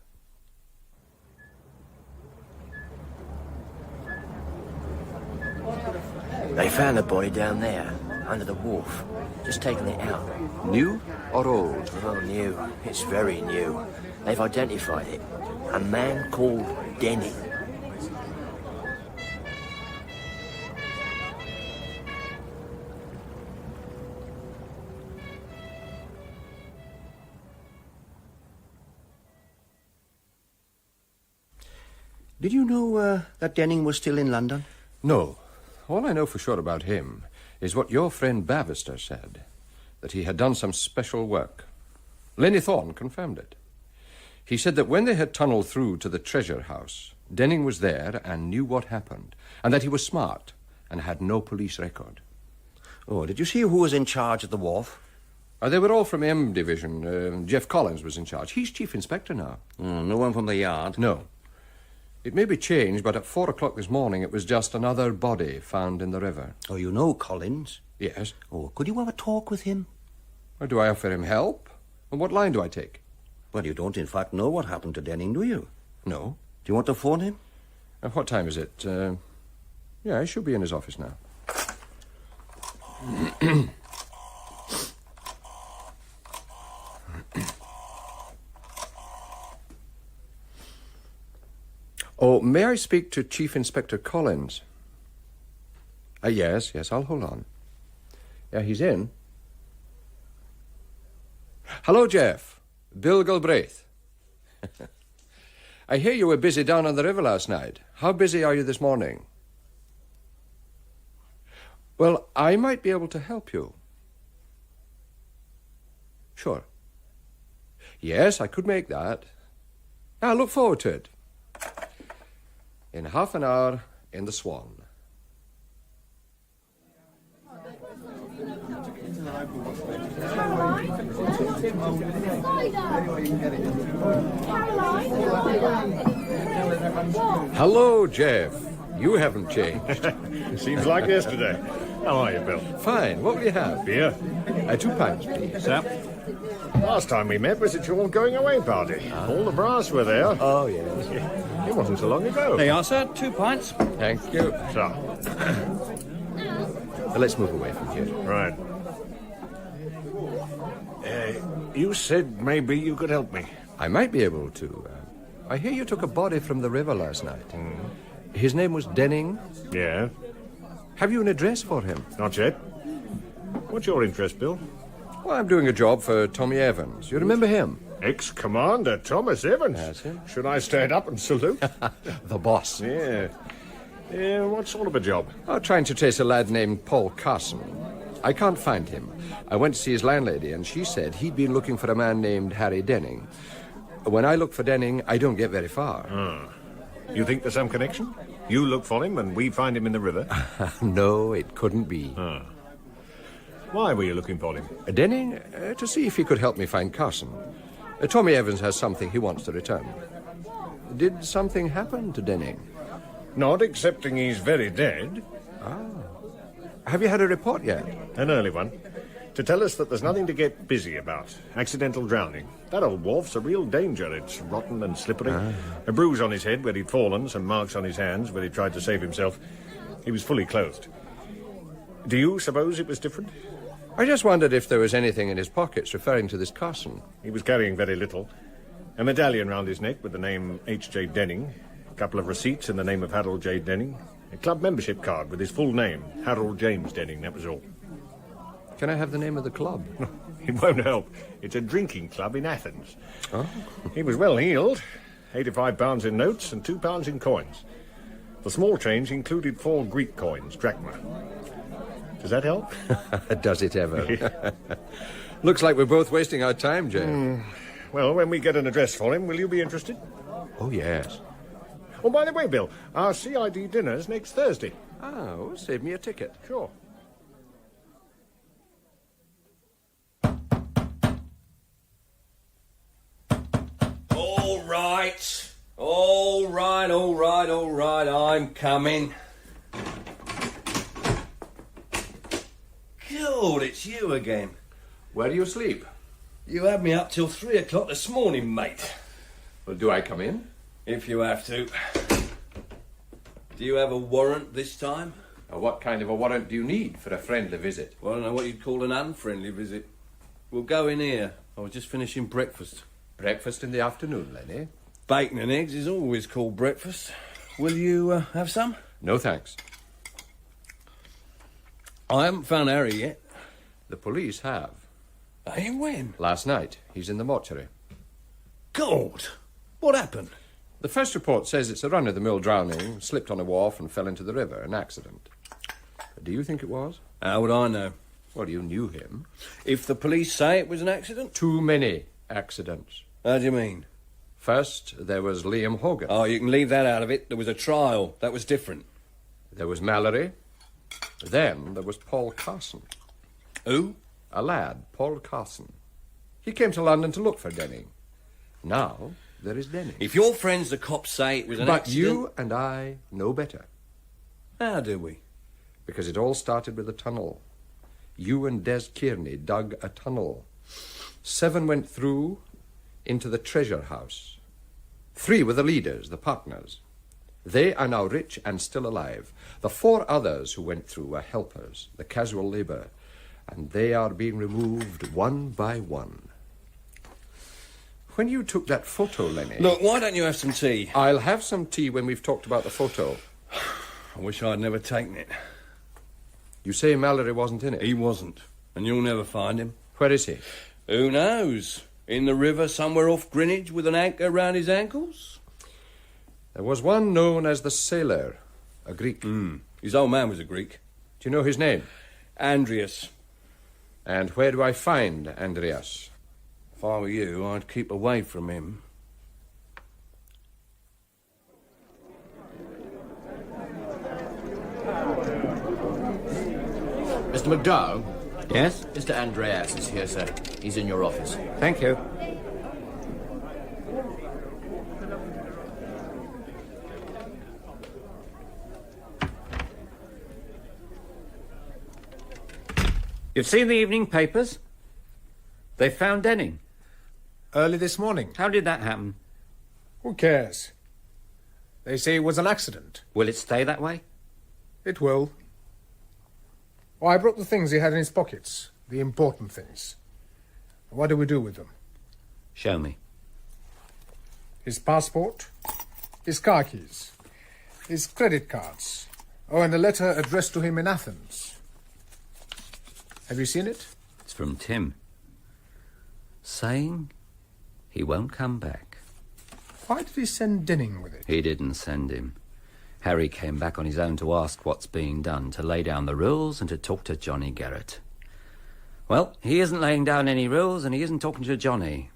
They found the body down there, under the wharf, just taking it out. New or old? Oh, new. It's very new. They've identified it. A man called Denning. Did you know that Denning was still in London? No. All I know for sure about him is what your friend Bavister said, that he had done some special work. Lenny Thorne confirmed it. He said that when they had tunneled through to the treasure house, Denning was there and knew what happened, and that he was smart and had no police record. Oh, did you see who was in charge at the wharf? They were all from M Division. Jeff Collins was in charge. He's chief inspector now. No one from the yard? No. It may be changed, but at 4 o'clock this morning it was just another body found in the river. Oh, you know Collins? Yes. Oh, could you have a talk with him? Or do I offer him help? And what line do I take? Well, you don't in fact know what happened to Denning, do you? No. Do you want to phone him? What time is it? Yeah, he should be in his office now. Oh, may I speak to Chief Inspector Collins? Yes, I'll hold on. Yeah, he's in. Hello, Jeff. Bill Galbraith. I hear you were busy down on the river last night. How busy are you this morning? Well, I might be able to help you. Sure. Yes, I could make that. I look forward to it. In half an hour, in the Swan. Hello, Jeff. You haven't changed. Seems like yesterday. How are you, Bill? Fine. What will you have? Beer. 2 pints, please. Sap. Last time we met was at your going-away party. All the brass were there. Oh, yes. It wasn't so long ago. There you are, sir. 2 pints. Thank you. So. Let's move away from here. Right. You said maybe you could help me. I might be able to. I hear you took a body from the river last night. His name was Denning? Yeah. Have you an address for him? Not yet. What's your interest, Bill? Well, I'm doing a job for Tommy Evans. You remember him? Ex-Commander Thomas Evans. That's him. Should I stand up and salute? The boss. Yeah. What sort of a job? Trying to trace a lad named Paul Carson. I can't find him. I went to see his landlady, and she said he'd been looking for a man named Harry Denning. When I look for Denning, I don't get very far. You think there's some connection? You look for him, and we find him in the river? No, it couldn't be. Why were you looking for him? Denning? To see if he could help me find Carson. Tommy Evans has something he wants to return. Did something happen to Denning? Not excepting he's very dead. Have you had a report yet? An early one. To tell us that there's nothing to get busy about. Accidental drowning. That old wharf's a real danger. It's rotten and slippery. A bruise on his head where he'd fallen, some marks on his hands where he tried to save himself. He was fully clothed. Do you suppose it was different? I just wondered if there was anything in his pockets referring to this Carson. He was carrying very little. A medallion round his neck with the name H.J. Denning. A couple of receipts in the name of Harold J. Denning. A club membership card with his full name, Harold James Denning, that was all. Can I have the name of the club? It won't help. It's a drinking club in Athens. Oh. He was well heeled. £85 in notes and £2 in coins. The small change included 4 Greek coins, drachma. Does that help? Does it ever? Looks like we're both wasting our time, Jay. Well, when we get an address for him, will you be interested? Oh, yes. Oh, by the way, Bill, our CID dinner's next Thursday. Oh, save me a ticket. Sure. All right, I'm coming. God, it's you again. Where do you sleep? You had me up till 3 o'clock this morning, mate. Well, do I come in? If you have to. Do you have a warrant this time? What kind of a warrant do you need for a friendly visit? Well, I don't know what you'd call an unfriendly visit. We'll go in here. I was just finishing breakfast. Breakfast in the afternoon, Lenny. Bacon and eggs is always called breakfast. Will you have some? No, thanks. I haven't found Harry yet. The police have. Hey, when? Last night. He's in the mortuary. God! What happened? The first report says it's a run-of-the-mill drowning, slipped on a wharf and fell into the river, an accident. Do you think it was? How would I know? Well, you knew him. If the police say it was an accident? Too many accidents. How do you mean? First, there was Liam Hogan. Oh, you can leave that out of it. There was a trial. That was different. There was Mallory. Then there was Paul Carson. Who? A lad, Paul Carson. He came to London to look for Denning. Now, there is Denning. If your friends the cops say it was an But accident... you and I know better. How do we? Because it all started with a tunnel. You and Des Kearney dug a tunnel. 7 went through into the treasure house. 3 were the leaders, the partners. They are now rich and still alive. The 4 others who went through were helpers, the casual labor, and they are being removed one by one. When you took that photo, Lenny... Look, why don't you have some tea? I'll have some tea when we've talked about the photo. I wish I'd never taken it. You say Mallory wasn't in it? He wasn't, and you'll never find him. Where is he? Who knows? In the river somewhere off Greenwich with an anchor round his ankles? There was one known as the Sailor, a Greek. His old man was a Greek. Do you know his name? Andreas. And where do I find Andreas? If I were you, I'd keep away from him. Mr. McDowell? Yes? Mr. Andreas is here, sir. He's in your office. Thank you. You've seen the evening papers? They found Denning. Early this morning. How did that happen? Who cares? They say it was an accident. Will it stay that way? It will. Oh, I brought the things he had in his pockets. The important things. What do we do with them? Show me. His passport, his car keys, his credit cards. Oh, and a letter addressed to him in Athens. Have you seen it? It's from Tim. Saying he won't come back. Why did he send Denning with it? He didn't send him. Harry came back on his own to ask what's being done, to lay down the rules and to talk to Johnny Garrett. Well, he isn't laying down any rules and he isn't talking to Johnny.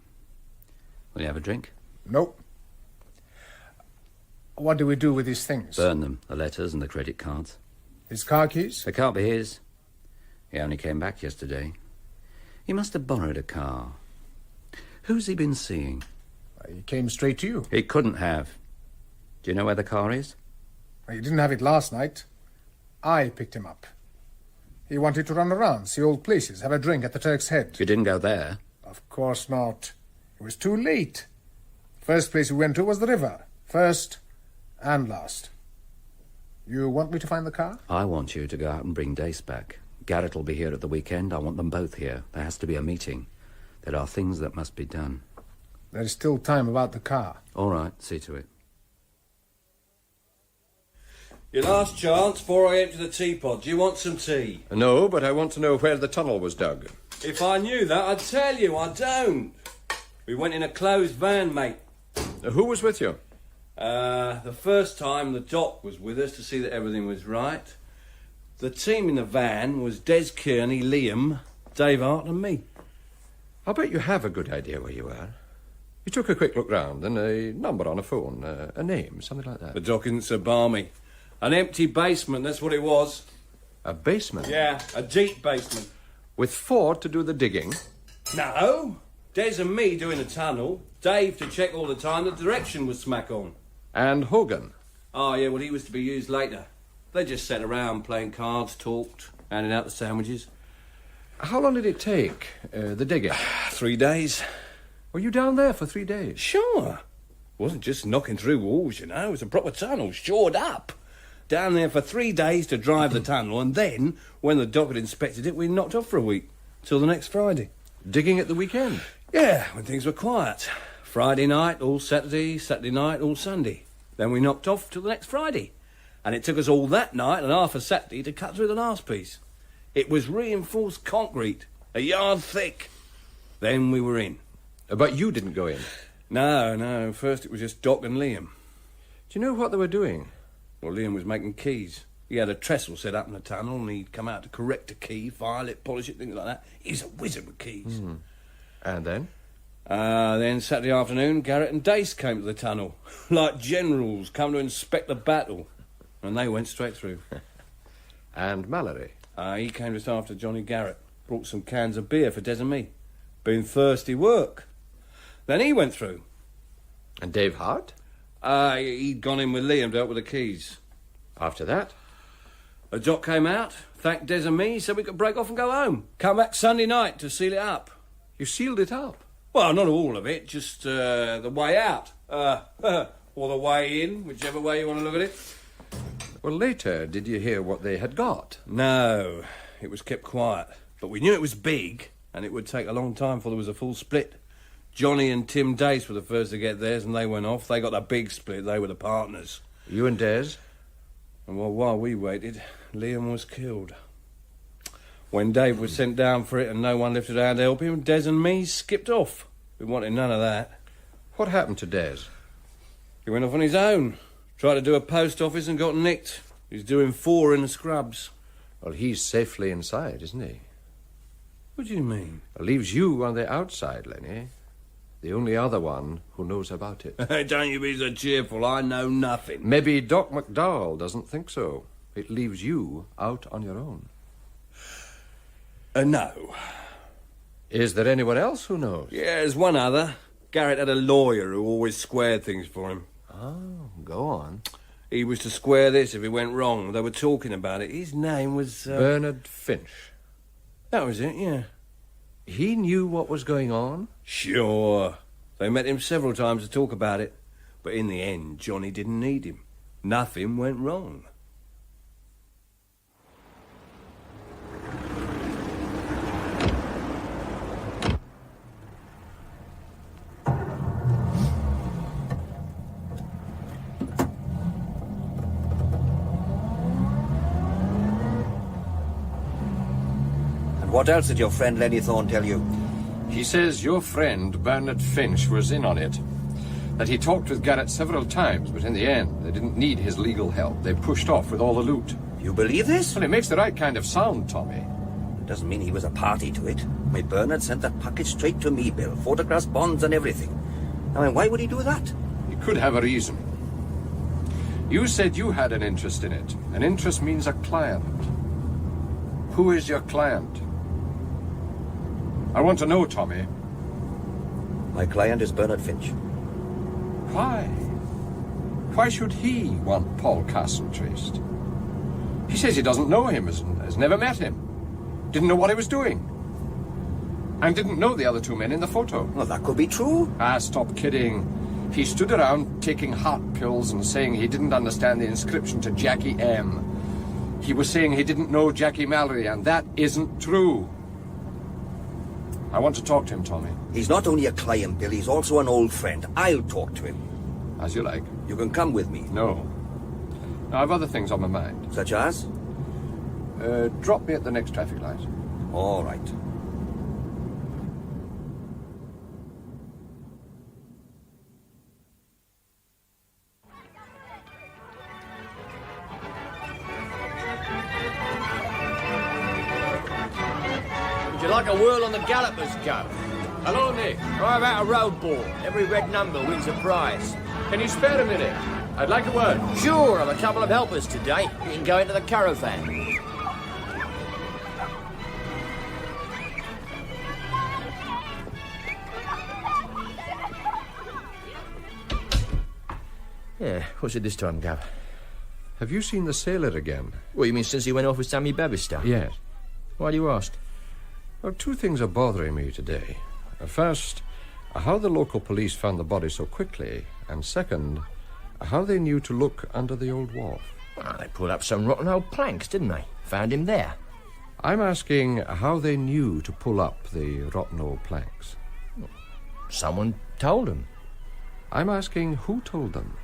Will you have a drink? Nope. What do we do with these things? Burn them, the letters and the credit cards. His car keys? They can't be his. He only came back yesterday. He must have borrowed a car. Who's he been seeing? He came straight to you. He couldn't have. Do you know where the car is? He didn't have it last night. I picked him up. He wanted to run around, see old places, have a drink at the Turk's Head. You didn't go there? Of course not. It was too late. First place we went to was the river. First and last. You want me to find the car? I want you to go out and bring Dace back. Garrett will be here at the weekend. I want them both here. There has to be a meeting. There are things that must be done. There's still time about the car. All right, see to it. Your last chance before I empty the teapot. Do you want some tea? No, but I want to know where the tunnel was dug. If I knew that, I'd tell you. I don't. We went in a closed van, mate. Who was with you? The first time the doc was with us to see that everything was right. The team in the van was Des Kearney, Liam, Dave Hart and me. I'll bet you have a good idea where you are. You took a quick look round and a number on a phone, a name, something like that. The doc isn't so balmy. An empty basement, that's what it was. A basement? Yeah, a deep basement. With Ford to do the digging? No. Des and me doing the tunnel. Dave to check all the time the direction was smack on. And Hogan? Oh, yeah, well, he was to be used later. They just sat around playing cards, talked, handing out the sandwiches. How long did it take, the digging? 3 days. Were you down there for 3 days? Sure. Wasn't just knocking through walls, you know. It was a proper tunnel, shored up. Down there for 3 days to drive the tunnel, and then, when the doc had inspected it, we knocked off for a week, till the next Friday. Digging at the weekend? Yeah, when things were quiet. Friday night, all Saturday, Saturday night, all Sunday. Then we knocked off till the next Friday. And it took us all that night and half a Saturday to cut through the last piece. It was reinforced concrete, a yard thick. Then we were in. But you didn't go in? No. First it was just Doc and Liam. Do you know what they were doing? Well, Liam was making keys. He had a trestle set up in the tunnel and he'd come out to correct a key, file it, polish it, things like that. He's a wizard with keys. And then? Then Saturday afternoon, Garrett and Dace came to the tunnel. Like generals come to inspect the battle. And they went straight through. And Mallory? He came just after Johnny Garrett. Brought some cans of beer for Des and me. Been thirsty work. Then he went through. And Dave Hart? He'd gone in with Liam to help with the keys. After that? A doc came out, thanked Des and me, said we could break off and go home. Come back Sunday night to seal it up. You sealed it up? Well, not all of it, just the way out. Or the way in, whichever way you want to look at it. Well, later, did you hear what they had got? No, it was kept quiet. But we knew it was big, and it would take a long time before there was a full split. Johnny and Tim Dace were the first to get theirs, and they went off. They got the big split. They were the partners. You and Des? And well, while we waited, Liam was killed. When Dave was sent down for it and no one lifted a hand to help him, Des and me skipped off. We wanted none of that. What happened to Des? He went off on his own. Tried to do a post office and got nicked. He's doing 4 in the scrubs. Well, he's safely inside, isn't he? What do you mean? It leaves you on the outside, Lenny. The only other one who knows about it. Don't you be so cheerful. I know nothing. Maybe Doc McDowell doesn't think so. It leaves you out on your own. No. Is there anyone else who knows? Yeah, there's one other. Garrett had a lawyer who always squared things for him. Oh, go on. He was to square this if it went wrong. They were talking about it. His name was... Bernard Finch. That was it, yeah. He knew what was going on? Sure. They met him several times to talk about it. But in the end, Johnny didn't need him. Nothing went wrong. What else did your friend Lenny Thorne tell you? He says your friend, Bernard Finch, was in on it. That he talked with Garrett several times, but in the end, they didn't need his legal help. They pushed off with all the loot. You believe this? Well, it makes the right kind of sound, Tommy. It doesn't mean he was a party to it. My Bernard sent that package straight to me, Bill. Photographs, bonds, and everything. I mean, why would he do that? He could have a reason. You said you had an interest in it. An interest means a client. Who is your client? I want to know, Tommy. My client is Bernard Finch. Why? Why should he want Paul Carson traced? He says he doesn't know him, has never met him. Didn't know what he was doing. And didn't know the other 2 men in the photo. Well, that could be true. Ah, stop kidding. He stood around taking heart pills and saying he didn't understand the inscription to Jackie M. He was saying he didn't know Jackie Mallory, and that isn't true. I want to talk to him, Tommy. He's not only a client, Bill, he's also an old friend. I'll talk to him. As you like. You can come with me. No. I have other things on my mind. Such as? Drop me at the next traffic light. All right. Would you like a whirl on the gallopers, Gov? Hello, Nick. How about a road ball? Every red number wins a prize. Can you spare a minute? I'd like a word. Sure, I've a couple of helpers today. You can go into the caravan. Yeah, what's it this time, Gav? Have you seen the sailor again? What, you mean since he went off with Sammy Babister? Yes. Why do you ask? Well, 2 things are bothering me today. First, how the local police found the body so quickly, and second, how they knew to look under the old wharf. Well, they pulled up some rotten old planks, didn't they? Found him there. I'm asking how they knew to pull up the rotten old planks. Someone told them. I'm asking who told them.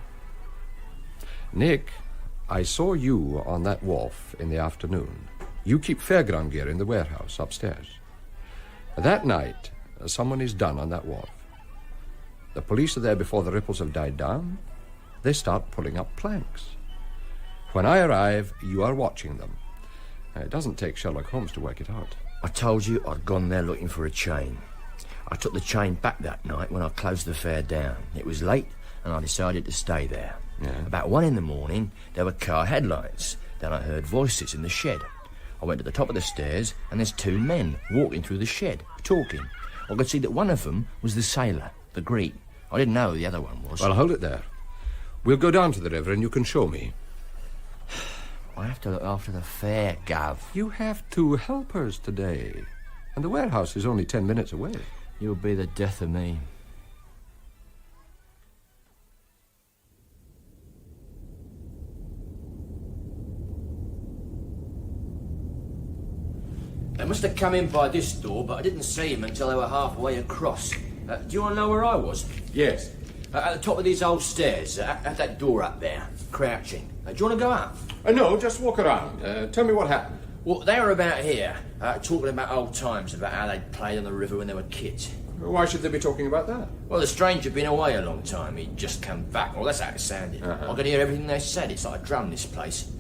Nick, I saw you on that wharf in the afternoon. You keep fairground gear in the warehouse upstairs. That night, someone is done on that wharf. The police are there before the ripples have died down. They start pulling up planks. When I arrive, you are watching them. It doesn't take Sherlock Holmes to work it out. I told you I'd gone there looking for a chain. I took the chain back that night when I closed the fair down. It was late, and I decided to stay there. Yeah. About 1 in the morning, there were car headlights. Then I heard voices in the shed. I went to the top of the stairs, and there's two men walking through the shed, talking. I could see that one of them was the sailor, the Greek. I didn't know who the other one was. Well, hold it there. We'll go down to the river and you can show me. I have to look after the fair, Gav. You have 2 helpers today, and the warehouse is only 10 minutes away. You'll be the death of me. They must have come in by this door, but I didn't see them until they were halfway across. Do you want to know where I was? Yes. At the top of these old stairs, at that door up there, crouching. Do you want to go up? No, just walk around. Tell me what happened. Well, they were about here, talking about old times, about how they'd played on the river when they were kids. Why should they be talking about that? Well, the stranger had been away a long time. He'd just come back. Well, that's how it sounded. I could hear everything they said. It's like a drum, this place.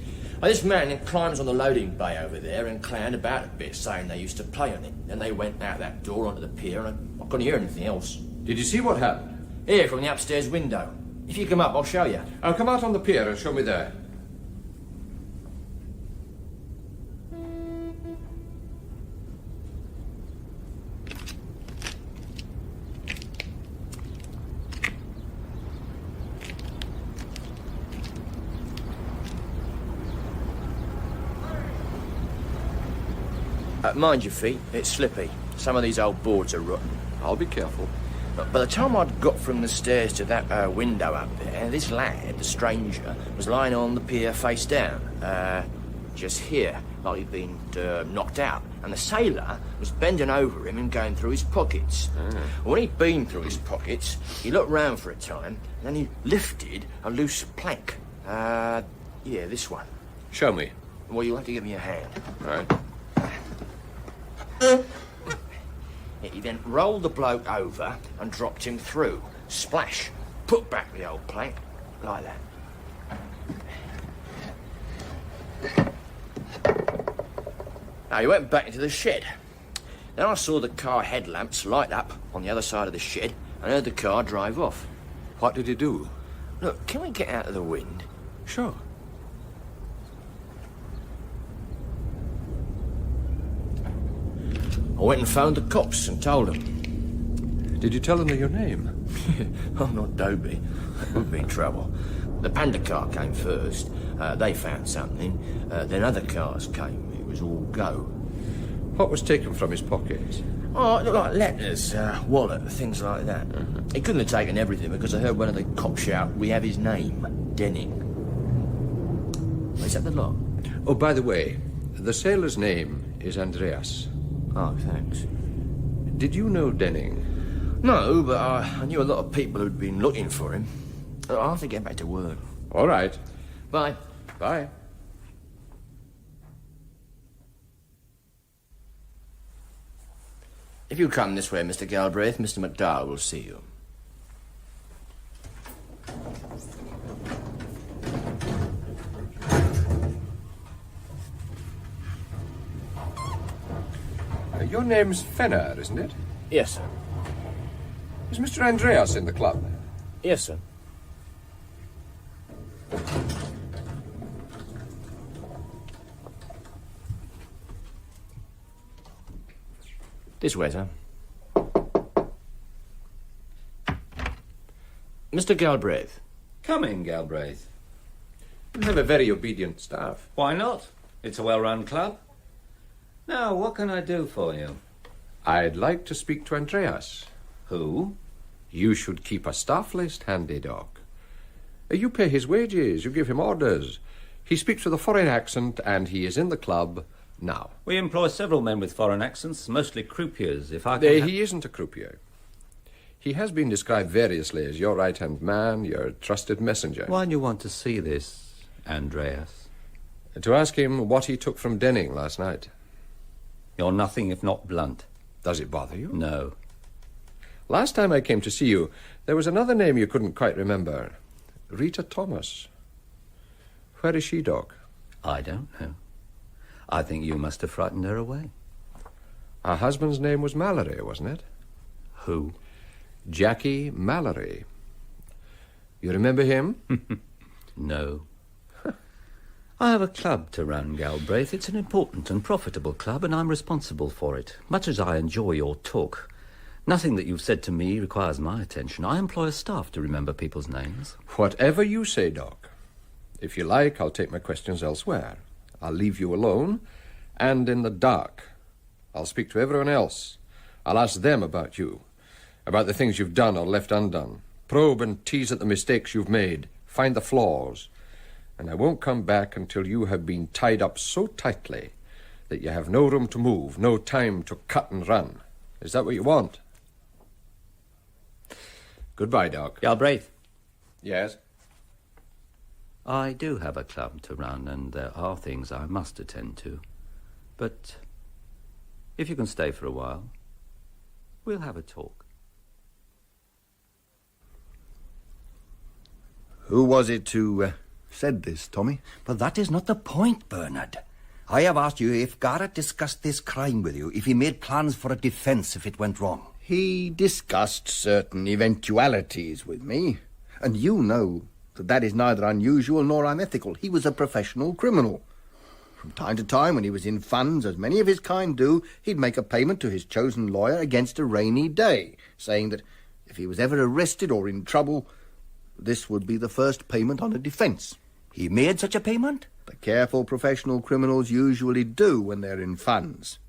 This man climbs on the loading bay over there and clowned about a bit, saying they used to play on it. Then they went out that door onto the pier, and I couldn't hear anything else. Did you see what happened? Here, from the upstairs window. If you come up, I'll show you. I'll come out on the pier and show me there. Mind your feet, it's slippy. Some of these old boards are rotten. I'll be careful. But by the time I'd got from the stairs to that window up there, this lad, the stranger, was lying on the pier face down. Just here, like he'd been knocked out. And the sailor was bending over him and going through his pockets. When he'd been through his pockets, he looked round for a time, and then he lifted a loose plank. Yeah, this one. Show me. Well, you'll have to give me a hand. Right. He then rolled the bloke over and dropped him through. Splash. Put back the old plank. Like that. Now, he went back into the shed. Then I saw the car headlamps light up on the other side of the shed and heard the car drive off. What did he do? Look, can we get out of the wind? Sure. I went and phoned the cops and told them. Did you tell them your name? I'm not Dobie. That would be trouble. The Panda car came first. They found something. Then other cars came. It was all go. What was taken from his pockets? Oh, it looked like letters, wallet, things like that. He couldn't have taken everything because I heard one of the cops shout, "We have his name, Denning." Is that the lot? Oh, by the way, the sailor's name is Andreas. Oh, thanks. Did you know Denning? No, but I knew a lot of people who'd been looking for him. I'll have to get back to work. All right. Bye. Bye. If you come this way, Mr. Galbraith, Mr. McDowell will see you. Your name's Fenner, isn't it? Yes, sir. Is Mr. Andreas in the club? Yes, sir. This way, sir. Mr. Galbraith. Come in, Galbraith. You have a very obedient staff. Why not? It's a well-run club. Now, what can I do for you? I'd like to speak to Andreas. Who? You should keep a staff list handy, Doc. You pay his wages, you give him orders. He speaks with a foreign accent, and he is in the club now. We employ several men with foreign accents, mostly croupiers, if I He can... isn't a croupier. He has been described variously as your right-hand man, your trusted messenger. Why do you want to see this, Andreas? To ask him what he took from Denning last night. You're nothing if not blunt. Does it bother you? No. Last time I came to see you, there was another name you couldn't quite remember. Rita Thomas. Where is she, Doc? I don't know. I think you must have frightened her away. Her husband's name was Mallory, wasn't it? Who? Jackie Mallory. You remember him? No. I have a club to run, Galbraith. It's an important and profitable club, and I'm responsible for it. Much as I enjoy your talk, nothing that you've said to me requires my attention. I employ a staff to remember people's names. Whatever you say, Doc. If you like, I'll take my questions elsewhere. I'll leave you alone, and in the dark. I'll speak to everyone else. I'll ask them about you, about the things you've done or left undone. Probe and tease at the mistakes you've made. Find the flaws. And I won't come back until you have been tied up so tightly that you have no room to move, no time to cut and run. Is that what you want? Goodbye, Doc. Galbraith. Yes? I do have a club to run, and there are things I must attend to. But if you can stay for a while, we'll have a talk. Who was it who said this, Tommy? But that is not the point, Bernard. I have asked you if Garrett discussed this crime with you, if he made plans for a defence if it went wrong. He discussed certain eventualities with me, and you know that is neither unusual nor unethical. He was a professional criminal. From time to time, when he was in funds, as many of his kind do, he'd make a payment to his chosen lawyer against a rainy day, saying that if he was ever arrested or in trouble, this would be the first payment on a defence. He made such a payment? The careful professional criminals usually do when they're in funds.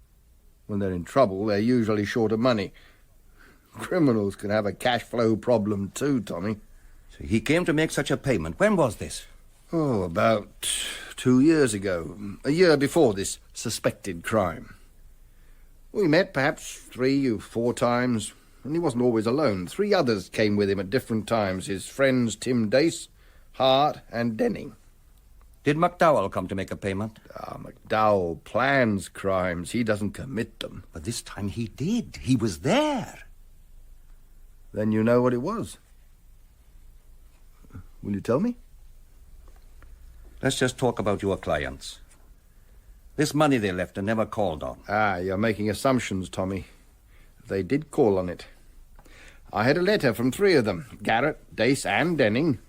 When they're in trouble, they're usually short of money. Criminals can have a cash flow problem too, Tommy. So he came to make such a payment. When was this? Oh, about 2 years ago. A year before this suspected crime. We met perhaps 3 or 4 times, and he wasn't always alone. 3 others came with him at different times. His friends Tim Dace, Hart, and Denning. Did McDowell come to make a payment? McDowell plans crimes. He doesn't commit them. But this time he did. He was there. Then you know what it was. Will you tell me? Let's just talk about your clients. This money they left and never called on. You're making assumptions, Tommy. They did call on it. I had a letter from 3 of them, Garrett, Dace, and Denning,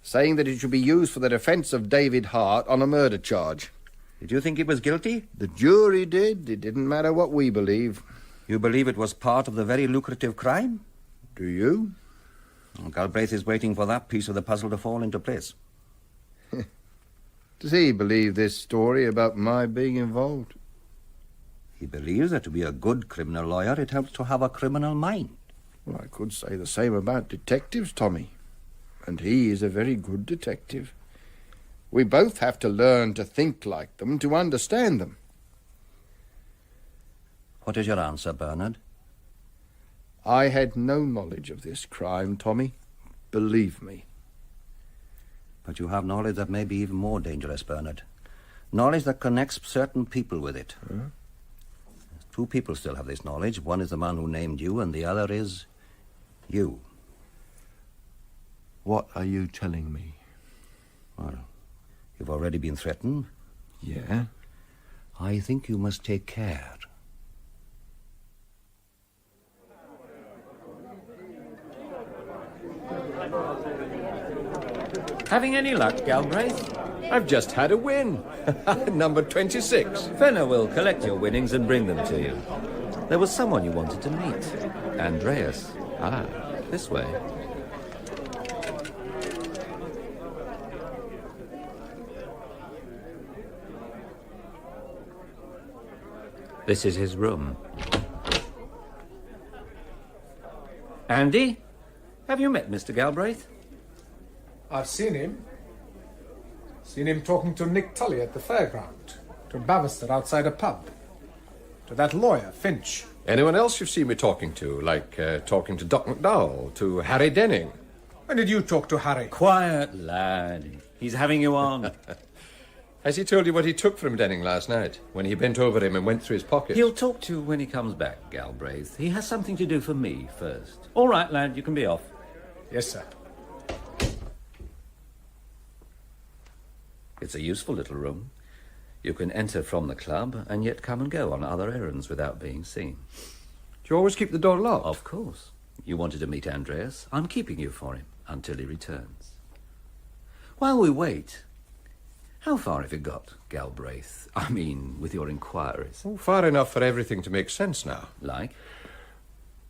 saying that it should be used for the defence of David Hart on a murder charge. Did you think he was guilty? The jury did. It didn't matter what we believe. You believe it was part of the very lucrative crime? Do you? Well, Galbraith is waiting for that piece of the puzzle to fall into place. Does he believe this story about my being involved? He believes that to be a good criminal lawyer, it helps to have a criminal mind. Well, I could say the same about detectives, Tommy. And he is a very good detective. We both have to learn to think like them, to understand them. What is your answer, Bernard? I had no knowledge of this crime, Tommy. Believe me. But you have knowledge that may be even more dangerous, Bernard. Knowledge that connects certain people with it. Huh? 2 people still have this knowledge. One is the man who named you, and the other is you. What are you telling me? Well, you've already been threatened. Yeah? I think you must take care. Having any luck, Galbraith? I've just had a win. Number 26. Fenner will collect your winnings and bring them to you. There was someone you wanted to meet. Andreas. This way. This is his room. Andy, have you met Mr. Galbraith? I've seen him. Seen him talking to Nick Tully at the fairground, to Bavister outside a pub, to that lawyer, Finch. Anyone else you've seen me talking to, like talking to Doc McDowell, to Harry Denning? When did you talk to Harry? Quiet, lad. He's having you on. Has he told you what he took from Denning last night, when he bent over him and went through his pocket? He'll talk to you when he comes back, Galbraith. He has something to do for me first. All right, lad, you can be off. Yes, sir. It's a useful little room. You can enter from the club and yet come and go on other errands without being seen. Do you always keep the door locked? Of course. You wanted to meet Andreas. I'm keeping you for him until he returns. While we wait, How far have you got, Galbraith? I mean, with your inquiries. Oh, far enough for everything to make sense now. Like?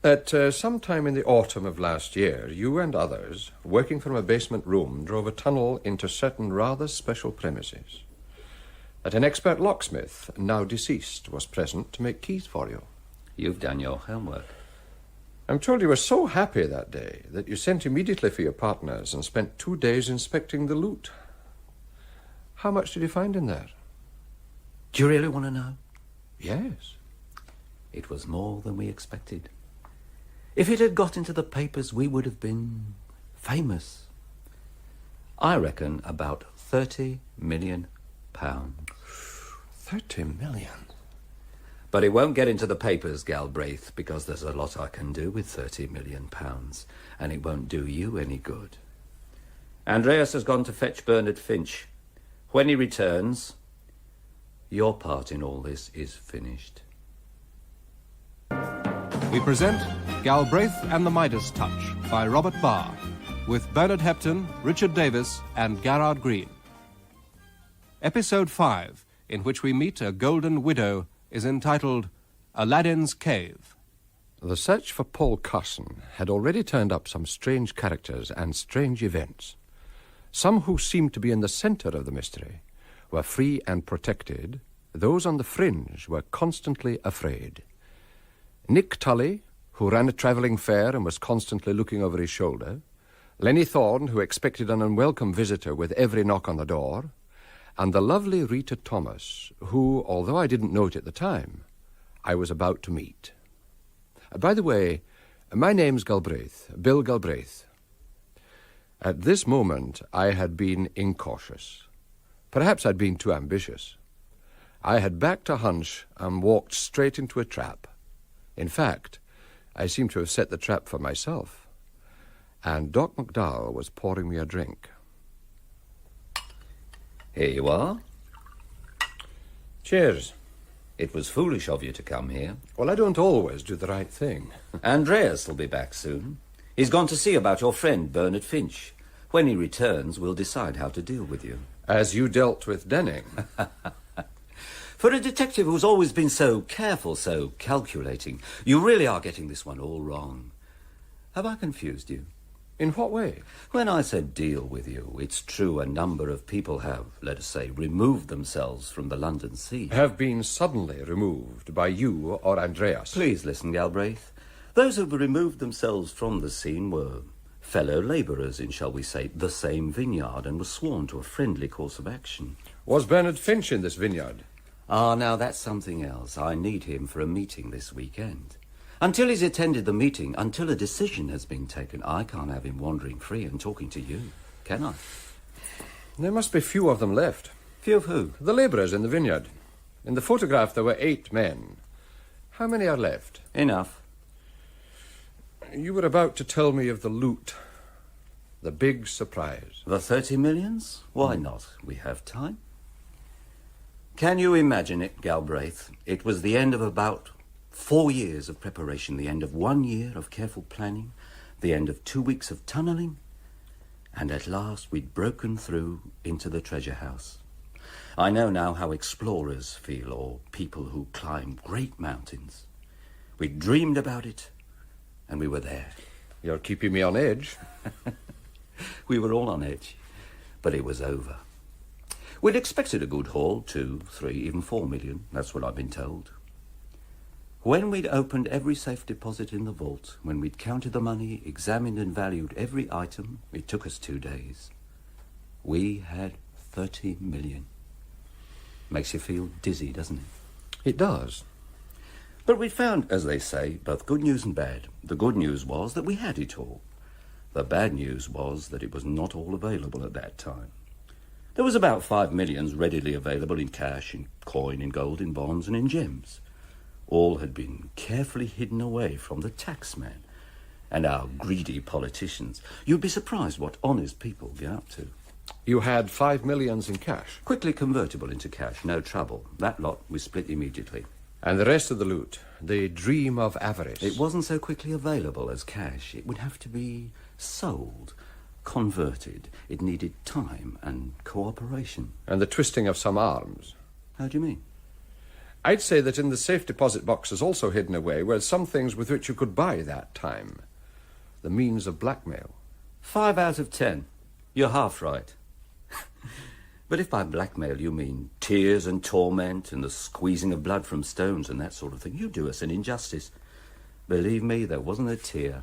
At some time in the autumn of last year, you and others, working from a basement room, drove a tunnel into certain rather special premises. That an expert locksmith, now deceased, was present to make keys for you. You've done your homework. I'm told you were so happy that day that you sent immediately for your partners and spent 2 days inspecting the loot. How much did you find in there? Do you really want to know? Yes. It was more than we expected. If it had got into the papers, we would have been famous. I reckon about £30 million. 30 million? But it won't get into the papers, Galbraith, because there's a lot I can do with £30 million, and it won't do you any good. Andreas has gone to fetch Bernard Finch. When he returns, your part in all this is finished. We present Galbraith and the Midas Touch by Robert Barr, with Bernard Hepton, Richard Davis, and Garrard Green. Episode 5, in which we meet a golden widow, is entitled Aladdin's Cave. The search for Paul Carson had already turned up some strange characters and strange events. Some who seemed to be in the centre of the mystery were free and protected. Those on the fringe were constantly afraid. Nick Tully, who ran a travelling fair and was constantly looking over his shoulder. Lenny Thorne, who expected an unwelcome visitor with every knock on the door. And the lovely Rita Thomas, who, although I didn't know it at the time, I was about to meet. By the way, my name's Galbraith, Bill Galbraith. At this moment, I had been incautious. Perhaps I'd been too ambitious. I had backed a hunch and walked straight into a trap. In fact, I seem to have set the trap for myself. And Doc McDowell was pouring me a drink. Here you are. Cheers. It was foolish of you to come here. Well, I don't always do the right thing. Andreas will be back soon. He's gone to see about your friend, Bernard Finch. When he returns, we'll decide how to deal with you. As you dealt with Denning. For a detective who's always been so careful, so calculating, you really are getting this one all wrong. Have I confused you? In what way? When I said deal with you, it's true a number of people have, let us say, removed themselves from the London scene. Have been suddenly removed by you or Andreas. Please listen, Galbraith. Those who removed themselves from the scene were fellow labourers in, shall we say, the same vineyard, and were sworn to a friendly course of action. Was Bernard Finch in this vineyard? Ah, now that's something else. I need him for a meeting this weekend. Until he's attended the meeting, until a decision has been taken, I can't have him wandering free and talking to you, can I? There must be few of them left. Few of who? The labourers in the vineyard. In the photograph there were 8 men. How many are left? Enough. You were about to tell me of the loot. The big surprise. The 30 millions? Why not? We have time. Can you imagine it, Galbraith? It was the end of about 4 years of preparation, the end of 1 year of careful planning, the end of 2 weeks of tunnelling, and at last we'd broken through into the treasure house. I know now how explorers feel, or people who climb great mountains. We dreamed about it, and we were there. You're keeping me on edge. We were all on edge, but it was over. We'd expected a good haul, 2, 3, even 4 million. That's what I've been told. When we'd opened every safe deposit in the vault, when we'd counted the money, examined and valued every item, it took us 2 days. We had 30 million. Makes you feel dizzy, doesn't it? It does. But we found, as they say, both good news and bad. The good news was that we had it all. The bad news was that it was not all available at that time. There was about 5 million readily available in cash, in coin, in gold, in bonds, and in gems. All had been carefully hidden away from the taxman and our greedy politicians. You'd be surprised what honest people get up to. You had 5 million in cash? Quickly convertible into cash, no trouble. That lot we split immediately. And the rest of the loot, the dream of avarice? It wasn't so quickly available as cash. It would have to be sold. converted. It needed time and cooperation. And the twisting of some arms. How do you mean? I'd say that in the safe deposit boxes also hidden away were some things with which you could buy that time. The means of blackmail. 5 out of 10. You're half right. But if by blackmail you mean tears and torment and the squeezing of blood from stones and that sort of thing, you do us an injustice. Believe me, there wasn't a tear.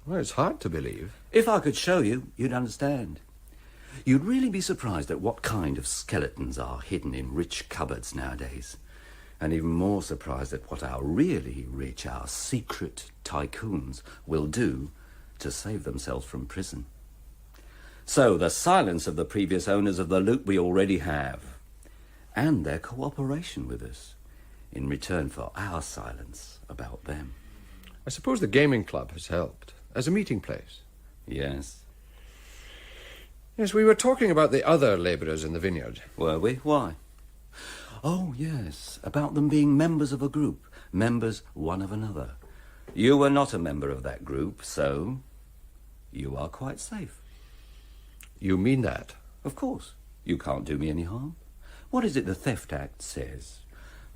Well, it's hard to believe. If I could show you, you'd understand. You'd really be surprised at what kind of skeletons are hidden in rich cupboards nowadays. And even more surprised at what our really rich, our secret tycoons will do to save themselves from prison. So, the silence of the previous owners of the loot we already have, and their cooperation with us, in return for our silence about them. I suppose the gaming club has helped, as a meeting place. Yes. Yes, we were talking about the other labourers in the vineyard. Were we? Why? Oh, yes, about them being members of a group, members one of another. You were not a member of that group, so you are quite safe. You mean that? Of course. You can't do me any harm. What is it the Theft Act says?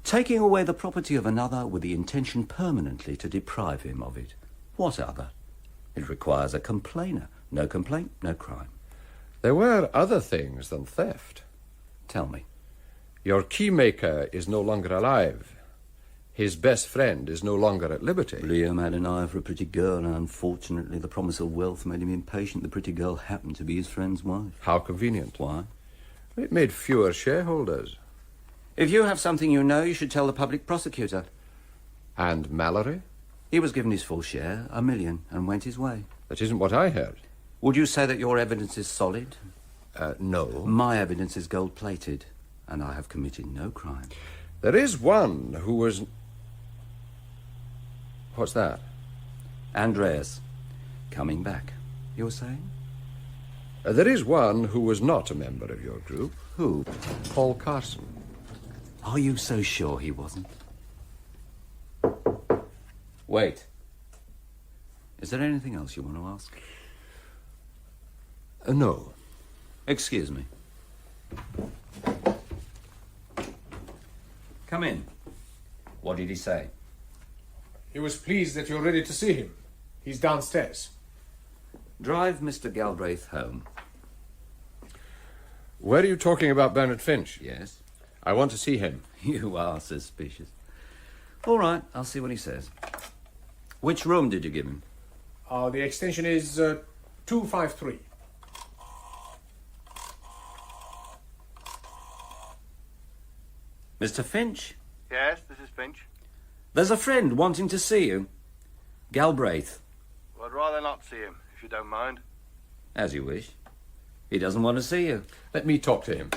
Taking away the property of another with the intention permanently to deprive him of it. What other? It requires a complainer. No complaint, no crime. There were other things than theft. Tell me. Your keymaker is no longer alive. His best friend is no longer at liberty. Liam had an eye for a pretty girl, and unfortunately the promise of wealth made him impatient. The pretty girl happened to be his friend's wife. How convenient. Why? It made fewer shareholders. If you have something you know, you should tell the public prosecutor. And Mallory? He was given his full share, $1 million, and went his way. That isn't what I heard. Would you say that your evidence is solid? No. My evidence is gold-plated, and I have committed no crime. There is one who was... What's that? Andreas, coming back, you were saying? There is one who was not a member of your group. Who? Paul Carson. Are you so sure he wasn't? Wait. Is there anything else you want to ask? No. Excuse me. Come in. What did he say? He was pleased that you're ready to see him. He's downstairs. Drive Mr. Galbraith home. Were you talking about Bernard Finch? Yes. I want to see him. You are suspicious. All right, I'll see what he says. Which room did you give him? The extension is 253. Mr. Finch? Yes, this is Finch. There's a friend wanting to see you. Galbraith. Well, I'd rather not see him, if you don't mind. As you wish. He doesn't want to see you. Let me talk to him.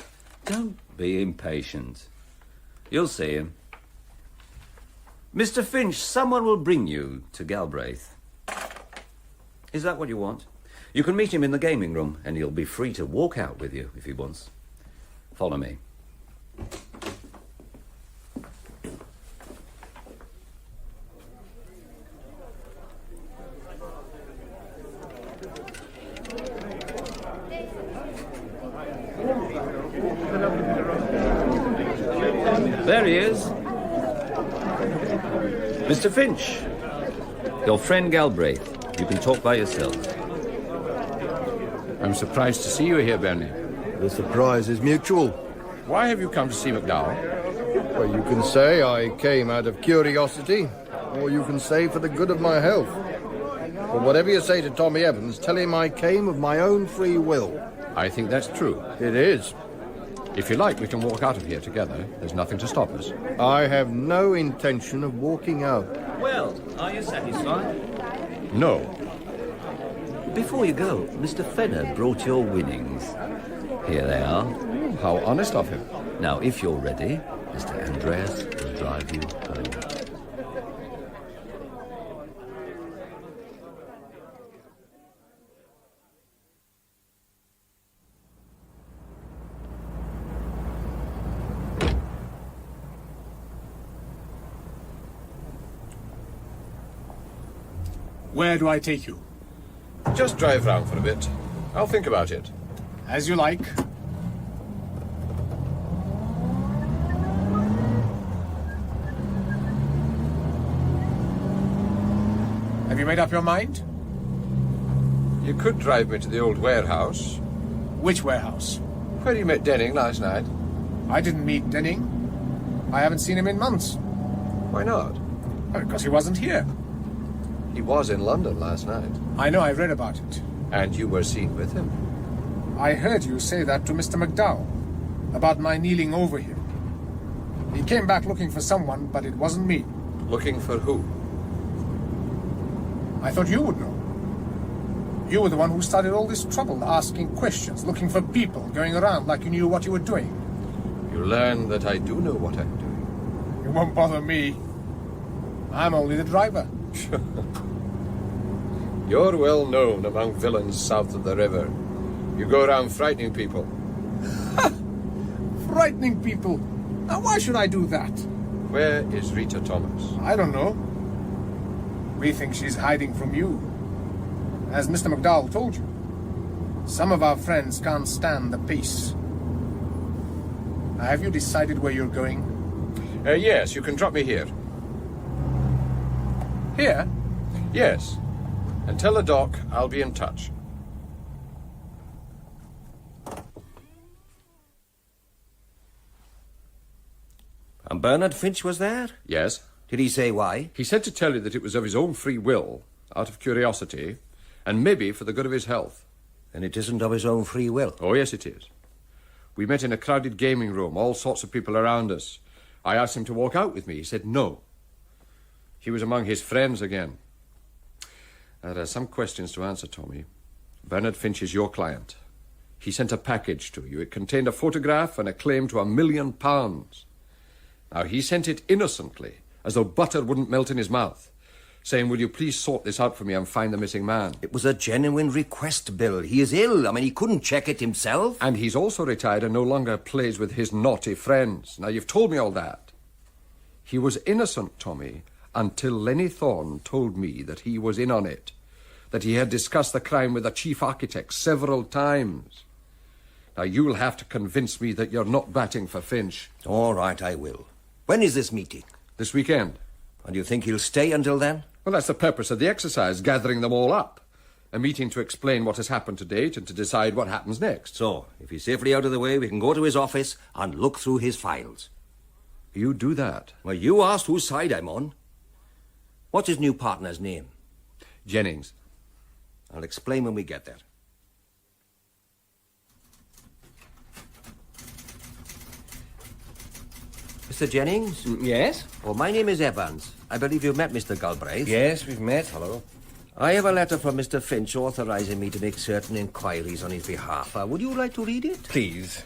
Don't be impatient. You'll see him. Mr. Finch, someone will bring you to Galbraith. Is that what you want? You can meet him in the gaming room, and he'll be free to walk out with you if he wants. Follow me. There he is. Mr. Finch. Your friend Galbraith. You can talk by yourself. I'm surprised to see you here, Bernie. The surprise is mutual. Why have you come to see McDowell? Well, you can say I came out of curiosity, or you can say for the good of my health. But whatever you say to Tommy Evans, tell him I came of my own free will. I think that's true. It is. If you like, we can walk out of here together. There's nothing to stop us. I have no intention of walking out. Well, are you satisfied? No. Before you go, Mr. Fenner brought your winnings. Here they are. How honest of him. Now, if you're ready, Mr. Andreas will drive you home. Where do I take you? Just drive round for a bit. I'll think about it. As you like. Have you made up your mind? You could drive me to the old warehouse. Which warehouse? Where you met Denning last night. I didn't meet Denning. I haven't seen him in months. Why not? Because he wasn't here. He was in London last night. I know, I read about it. And you were seen with him. I heard you say that to Mr. McDowell, about my kneeling over him. He came back looking for someone, but it wasn't me. Looking for who? I thought you would know. You were the one who started all this trouble, asking questions, looking for people, going around like you knew what you were doing. You learn that I do know what I'm doing. It won't bother me. I'm only the driver. You're well known among villains south of the river. You go around frightening people. Frightening people? Now, why should I do that? Where is Rita Thomas? I don't know. We think she's hiding from you. As Mr. McDowell told you, some of our friends can't stand the peace. Have you decided where you're going? Yes, you can drop me here. Here? Yes. And tell the doc I'll be in touch. And Bernard Finch was there? Yes. Did he say why? He said to tell you that it was of his own free will, out of curiosity, and maybe for the good of his health. And it isn't of his own free will? Oh, yes, it is. We met in a crowded gaming room, all sorts of people around us. I asked him to walk out with me. He said no. He was among his friends again. There are some questions to answer, Tommy. Bernard Finch is your client. He sent a package to you. It contained a photograph and a claim to £1 million. Now, he sent it innocently, as though butter wouldn't melt in his mouth, saying, will you please sort this out for me and find the missing man? It was a genuine request, Bill. He is ill. I mean, he couldn't check it himself. And he's also retired and no longer plays with his naughty friends. Now, you've told me all that. He was innocent, Tommy, until Lenny Thorne told me that he was in on it, that he had discussed the crime with the chief architect several times. Now, you'll have to convince me that you're not batting for Finch. All right, I will. When is this meeting? This weekend. And you think he'll stay until then? Well, that's the purpose of the exercise, gathering them all up. A meeting to explain what has happened to date and to decide what happens next. So, if he's safely out of the way, we can go to his office and look through his files. You do that? Well, you asked whose side I'm on. What's his new partner's name? Jennings. I'll explain when we get there. Mr. Jennings? Yes? Well, my name is Evans. I believe you've met Mr. Galbraith. Yes, we've met. Hello. I have a letter from Mr. Finch authorizing me to make certain inquiries on his behalf. Would you like to read it? Please.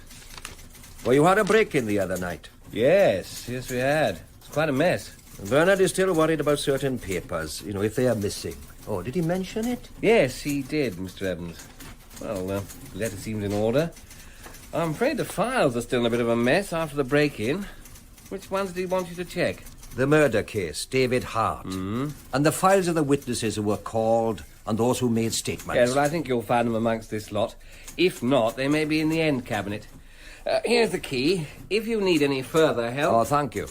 Well, you had a break-in the other night. Yes, we had. It's quite a mess. Bernard is still worried about certain papers, if they are missing. Oh, did he mention it? Yes, he did, Mr. Evans. Well, the letter seems in order. I'm afraid the files are still in a bit of a mess after the break-in. Which ones did he want you to check? The murder case, David Hart. Mm-hmm. And the files of the witnesses who were called and those who made statements. Yes, well, I think you'll find them amongst this lot. If not, they may be in the end cabinet. Here's the key. If you need any further help... Oh, thank you.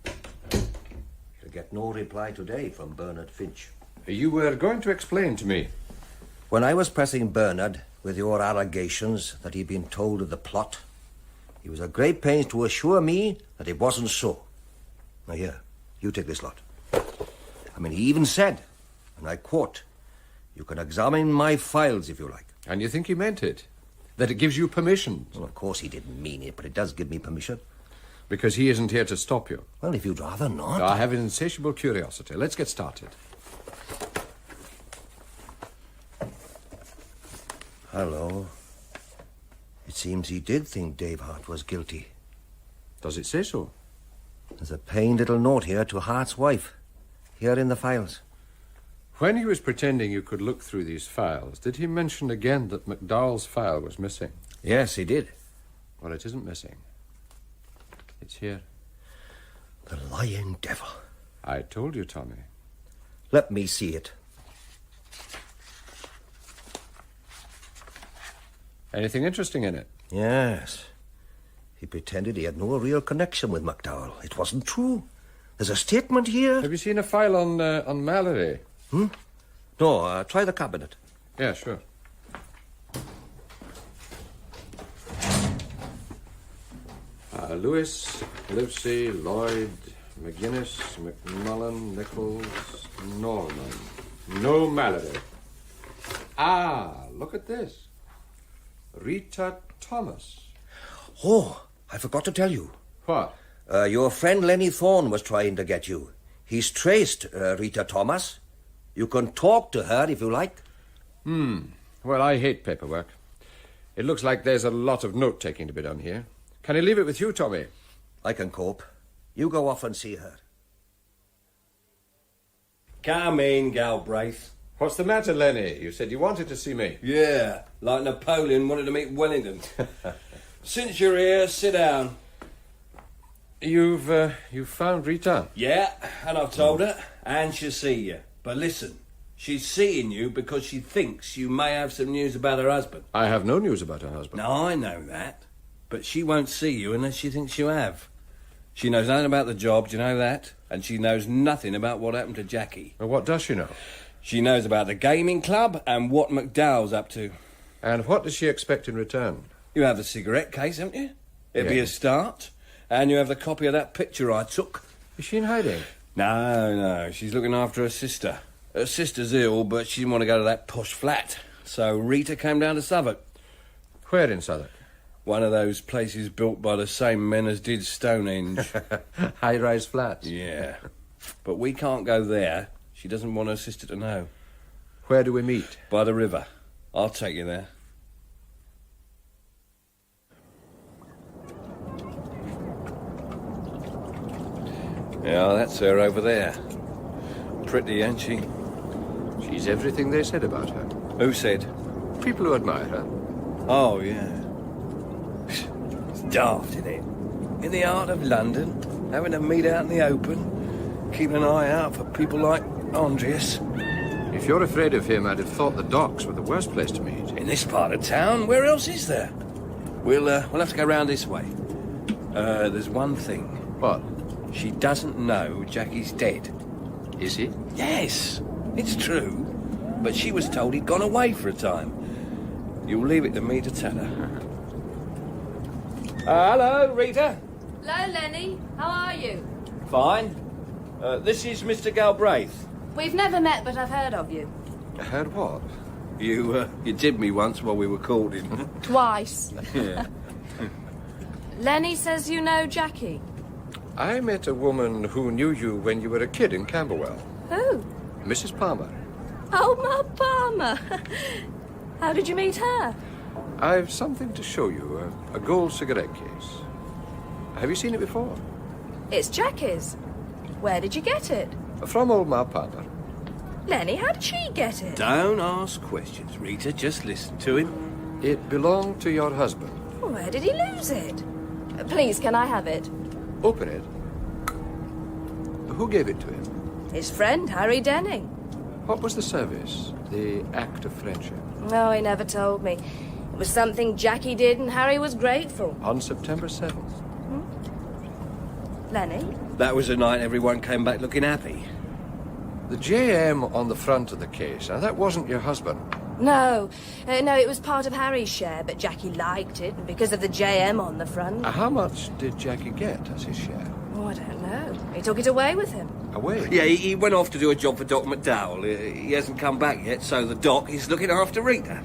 You'll get no reply today from Bernard Finch. You were going to explain to me. When I was pressing Bernard with your allegations that he'd been told of the plot, he was at great pains to assure me that it wasn't so. Now here, you take this lot. I mean, he even said, and I quote, you can examine my files if you like. And you think he meant it? That it gives you permission? Well, of course he didn't mean it, but it does give me permission. Because he isn't here to stop you. Well, if you'd rather not. I have an insatiable curiosity. Let's get started. Hello. It seems he did think Dave Hart was guilty. Does it say so? There's a pained little note here to Hart's wife. Here in the files. When he was pretending you could look through these files, did he mention again that McDowell's file was missing? Yes, he did. Well, it isn't missing. It's here. The lying devil. I told you, Tommy. Let me see it. Anything interesting in it? Yes. He pretended he had no real connection with McDowell. It wasn't true. There's a statement here. Have you seen a file on Mallory? No, try the cabinet. Yeah, sure. Lewis, Livesey, Lloyd, McGuinness, McMullen, Nichols, Norman. No Mallory. Ah, look at this. Rita Thomas. Oh, I forgot to tell you. What? Your friend Lenny Thorne was trying to get you. He's traced Rita Thomas. You can talk to her if you like. Well, I hate paperwork. It looks like there's a lot of note-taking to be done here. Can I leave it with you, Tommy? I can cope. You go off and see her. Come in, Galbraith. What's the matter, Lenny? You said you wanted to see me. Yeah, like Napoleon wanted to meet Wellington. Since you're here, sit down. You've found Rita? Yeah, and I've told her, and she'll see you. But listen, she's seeing you because she thinks you may have some news about her husband. I have no news about her husband. No, I know that. But she won't see you unless she thinks you have. She knows nothing about the job, do you know that? And she knows nothing about what happened to Jackie. Well, what does she know? She knows about the gaming club and what McDowell's up to. And what does she expect in return? You have the cigarette case, haven't you? It'd be Yeah. a start. And you have the copy of that picture I took. Is she in hiding? No, she's looking after her sister. Her sister's ill, but she didn't want to go to that posh flat. So Rita came down to Southwark. Where in Southwark? One of those places built by the same men as did Stonehenge. High-rise flats? Yeah. But we can't go there. She doesn't want her sister to know. Where do we meet? By the river. I'll take you there. Yeah, that's her over there. Pretty, ain't she? She's everything they said about her. Who said? People who admire her. Oh, yeah. It's daft, isn't it? In the heart of London, having to meet out in the open, keeping an eye out for people like Andreas. If you're afraid of him, I'd have thought the docks were the worst place to meet. In this part of town, where else is there? We'll have to go round this way. There's one thing. What? She doesn't know Jackie's dead. Is he? Yes, it's true. But she was told he'd gone away for a time. You'll leave it to me to tell her. Hello, Rita. Hello, Lenny. How are you? Fine. This is Mr. Galbraith. We've never met, but I've heard of you. Heard what? You did me once while we were courting. Twice. Yeah. Lenny says you know Jackie. I met a woman who knew you when you were a kid in Camberwell. Who? Mrs. Palmer. Oh, Ma Palmer. How did you meet her? I've something to show you, a gold cigarette case. Have you seen it before? It's Jackie's. Where did you get it? From old Ma Palmer. Lenny, how did she get it? Don't ask questions, Rita. Just listen to him. It belonged to your husband. Where did he lose it? Please, can I have it? Open it. Who gave it to him? His friend, Harry Denning. What was the service? The act of friendship? No, he never told me. It was something Jackie did and Harry was grateful. On September 7th. Lenny? That was the night everyone came back looking happy. The JM on the front of the case. Now, that wasn't your husband. No, it was part of Harry's share, but Jackie liked it, and because of the JM on the front... How much did Jackie get as his share? Oh, I don't know. He took it away with him. Away? Yeah, he went off to do a job for Doc McDowell. He hasn't come back yet, so the Doc is looking after Rita.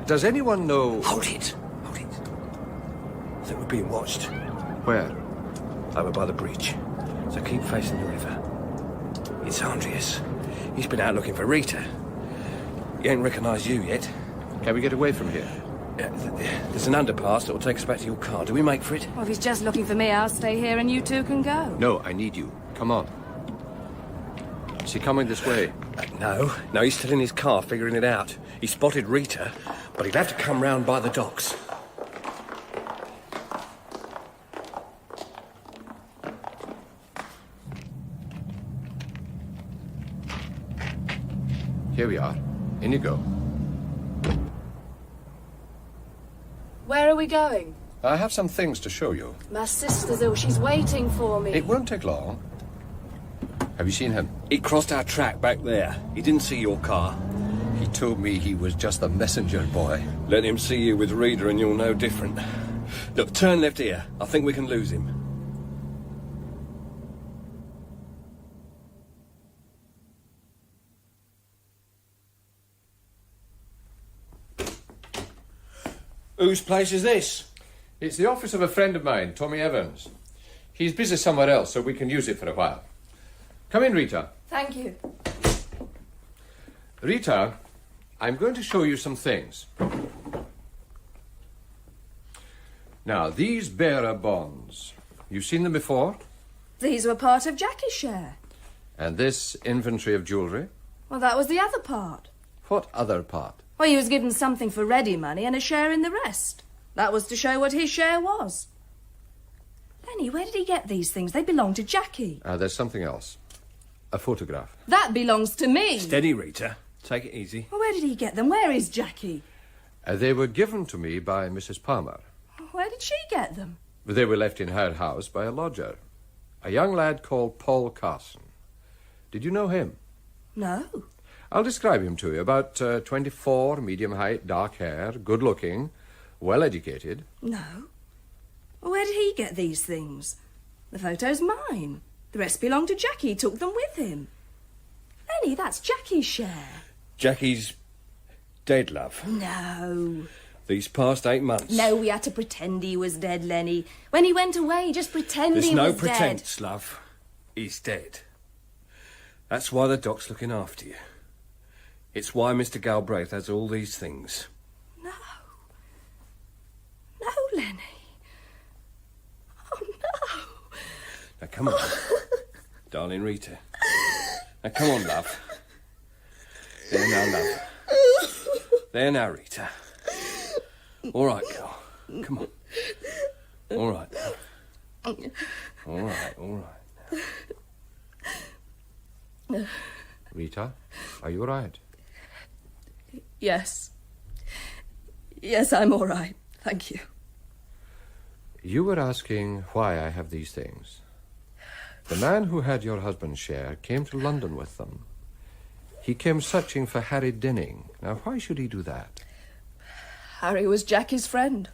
Does anyone know... Hold it! I think we're being watched. Where? Over by the bridge. So keep facing the river. It's Andreas. He's been out looking for Rita. He ain't recognised you yet. Can we get away from here? There's an underpass that will take us back to your car. Do we make for it? Well, if he's just looking for me, I'll stay here and you two can go. No, I need you. Come on. Is he coming this way? No, he's still in his car figuring it out. He spotted Rita, but he'll have to come round by the docks. Here we are. In you go. Where are we going? I have some things to show you. My sister's ill. She's waiting for me. It won't take long. Have you seen him? He crossed our track back there. He didn't see your car. He told me he was just the messenger boy. Let him see you with Rita and you'll know different. Look, turn left here. I think we can lose him. Whose place is this? It's the office of a friend of mine, Tommy Evans. He's busy somewhere else, so we can use it for a while. Come in, Rita. Thank you. Rita, I'm going to show you some things. Now, these bearer bonds. You've seen them before? These were part of Jackie's share. And this inventory of jewellery? Well, that was the other part. What other part? Well, he was given something for ready money and a share in the rest. That was to show what his share was. Lenny, where did he get these things? They belong to Jackie. There's something else. A photograph. That belongs to me. Steady, Rita. Take it easy. Well, where did he get them? Where is Jackie? They were given to me by Mrs. Palmer. Where did she get them? They were left in her house by a lodger, a young lad called Paul Carson. Did you know him? No. I'll describe him to you. About 24, medium height, dark hair, good-looking, well-educated. No. Well, where did he get these things? The photo's mine. The rest belong to Jackie. He took them with him. Lenny, that's Jackie's share. Jackie's dead, love. No. These past 8 months. No, we had to pretend he was dead, Lenny. When he went away, just pretend There's he no was dead. pretense, love. He's dead. That's why the doc's looking after you. It's why Mr. Galbraith has all these things. No. No, Lenny. Oh, no. Now, come on. Darling Rita. Now, come on, love. There now, love. There now, Rita. All right, girl. Come on. All right. All right, all right. Rita, are you all right? Yes. Yes, I'm all right. Thank you. You were asking why I have these things. The man who had your husband's share came to London with them. He came searching for Harry Denning. Now, why should he do that? Harry was Jackie's friend.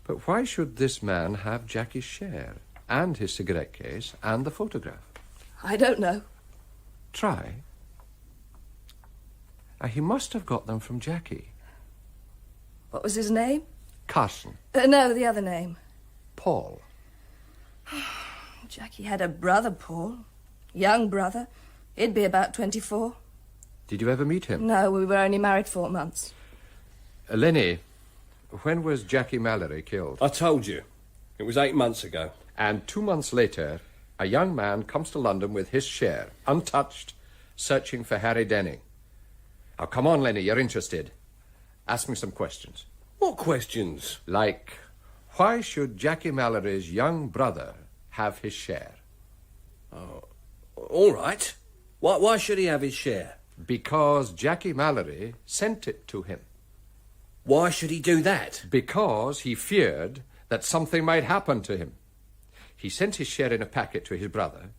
But why should this man have Jackie's share, and his cigarette case, and the photograph? I don't know. Try. He must have got them from Jackie. What was his name? Carson. No, the other name. Paul. Jackie had a brother, Paul. Young brother. He'd be about 24. Did you ever meet him? No, we were only married 4 months. Lenny, when was Jackie Mallory killed? I told you. It was 8 months ago. And 2 months later, a young man comes to London with his share, untouched, searching for Harry Denning. Now, come on, Lenny, you're interested. Ask me some questions. What questions? Like, why should Jackie Mallory's young brother have his share? Oh, all right. Why should he have his share? Because Jackie Mallory sent it to him. Why should he do that? Because he feared that something might happen to him. He sent his share in a packet to his brother,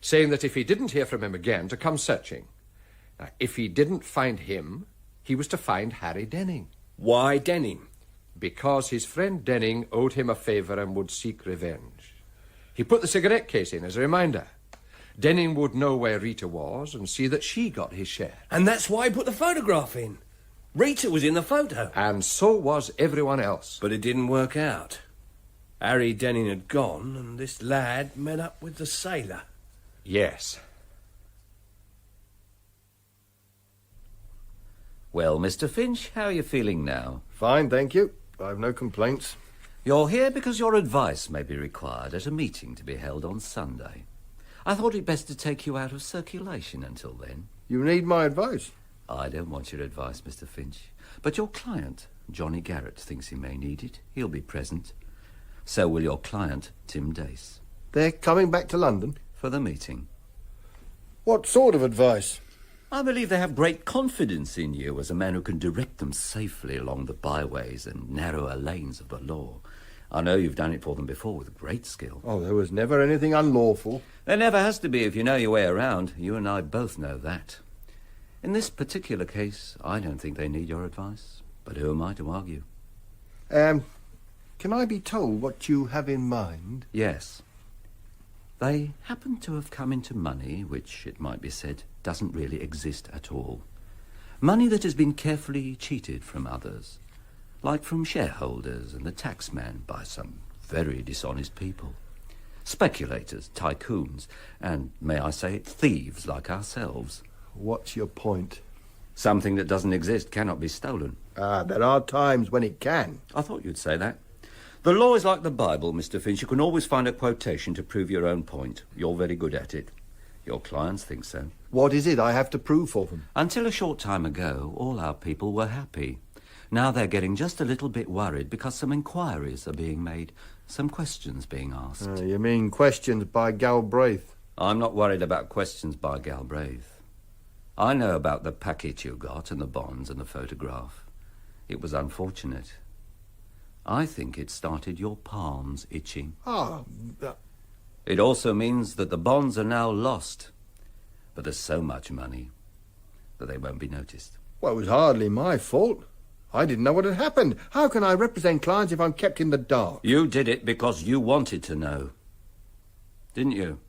saying that if he didn't hear from him again, to come searching. Now, if he didn't find him, he was to find Harry Denning. Why Denning? Because his friend Denning owed him a favour and would seek revenge. He put the cigarette case in as a reminder. Denning would know where Rita was and see that she got his share. And that's why he put the photograph in. Rita was in the photo. And so was everyone else. But it didn't work out. Harry Denning had gone, and this lad met up with the sailor. Yes. Well, Mr. Finch, how are you feeling now? Fine, thank you. I've no complaints. You're here because your advice may be required at a meeting to be held on Sunday. I thought it best to take you out of circulation until then. You need my advice? I don't want your advice, Mr. Finch. But your client, Johnny Garrett, thinks he may need it. He'll be present. So will your client, Tim Dace. They're coming back to London? For the meeting. What sort of advice? I believe they have great confidence in you as a man who can direct them safely along the byways and narrower lanes of the law. I know you've done it for them before with great skill. Oh, there was never anything unlawful. There never has to be if you know your way around. You and I both know that. In this particular case, I don't think they need your advice. But who am I to argue? Can I be told what you have in mind? Yes. They happen to have come into money, which, it might be said, doesn't really exist at all. Money that has been carefully cheated from others, like from shareholders and the taxman by some very dishonest people. Speculators, tycoons, and, may I say it, thieves like ourselves. What's your point? Something that doesn't exist cannot be stolen. There are times when it can. I thought you'd say that. The law is like the Bible, Mr. Finch. You can always find a quotation to prove your own point. You're very good at it. Your clients think so. What is it I have to prove for them? Until a short time ago, all our people were happy. Now they're getting just a little bit worried because some inquiries are being made, some questions being asked. You mean questions by Galbraith? I'm not worried about questions by Galbraith. I know about the packet you got and the bonds and the photograph. It was unfortunate. I think it started your palms itching. It also means that the bonds are now lost. But there's so much money that they won't be noticed. Well, it was hardly my fault. I didn't know what had happened. How can I represent clients if I'm kept in the dark? You did it because you wanted to know. Didn't you?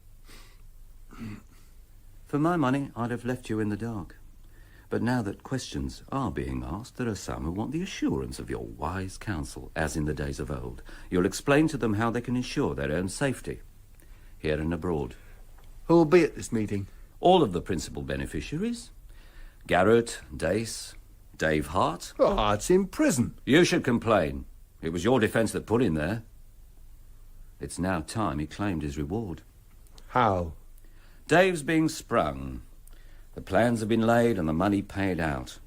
For my money, I'd have left you in the dark. But now that questions are being asked, there are some who want the assurance of your wise counsel, as in the days of old. You'll explain to them how they can ensure their own safety, here and abroad. Who'll be at this meeting? All of the principal beneficiaries. Garrett, Dace, Dave Hart. Oh, Hart's in prison. You should complain. It was your defence that put him there. It's now time he claimed his reward. How? Dave's being sprung. The plans have been laid and the money paid out.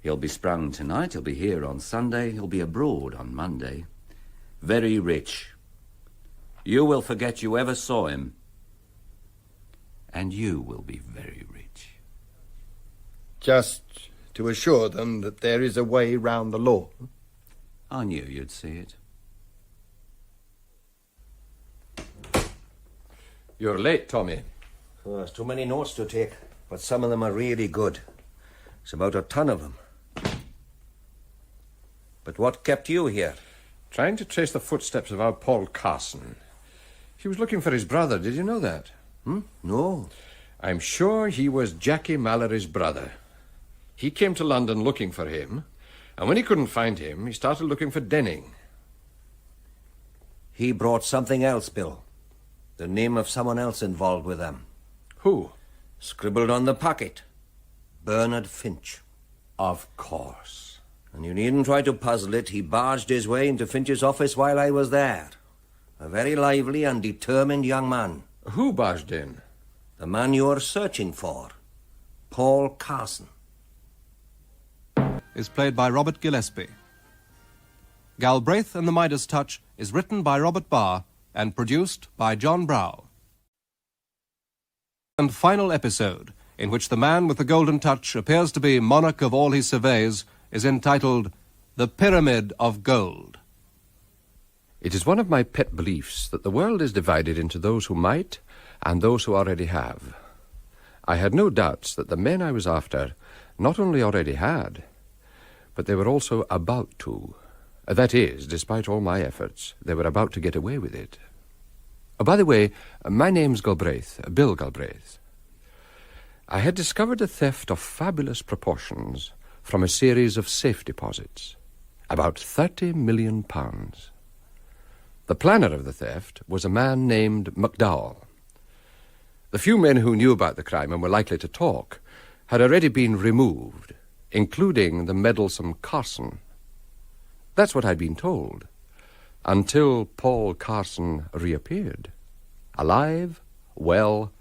He'll be sprung tonight, he'll be here on Sunday, he'll be abroad on Monday. Very rich. You will forget you ever saw him. And you will be very rich. Just to assure them that there is a way round the law. I knew you'd see it. You're late, Tommy. Oh, there's too many notes to take, but some of them are really good. It's about a ton of them. But what kept you here? Trying to trace the footsteps of our Paul Carson. He was looking for his brother, did you know that? No. I'm sure he was Jackie Mallory's brother. He came to London looking for him, and when he couldn't find him, he started looking for Denning. He brought something else, Bill. The name of someone else involved with them. Who? Scribbled on the pocket. Bernard Finch. Of course. And you needn't try to puzzle it. He barged his way into Finch's office while I was there. A very lively and determined young man. Who barged in? The man you're searching for. Paul Carson. Is played by Robert Gillespie. Galbraith and the Midas Touch is written by Robert Barr and produced by John Brow. And final episode, in which the man with the golden touch appears to be monarch of all he surveys, is entitled The Pyramid of Gold. It is one of my pet beliefs that the world is divided into those who might and those who already have. I had no doubts that the men I was after not only already had, but they were also about to. That is, despite all my efforts, they were about to get away with it. By the way, my name's Galbraith, Bill Galbraith. I had discovered a theft of fabulous proportions from a series of safe deposits, about £30 million. The planner of the theft was a man named McDowell. The few men who knew about the crime and were likely to talk had already been removed, including the meddlesome Carson. That's what I'd been told, until Paul Carson reappeared, alive, well,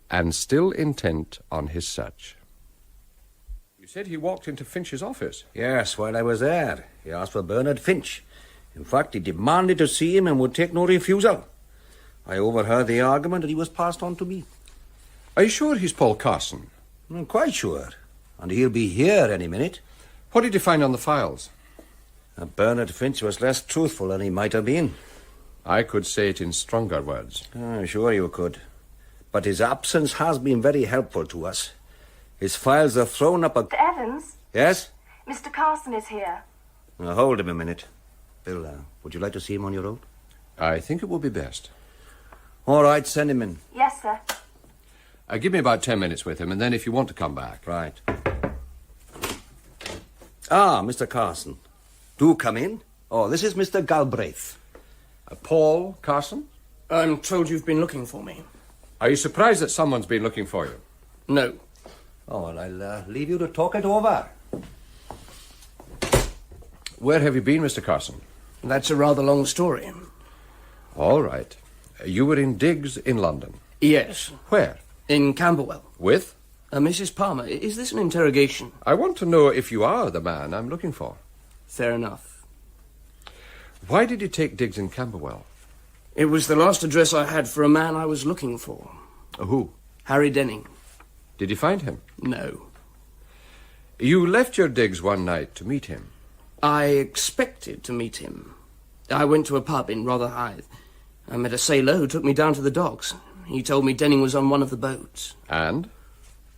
and still intent on his search. You said he walked into Finch's office? Yes, while I was there. He asked for Bernard Finch. In fact, he demanded to see him and would take no refusal. I overheard the argument and he was passed on to me. Are you sure he's Paul Carson? I'm quite sure. And he'll be here any minute. What did you find on the files? Bernard Finch was less truthful than he might have been. I could say it in stronger words. I'm sure you could. But his absence has been very helpful to us. His files are thrown up a... Mr. Evans? Yes? Mr. Carson is here. Now, hold him a minute. Bill, would you like to see him on your own? I think it will be best. All right, send him in. Yes, sir. Give me about 10 minutes with him, and then if you want to come back. Right. Ah, Mr. Carson. Do come in. Oh, this is Mr. Galbraith. Paul Carson? I'm told you've been looking for me. Are you surprised that someone's been looking for you? No. Oh, well, I'll leave you to talk it over. Where have you been, Mr. Carson? That's a rather long story. All right. You were in digs in London? Yes. Where? In Camberwell. With? Mrs. Palmer, is this an interrogation? I want to know if you are the man I'm looking for. Fair enough. Why did you take digs in Camberwell? It was the last address I had for a man I was looking for. Who? Harry Denning. Did you find him? No. You left your digs one night to meet him. I expected to meet him. I went to a pub in Rotherhithe. I met a sailor who took me down to the docks. He told me Denning was on one of the boats. And?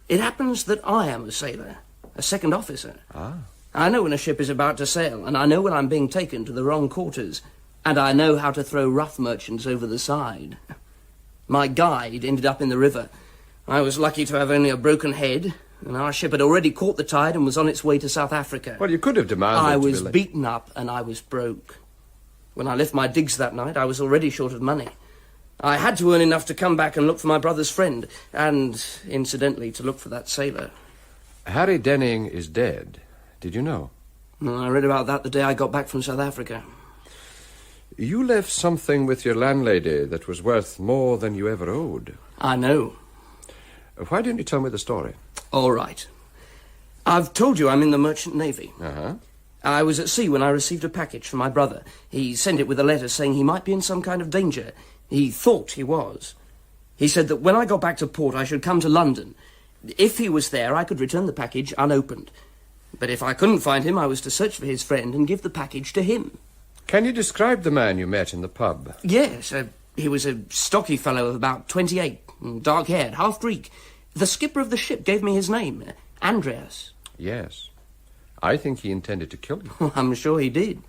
It happens that I am a sailor, a second officer. Ah. I know when a ship is about to sail, and I know when I'm being taken to the wrong quarters, and I know how to throw rough merchants over the side. My guide ended up in the river. I was lucky to have only a broken head, and our ship had already caught the tide and was on its way to South Africa. Well, you could have demanded I to was be beaten up, and I was broke. When I left my digs that night, I was already short of money. I had to earn enough to come back and look for my brother's friend, and, incidentally, to look for that sailor. Harry Denning is dead. Did you know? I read about that the day I got back from South Africa. You left something with your landlady that was worth more than you ever owed. I know. Why didn't you tell me the story? All right. I've told you I'm in the Merchant Navy. Uh-huh. I was at sea when I received a package from my brother. He sent it with a letter saying he might be in some kind of danger. He thought he was. He said that when I got back to port, I should come to London. If he was there, I could return the package unopened. But if I couldn't find him, I was to search for his friend and give the package to him. Can you describe the man you met in the pub? Yes, he was a stocky fellow of about 28, dark-haired, half-Greek. The skipper of the ship gave me his name, Andreas. Yes. I think he intended to kill you. I'm sure he did.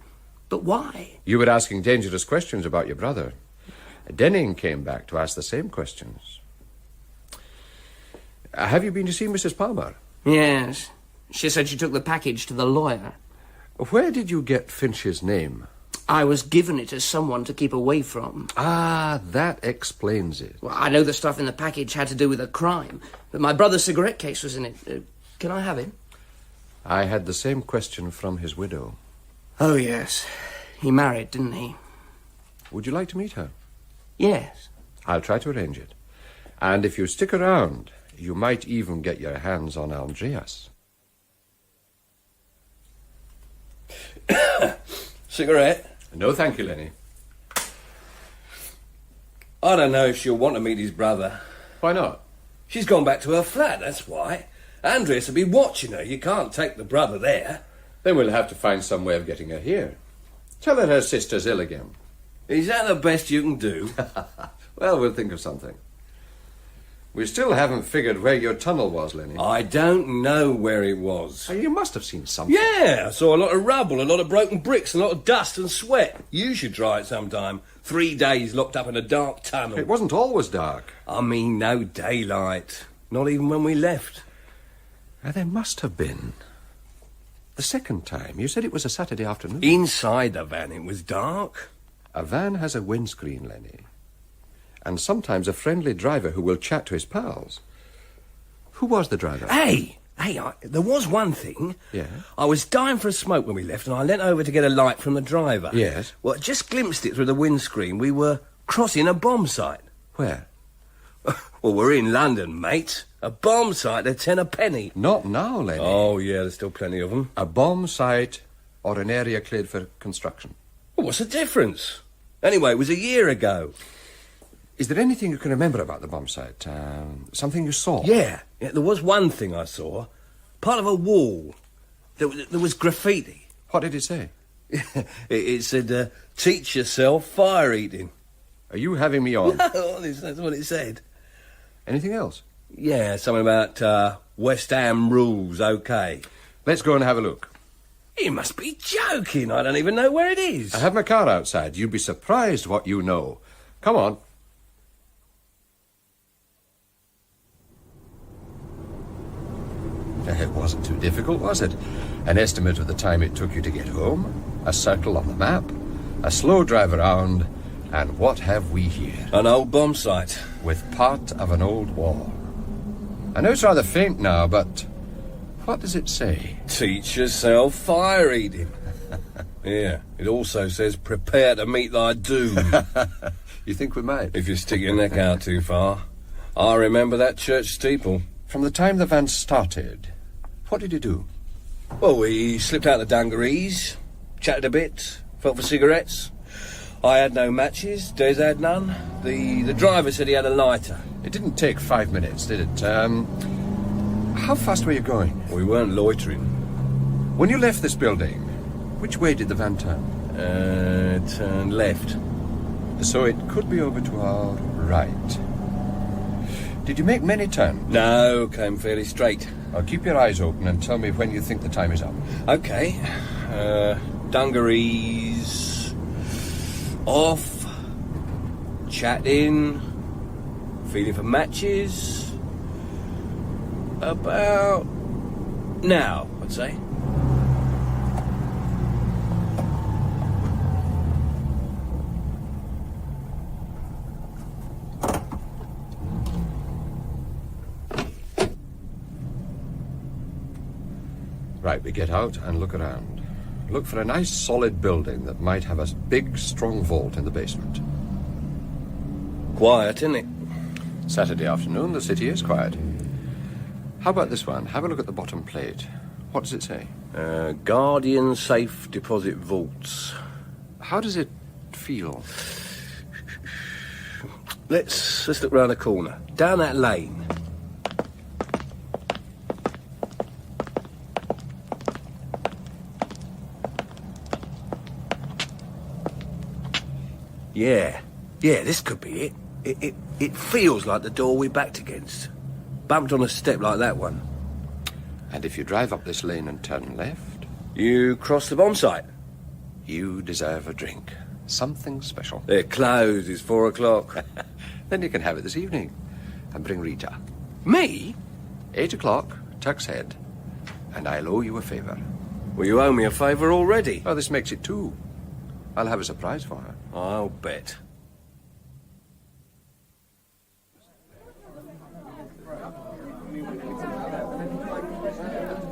But why? You were asking dangerous questions about your brother. Denning came back to ask the same questions. Have you been to see Mrs. Palmer? Yes. She said she took the package to the lawyer. Where did you get Finch's name? I was given it as someone to keep away from. Ah, that explains it. Well, I know the stuff in the package had to do with a crime, but my brother's cigarette case was in it. Can I have it? I had the same question from his widow. Oh, yes. He married, didn't he? Would you like to meet her? Yes. I'll try to arrange it. And if you stick around, you might even get your hands on Andreas. Cigarette? No, thank you, Lenny. I don't know if she'll want to meet his brother. Why not? She's gone back to her flat, that's why. Andreas will be watching her. You can't take the brother there. Then we'll have to find some way of getting her here. Tell her her sister's ill again. Is that the best you can do? Well, we'll think of something. We still haven't figured where your tunnel was, Lenny. I don't know where it was. You must have seen something. Yeah, I saw a lot of rubble, a lot of broken bricks, a lot of dust and sweat. You should try it sometime. 3 days locked up in a dark tunnel. It wasn't always dark. I mean, no daylight. Not even when we left. There must have been. The second time, you said it was a Saturday afternoon. Inside the van, it was dark. A van has a windscreen, Lenny. And sometimes a friendly driver who will chat to his pals. Who was the driver? Hey, there was one thing. Yeah? I was dying for a smoke when we left, and I leant over to get a light from the driver. Yes? Well, I just glimpsed it through the windscreen. We were crossing a bomb site. Where? Well, we're in London, mate. A bomb site at 10 a penny. Not now, Lenny. Oh, yeah, there's still plenty of them. A bomb site or an area cleared for construction. Well, what's the difference? Anyway, it was a year ago. Is there anything you can remember about the bomb site? Something you saw? Yeah, there was one thing I saw. Part of a wall. There was graffiti. What did it say? It said, teach yourself fire eating. Are you having me on? No, that's what it said. Anything else? Yeah, something about West Ham rules, OK. Let's go and have a look. You must be joking. I don't even know where it is. I have my car outside. You'd be surprised what you know. Come on. It wasn't too difficult, was it? An estimate of the time it took you to get home, a circle on the map, a slow drive around, and what have we here? An old bomb site. With part of an old wall. I know it's rather faint now, but what does it say? Teach yourself fire eating. Yeah, it also says prepare to meet thy doom. You think we might? If you stick your neck out too far. I remember that church steeple. From the time the van started, what did you do? Well, we slipped out the dungarees, chatted a bit, felt for cigarettes. I had no matches, Des had none. The driver said he had a lighter. It didn't take 5 minutes, did it? How fast were you going? We weren't loitering. When you left this building, which way did the van turn? It turned left. So it could be over to our right. Did you make many turns? No, came fairly straight. I'll keep your eyes open and tell me when you think the time is up. OK. Dungarees off, chatting, feeling for matches. About now, I'd say. Right, we get out and look around. Look for a nice solid building that might have a big, strong vault in the basement. Quiet, isn't it? Saturday afternoon, the city is quiet. How about this one? Have a look at the bottom plate. What does it say? Guardian Safe Deposit Vaults. How does it feel? Let's look round the corner. Down that lane. Yeah, this could be it. It feels like the door we backed against. Bumped on a step like that one. And if you drive up this lane and turn left... You cross the bomb site. You deserve a drink. Something special. They're closed. It's 4 o'clock. Then you can have it this evening. And bring Rita. Me? 8 o'clock, Tuck's Head. And I'll owe you a favour. Well, you owe me a favour already. Oh, this makes it 2. I'll have a surprise for her. I'll bet.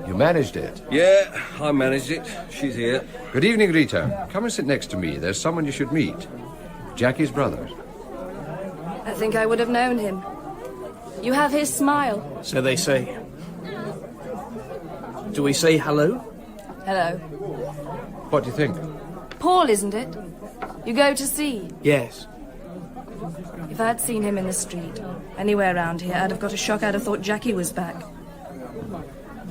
You managed it? Yeah, I managed it. She's here. Good evening, Rita. Come and sit next to me. There's someone you should meet. Jackie's brother. I think I would have known him. You have his smile. So they say. Do we say hello? Hello. What do you think? Paul, isn't it? You go to see. Yes. If I'd seen him in the street, anywhere around here, I'd have got a shock. I'd have thought Jackie was back.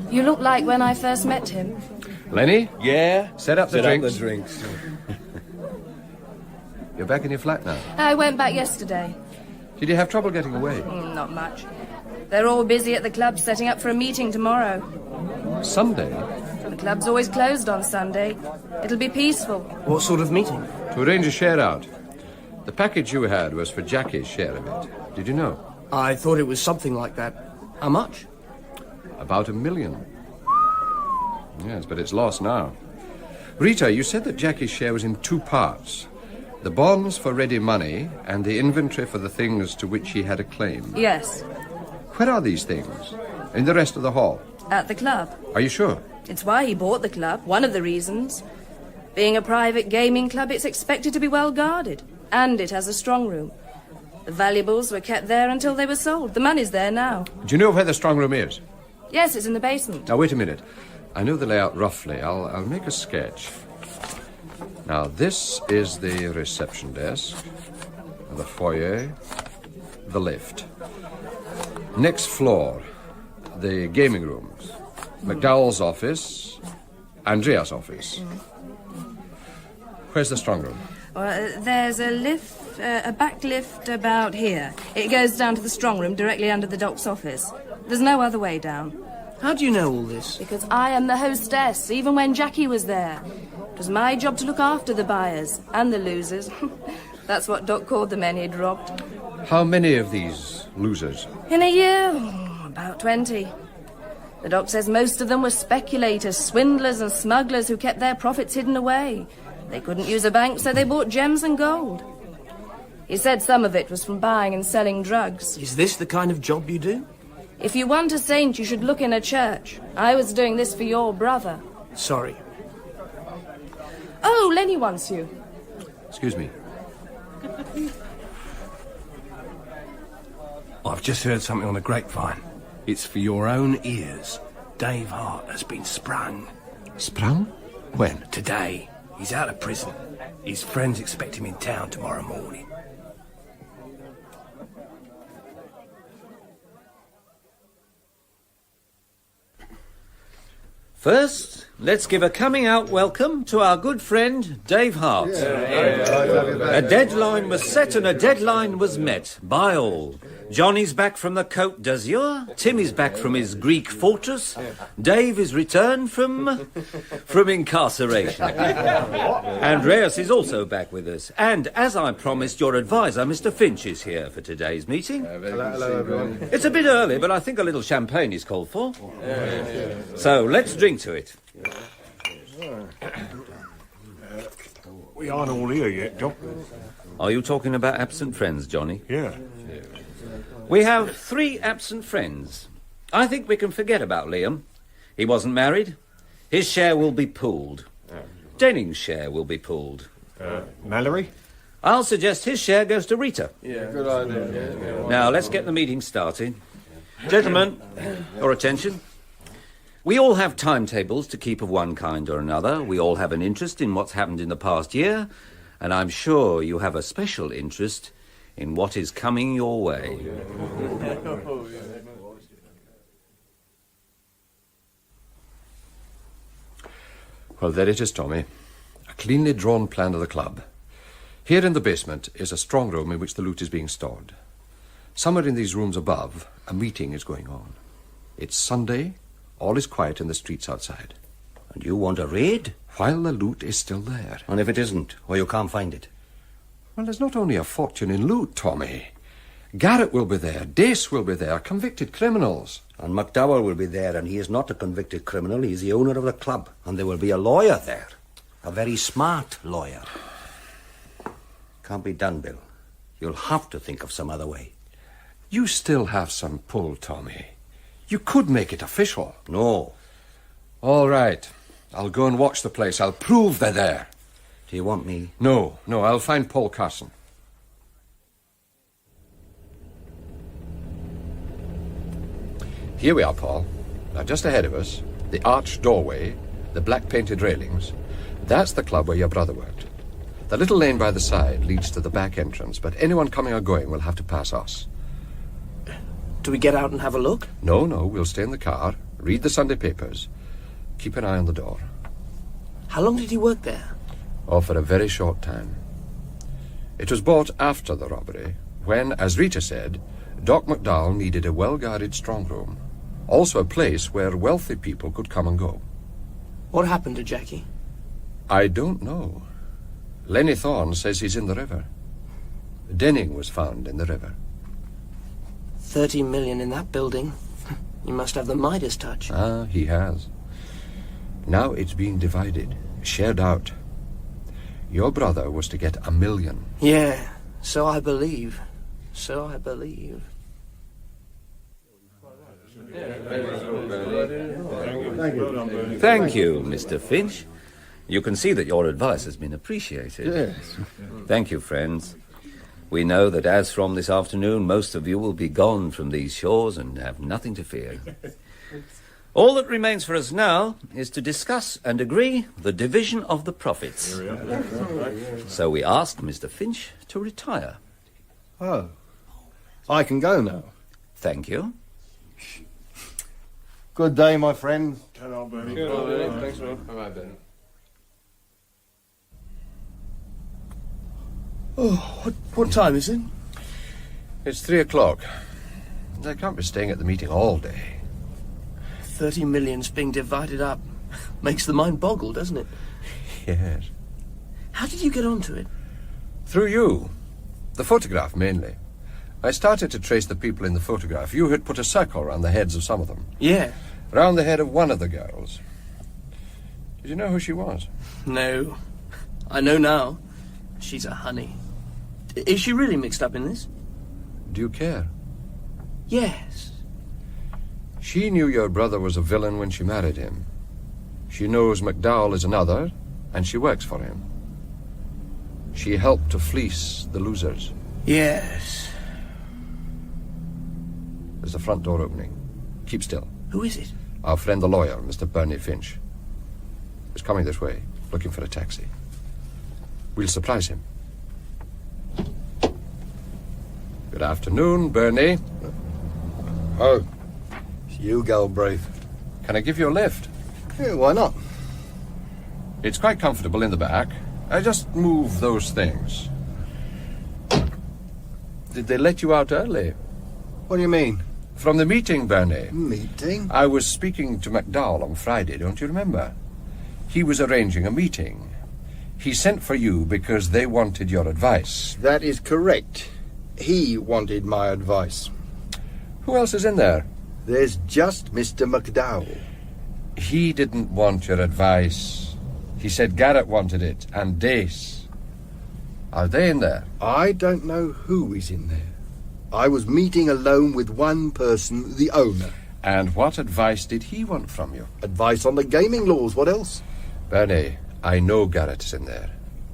You look like when I first met him. Lenny? Yeah? Set up the drinks. drinks. You're back in your flat now? I went back yesterday. Did you have trouble getting away? Not much. They're all busy at the club setting up for a meeting tomorrow. Sunday? The club's always closed on Sunday. It'll be peaceful. What sort of meeting? To arrange a share out. The package you had was for Jackie's share of it. Did you know? I thought it was something like that. How much? About $1 million. Yes, but it's lost now. Rita, you said that Jackie's share was in 2 parts. The bonds for ready money and the inventory for the things to which he had a claim. Yes. Where are these things? In the rest of the hall? At the club. Are you sure? It's why he bought the club, one of the reasons. Being a private gaming club, it's expected to be well guarded. And it has a strong room. The valuables were kept there until they were sold. The money's there now. Do you know where the strong room is? Yes, it's in the basement. Now, wait a minute. I know the layout roughly. I'll make a sketch. Now, this is the reception desk, the foyer, the lift. Next floor, the gaming rooms. McDowell's office, Andrea's office. Where's the strong room? Well, there's a back lift about here. It goes down to the strong room directly under the doc's office. There's no other way down. How do you know all this? Because I am the hostess, even when Jackie was there. It was my job to look after the buyers and the losers. That's what Doc called the men he'd robbed. How many of these losers? In a year, about 20. The Doc says most of them were speculators, swindlers and smugglers who kept their profits hidden away. They couldn't use a bank, so they bought gems and gold. He said some of it was from buying and selling drugs. Is this the kind of job you do? If you want a saint, you should look in a church. I was doing this for your brother. Sorry. Oh, Lenny wants you. Excuse me. I've just heard something on the grapevine. It's for your own ears. Dave Hart has been sprung. Sprung? When? Today. He's out of prison. His friends expect him in town tomorrow morning. First, let's give a coming-out welcome to our good friend, Dave Hart. A deadline was set and a deadline was met by all. Johnny's back from the Côte d'Azur. Timmy's back from his Greek fortress. Dave is returned from incarceration. Andreas is also back with us. And as I promised, your advisor, Mr. Finch, is here for today's meeting. Hello, everyone. It's a bit early, but I think a little champagne is called for. So let's drink to it. We aren't all here yet, Doc. Are you talking about absent friends, Johnny? Yeah. We have 3 absent friends. I think we can forget about Liam. He wasn't married. His share will be pooled. Denning's share will be pooled. Mallory? I'll suggest his share goes to Rita. Yeah, good idea. Now, let's get the meeting started. Gentlemen, your attention. We all have timetables to keep of one kind or another. We all have an interest in what's happened in the past year, and I'm sure you have a special interest in what is coming your way. Well, there it is, Tommy. A cleanly drawn plan of the club. Here in the basement is a strong room in which the loot is being stored. Somewhere in these rooms above, a meeting is going on. It's Sunday. All is quiet in the streets outside. And you want a raid? While the loot is still there. And if it isn't, or you can't find it? Well, there's not only a fortune in loot, Tommy. Garrett will be there, Dace will be there, convicted criminals. And McDowell will be there, and he is not a convicted criminal, he is the owner of the club. And there will be a lawyer there. A very smart lawyer. Can't be done, Bill. You'll have to think of some other way. You still have some pull, Tommy. You could make it official. No. All right. I'll go and watch the place. I'll prove they're there. Do you want me? No, I'll find Paul Carson. Here we are, Paul. Now, just ahead of us, the arched doorway, the black-painted railings. That's the club where your brother worked. The little lane by the side leads to the back entrance, but anyone coming or going will have to pass us. Do we get out and have a look? No, we'll stay in the car, read the Sunday papers, keep an eye on the door. How long did he work there? Oh, for a very short time. It was bought after the robbery, when, as Rita said, Doc McDowell needed a well-guarded strong room, also a place where wealthy people could come and go. What happened to Jackie? I don't know. Lenny Thorne says he's in the river. Denning was found in the river. 30 million in that building. He must have the Midas touch. Ah, he has. Now it's being divided, shared out. Your brother was to get 1 million. Yeah, so I believe. Thank you, Mr. Finch. You can see that your advice has been appreciated. Yes. Thank you, friends. We know that as from this afternoon, most of you will be gone from these shores and have nothing to fear. All that remains for us now is to discuss and agree the division of the profits. So we asked Mr. Finch to retire. Oh. I can go now. Thank you. Good day, my friend. Ta-ra, Bernie. Thanks, Rob. Bye-bye, Ben. Oh, what time is it? It's 3 o'clock. They can't be staying at the meeting all day. 30 million's being divided up. Makes the mind boggle, doesn't it? Yes. How did you get onto it? Through you. The photograph, mainly. I started to trace the people in the photograph. You had put a circle around the heads of some of them. Yeah. Round the head of one of the girls. Did you know who she was? No. I know now. She's a honey. Is she really mixed up in this? Do you care? Yes. She knew your brother was a villain when she married him. She knows McDowell is another, and she works for him. She helped to fleece the losers. Yes. There's the front door opening. Keep still. Who is it? Our friend the lawyer, Mr. Bernie Finch. He's coming this way, looking for a taxi. We'll surprise him. Good afternoon, Bernie. Oh, it's you, Galbraith. Can I give you a lift? Yeah, why not? It's quite comfortable in the back. I just move those things. Did they let you out early? What do you mean? From the meeting, Bernie. Meeting? I was speaking to McDowell on Friday, don't you remember? He was arranging a meeting. He sent for you because they wanted your advice. That is correct. He wanted my advice. Who else is in there? There's just Mr. McDowell. He didn't want your advice. He said Garrett wanted it, and Dace. Are they in there? I don't know who is in there. I was meeting alone with one person, the owner. And what advice did he want from you? Advice on the gaming laws, what else? Bernie, I know Garrett is in there.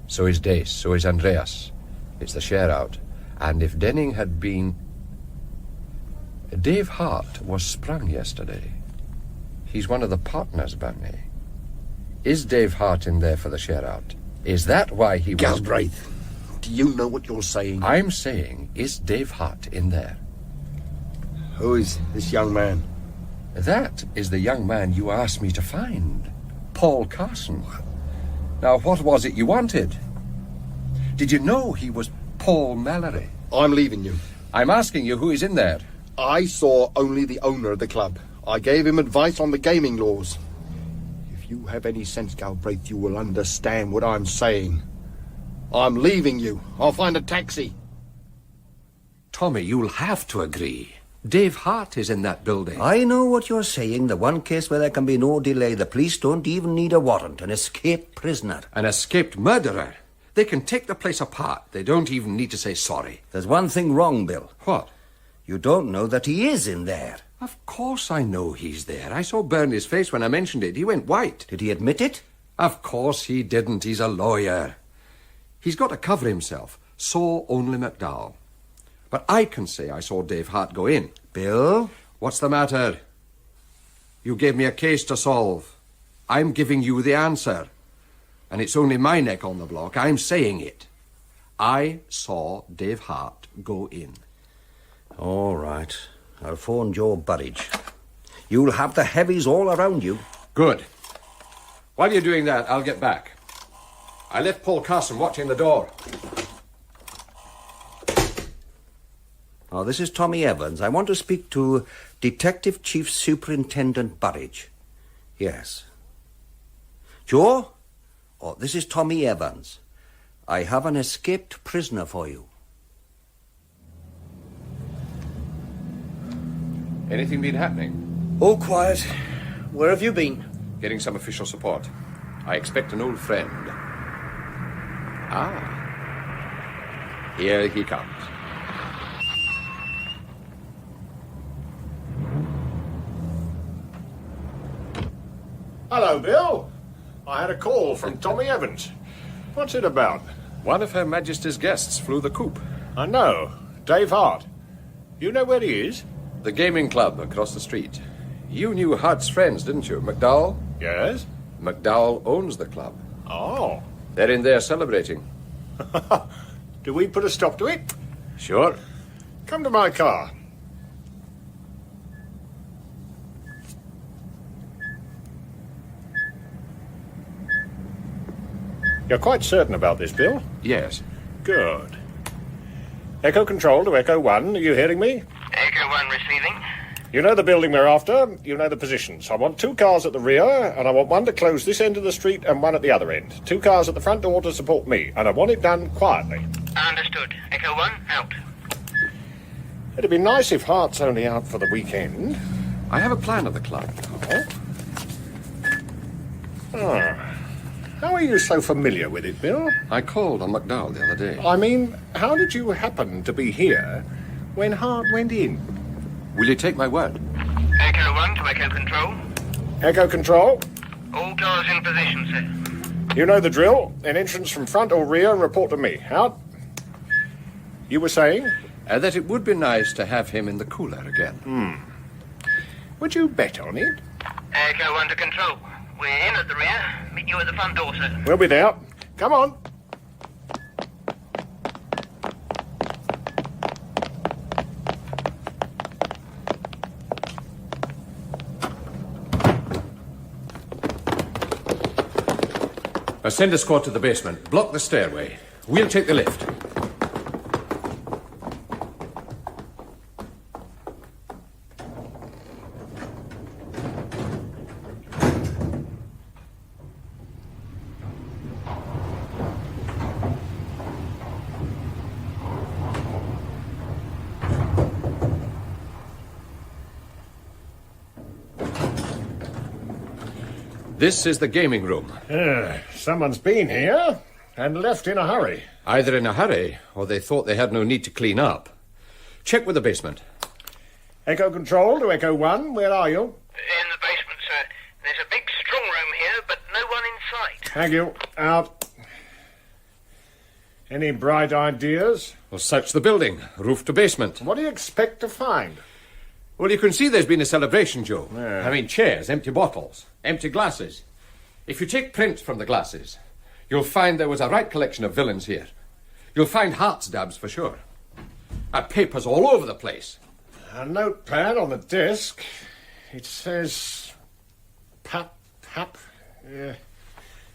So is Dace, so is Andreas. It's the share out. And if Denning had been... Dave Hart was sprung yesterday. He's one of the partners, Bernie. Is Dave Hart in there for the share out? Is that why he was... Galbraith, do you know what you're saying? I'm saying, is Dave Hart in there? Who is this young man? That is the young man you asked me to find. Paul Carson. Now, what was it you wanted? Did you know he was Paul Mallory? I'm leaving you. I'm asking you who is in there. I saw only the owner of the club. I gave him advice on the gaming laws. If you have any sense, Galbraith, you will understand what I'm saying. I'm leaving you. I'll find a taxi. Tommy, you'll have to agree. Dave Hart is in that building. I know what you're saying. The one case where there can be no delay. The police don't even need a warrant. An escaped prisoner. An escaped murderer. They can take the place apart. They don't even need to say sorry. There's one thing wrong, Bill. What? You don't know that he is in there. Of course I know he's there. I saw Bernie's face when I mentioned it. He went white. Did he admit it? Of course he didn't. He's a lawyer. He's got to cover himself. Saw only McDowell. But I can say I saw Dave Hart go in. Bill? What's the matter? You gave me a case to solve. I'm giving you the answer. And it's only my neck on the block. I'm saying it. I saw Dave Hart go in. All right. I'll phone Joe Burridge. You'll have the heavies all around you. Good. While you're doing that, I'll get back. I left Paul Carson watching the door. Now, this is Tommy Evans. I want to speak to Detective Chief Superintendent Burridge. Yes. Joe? Oh, this is Tommy Evans. I have an escaped prisoner for you. Anything been happening? All quiet. Where have you been? Getting some official support. I expect an old friend. Ah. Here he comes. Hello, Bill. I had a call from Tommy Evans. What's it about? One of Her Majesty's guests flew the coop. I know. Dave Hart. You know where he is? The gaming club across the street. You knew Hart's friends, didn't you? McDowell? Yes. McDowell owns the club. Oh. They're in there celebrating. Do we put a stop to it? Sure. Come to my car. You're quite certain about this, Bill? Yes. Good. Echo Control to Echo 1. Are you hearing me? Echo 1 receiving. You know the building we're after. You know the positions. I want 2 cars at the rear, and I want one to close this end of the street and one at the other end. 2 cars at the front door to support me, and I want it done quietly. Understood. Echo 1, out. It'd be nice if Hart's only out for the weekend. I have a plan of the club. How are you so familiar with it, Bill? I called on McDowell the other day. I mean, how did you happen to be here when Hart went in? Will you take my word? Echo 1 to Echo Control. Echo Control. All cars in position, sir. You know the drill. An entrance from front or rear and report to me. Hart? You were saying? That it would be nice to have him in the cooler again. Would you bet on it? Echo 1 to Control. We're in at the rear. Meet you at the front door, sir. We'll be there. Come on. Send a squad to the basement. Block the stairway. We'll take the lift. This is the gaming room. Someone's been here and left in a hurry. Either in a hurry, or they thought they had no need to clean up. Check with the basement. Echo Control to Echo 1. Where are you? In the basement, sir. There's a big strong room here, but no one in sight. Thank you. Out. Any bright ideas? Well, search the building, roof to basement. What do you expect to find? Well, you can see there's been a celebration, Joe. Yeah. I mean, chairs, empty bottles, empty glasses. If you take prints from the glasses, you'll find there was a right collection of villains here. You'll find Hart's dabs for sure. Papers all over the place. A notepad on the desk. It says... Pap.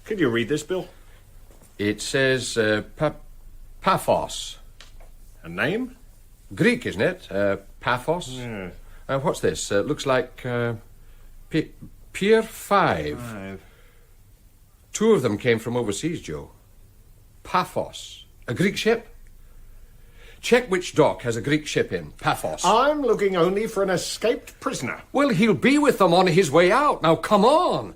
Could you read this, Bill? It says Paphos. A name? Greek, isn't it? Paphos. Yeah. What's this? Looks like Pier 5. 2 of them came from overseas, Joe. Paphos. A Greek ship? Check which dock has a Greek ship in. Paphos. I'm looking only for an escaped prisoner. Well, he'll be with them on his way out. Now, come on.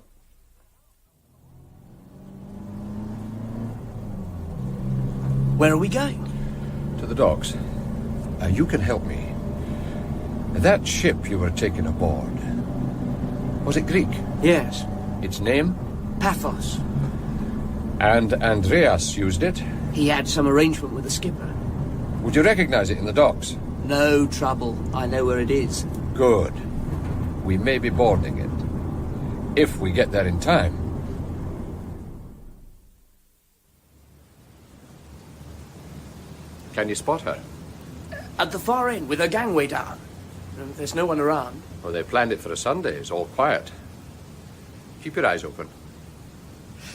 Where are we going? To the docks. You can help me. That ship you were taking aboard, was it Greek? Yes. Its name? Paphos. And Andreas used it? He had some arrangement with the skipper. Would you recognize it in the docks? No trouble. I know where it is. Good. We may be boarding it. If we get there in time. Can you spot her? At the far end, with her gangway down. There's no one around. Oh, they planned it for a Sunday. It's all quiet. Keep your eyes open.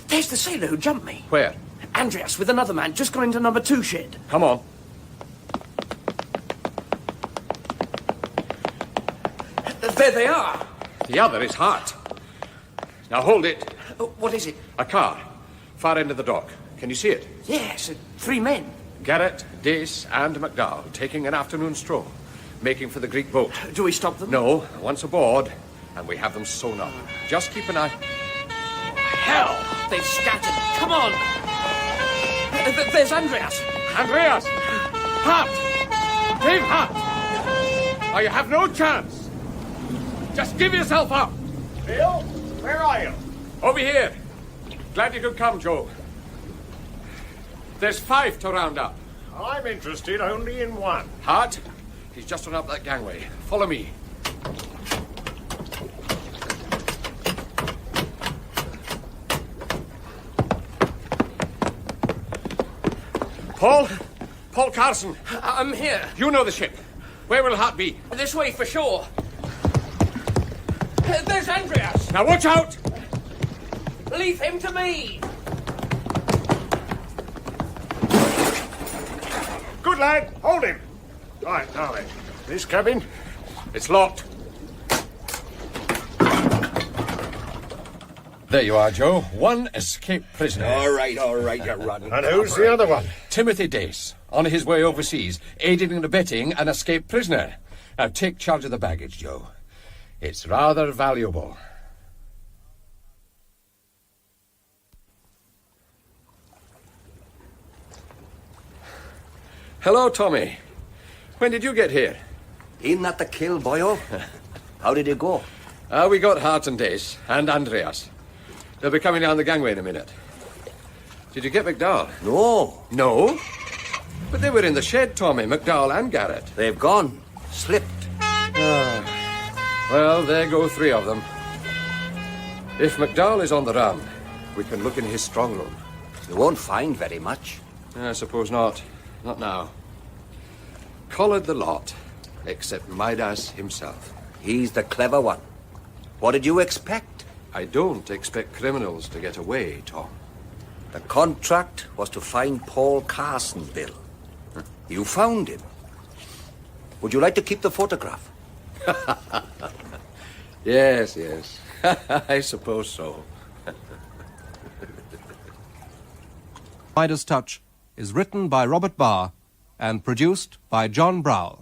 There's the sailor who jumped me. Where? Andreas with another man just gone into number 2 shed. Come on. There they are. The other is Hart. Now hold it. What is it? A car. Far end of the dock. Can you see it? Yes, 3 men. Garrett, Dace, and McDowell taking an afternoon stroll, making for the Greek boat. Do we stop them? No. Once aboard, and we have them sewn up. Just keep an eye... Hell! They've scattered. Come on! There's Andreas. Andreas! Hart! Dave Hart! Oh, you have no chance. Just give yourself up. Bill, where are you? Over here. Glad you could come, Joe. There's 5 to round up. I'm interested only in one. Hart, he's just run up that gangway. Follow me. Paul Carson. I'm here. You know the ship. Where will Hart be? This way for sure. There's Andreas. Now watch out! Leave him to me. Good lad, hold him. Right, now then. This cabin, it's locked. There you are, Joe. One escaped prisoner. All right, you're running. And who's the other one? Timothy Dace, on his way overseas, aiding and abetting an escaped prisoner. Now take charge of the baggage, Joe. It's rather valuable. Hello, Tommy. When did you get here? In at the kill, boyo. How did it go? We got Hart and Dace, and Andreas. They'll be coming down the gangway in a minute. Did you get McDowell? No. No? But they were in the shed, Tommy, McDowell and Garrett. They've gone. Slipped. Well, there go three of them. If McDowell is on the run, we can look in his strong room. You won't find very much. I suppose not. Not now. Collared the lot, except Midas himself. He's the clever one. What did you expect? I don't expect criminals to get away, Tom. The contract was to find Paul Carson, Bill. You found him. Would you like to keep the photograph? Yes. I suppose so. Midas Touch is written by Robert Barr and produced by John Browell.